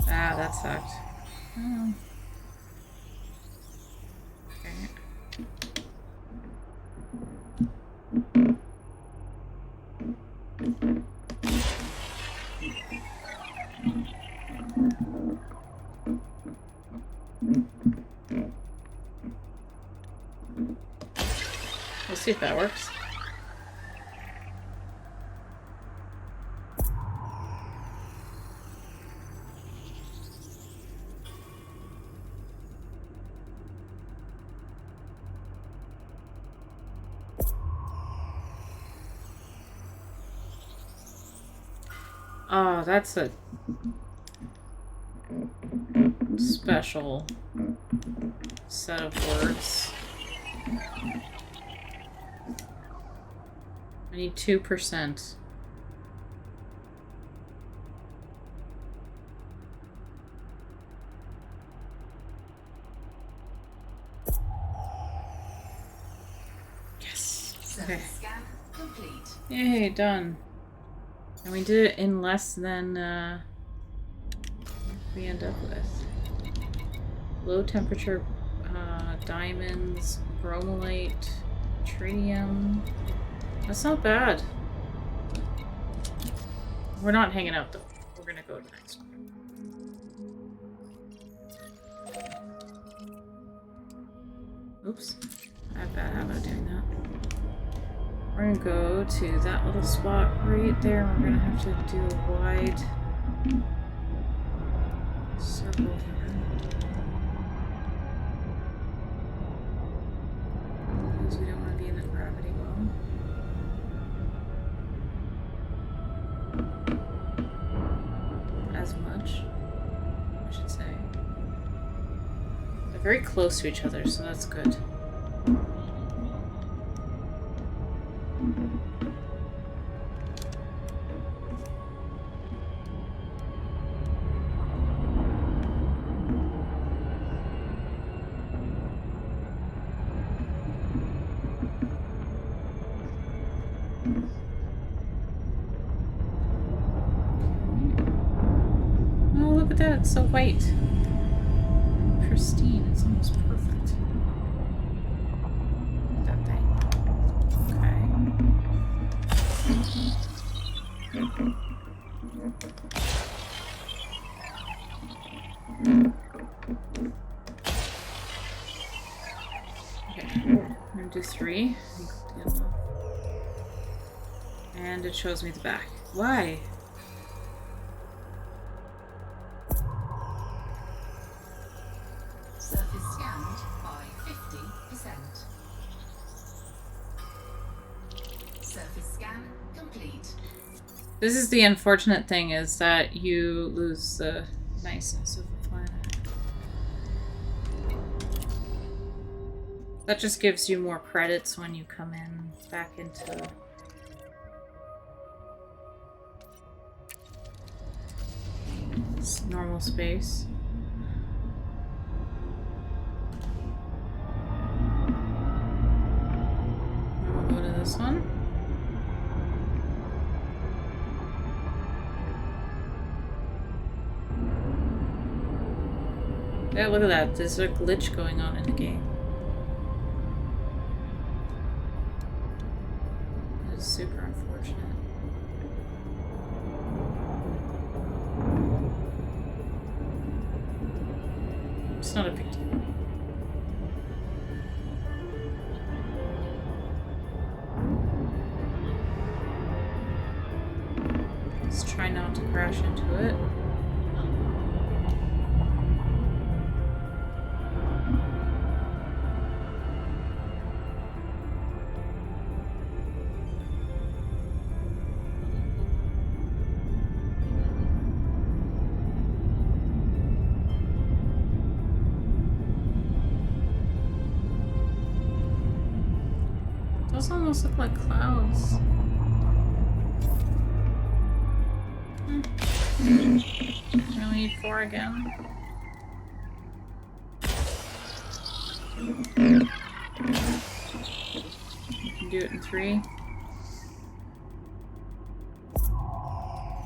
Ah, that sucked. Oh. Okay. We'll see if that works. Oh, that's a special set of words. I need 2%. Yes. Okay. Surface scan complete. Yay, done. And we did it in less than what we end up with. Low temperature diamonds, bromolite, tritium. That's not bad. We're not hanging out though. We're gonna go to the next one. Oops. I have a bad habit of doing that. We're gonna go to that little spot right there. And we're gonna have to do a wide circle here. Because we don't want to be in the gravity well. As much, I should say. They're very close to each other, so that's good. Oh, look at that, it's so white. Pristine, it's almost perfect. That thing. Okay. Okay, I'm gonna do 3. And it shows me the back. Why? Surface scanned by 50%. Surface scan complete. This is the unfortunate thing, is that you lose the niceness of the planet. That just gives you more credits when you come in back into normal space. And we'll go to this one. Yeah, look at that. There's a glitch going on in the game. It's super unfortunate. It's not a big deal. Let's try not to crash into it. Those almost look like clouds. We only need 4 again. do it in 3.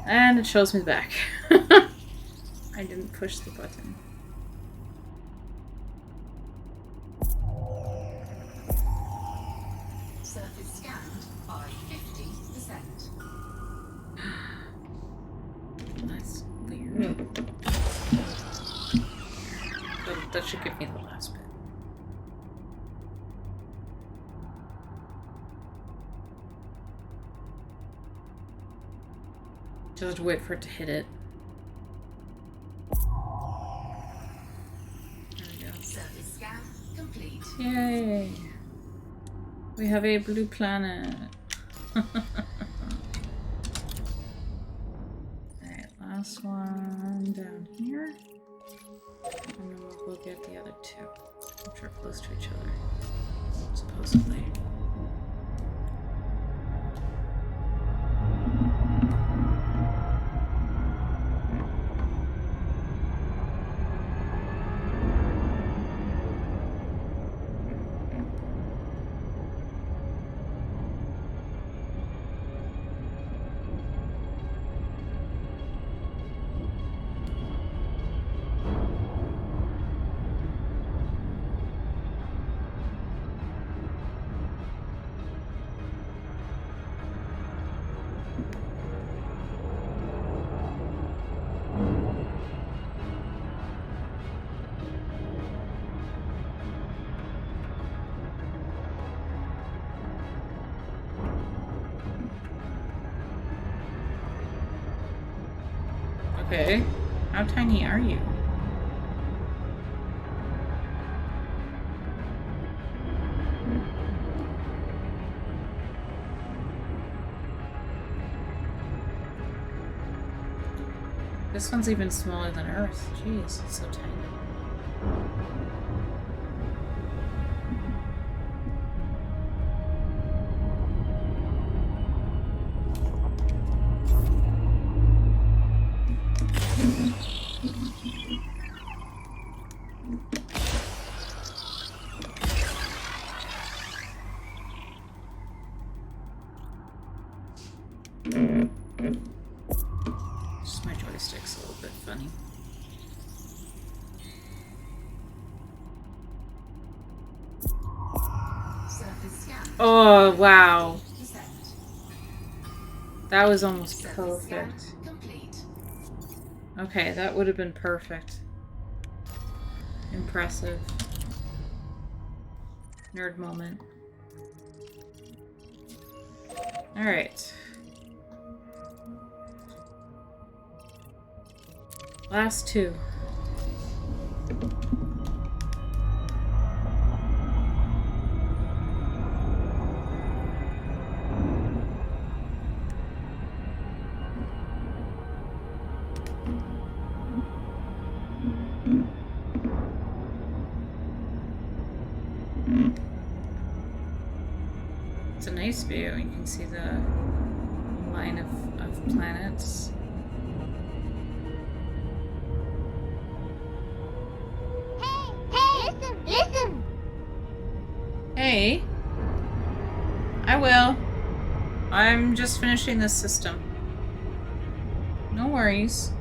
And it shows me the back. I didn't push the button. Surface scanned by 50%. That's weird. That should give me the last bit. Just have to wait for it to hit it. There we go. Surface scan complete. Yay! We have a blue planet. Alright, last one down here. And then we'll go get the other 2, which are close to each other, supposedly. Okay. How tiny are you? This one's even smaller than Earth. Jeez, it's so tiny. Just my joystick's a little bit funny. Surface scan. Oh, wow. 50%. That was almost Surface scan perfect. complete. Okay, that would have been perfect. Impressive. Nerd moment. Alright. Last 2. It's a nice view. You can see the line of planets. Listen! Hey. I will. I'm just finishing this system. No worries.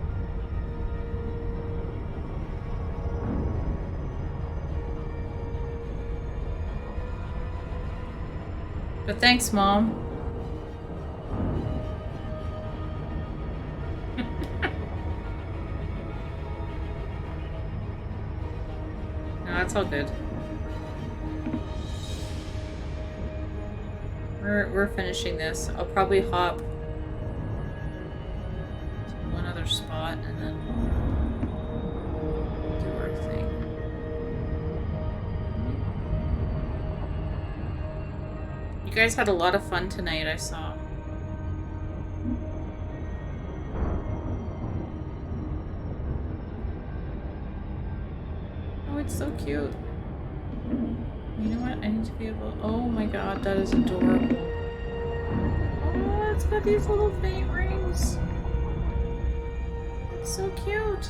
But thanks, Mom. No, that's all good. We're finishing this. I'll probably hop to one other spot and then do our thing. You guys had a lot of fun tonight, I saw. Oh, it's so cute. You know what? I need to be able... Oh my god, that is adorable. Oh, it's got these little fate rings. It's so cute.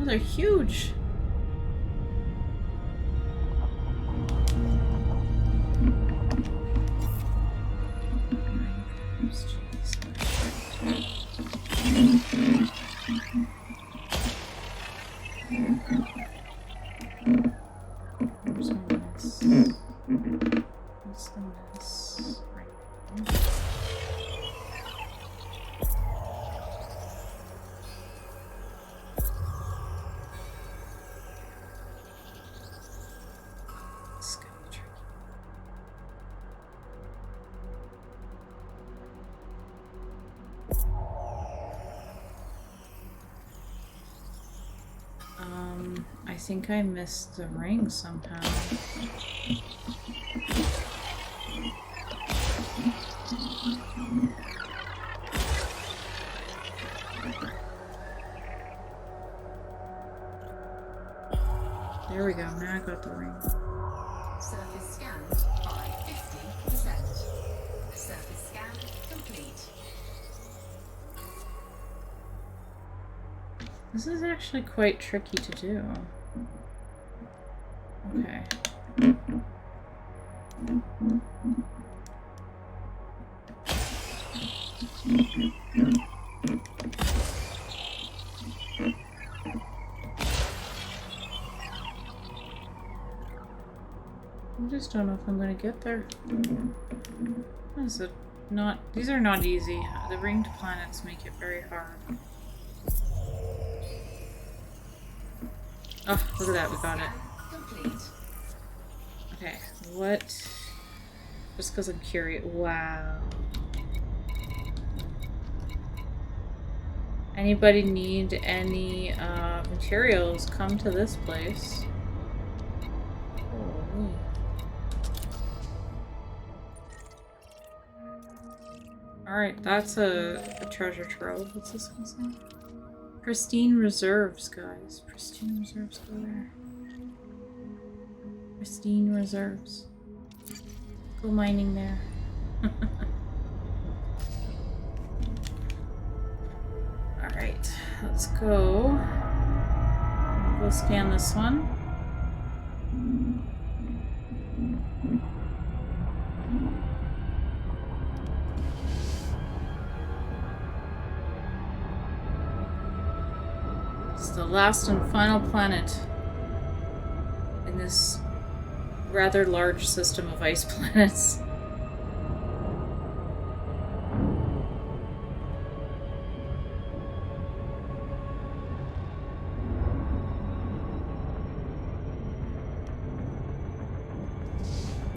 Oh, they're huge. Where's my miss? What's the miss? Right here. This is gonna be tricky. I think I missed the ring somehow. There we go, now I got the ring. Surface scanned by 50%. Surface scan complete. This is actually quite tricky to do. Okay. I just don't know if I'm going to get there. Is it not? These are not easy. The ringed planets make it very hard. Oh, look at that, we got it. Complete. Okay, what? Just because I'm curious. Wow. Anybody need any materials? Come to this place. Holy. Alright, that's a treasure trove. What's this one say? Pristine reserves, guys. Pristine reserves, go there. Pristine reserves. Go mining there. Alright, let's go. Go scan this one. It's the last and final planet in this rather large system of ice planets.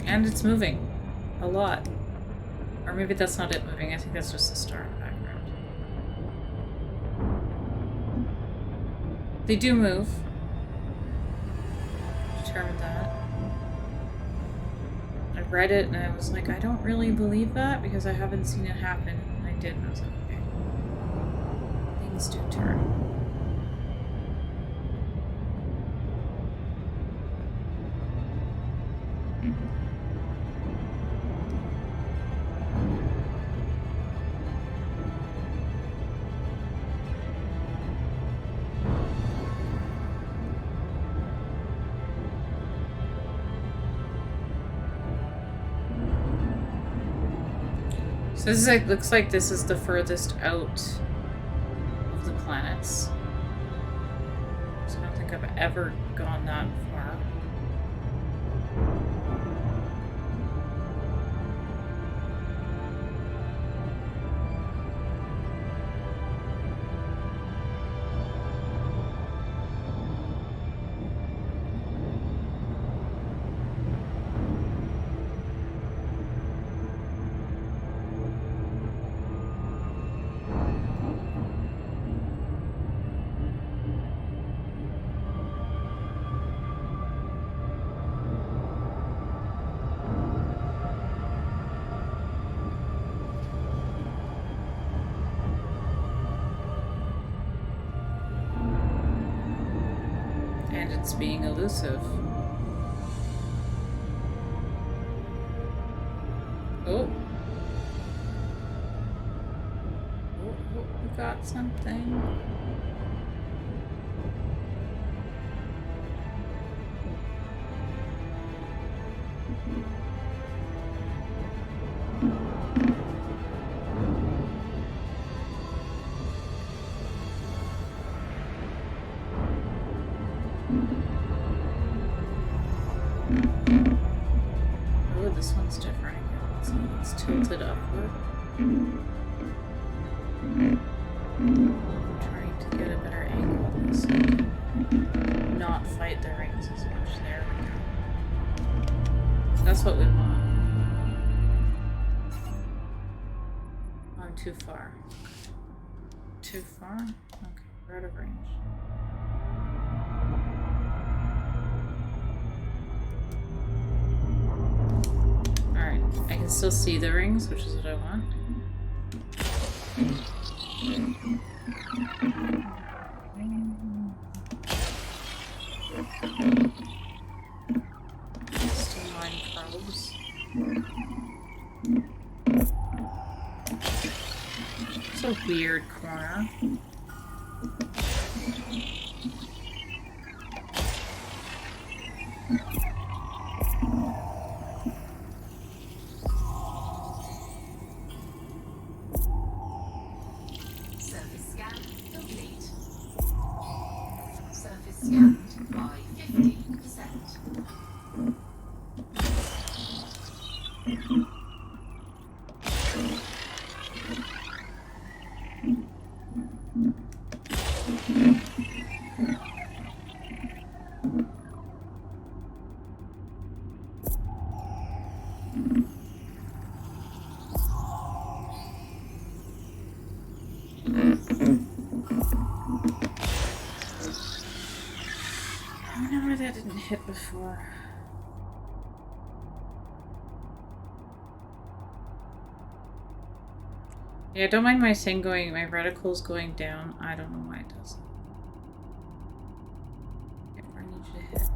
And it's moving. A lot. Or maybe that's not it moving, I think that's just the star in the background. They do move. Determined that. I read it and I was like, I don't really believe that because I haven't seen it happen. And I did and I was like, okay. Things do turn. So this is like, looks like this is the furthest out of the planets. So I don't think I've ever gone that far. And it's being elusive. Oh. Oh, we got something. Oh, this one's different. So it's tilted upward. I'm trying to get a better angle on this so I can not fight the rings as much. There we go. That's what we want. I'm too far. Too far? Okay, we're out of range. Alright, I can still see the rings, which is what I want. Still mine probes. It's a weird corner. Surface scan complete. Surface scanned by 50%. I wonder where that didn't hit before. Yeah, don't mind my thing going, my reticle's going down. I don't know why it doesn't. Okay, where I need you to hit.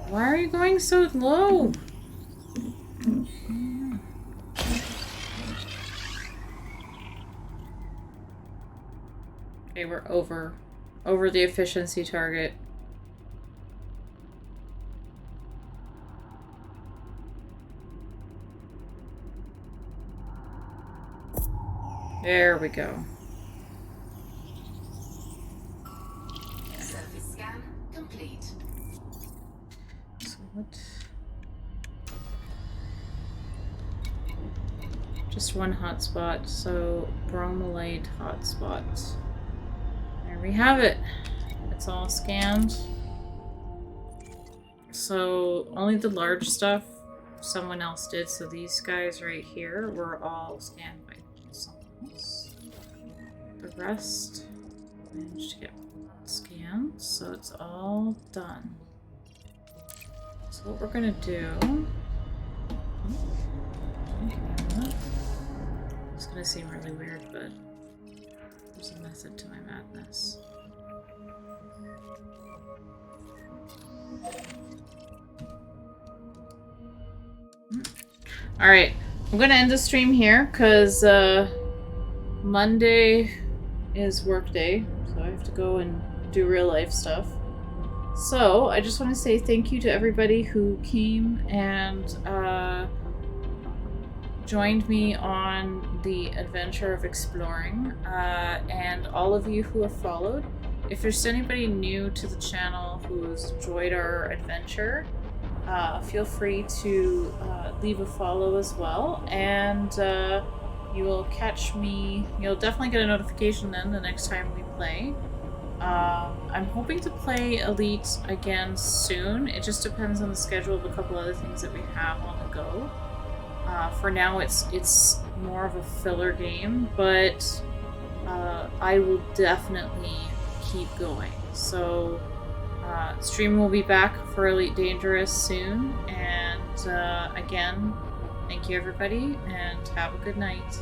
Why are you going so low? Okay, we're over the efficiency target. There we go. Surface scan complete. So what? Just one hotspot, so bromelite hotspot. There we have it. It's all scanned. So only the large stuff someone else did. So these guys right here were all scanned by someone else. The rest managed to get scanned, so it's all done. So what we're gonna do? It's gonna seem really weird, but there's a method to my madness. Alright, I'm gonna end the stream here because Monday is work day, so I have to go and do real life stuff. So I just want to say thank you to everybody who came and joined me on the adventure of exploring, and all of you who have followed. If there's anybody new to the channel who's enjoyed our adventure, feel free to leave a follow as well, and you will catch me. You'll definitely get a notification then the next time we play. I'm hoping to play Elite again soon. It just depends on the schedule of a couple other things that we have on the go. For now, it's more of a filler game, but I will definitely keep going. So stream will be back for Elite Dangerous soon, and again, thank you everybody, and have a good night.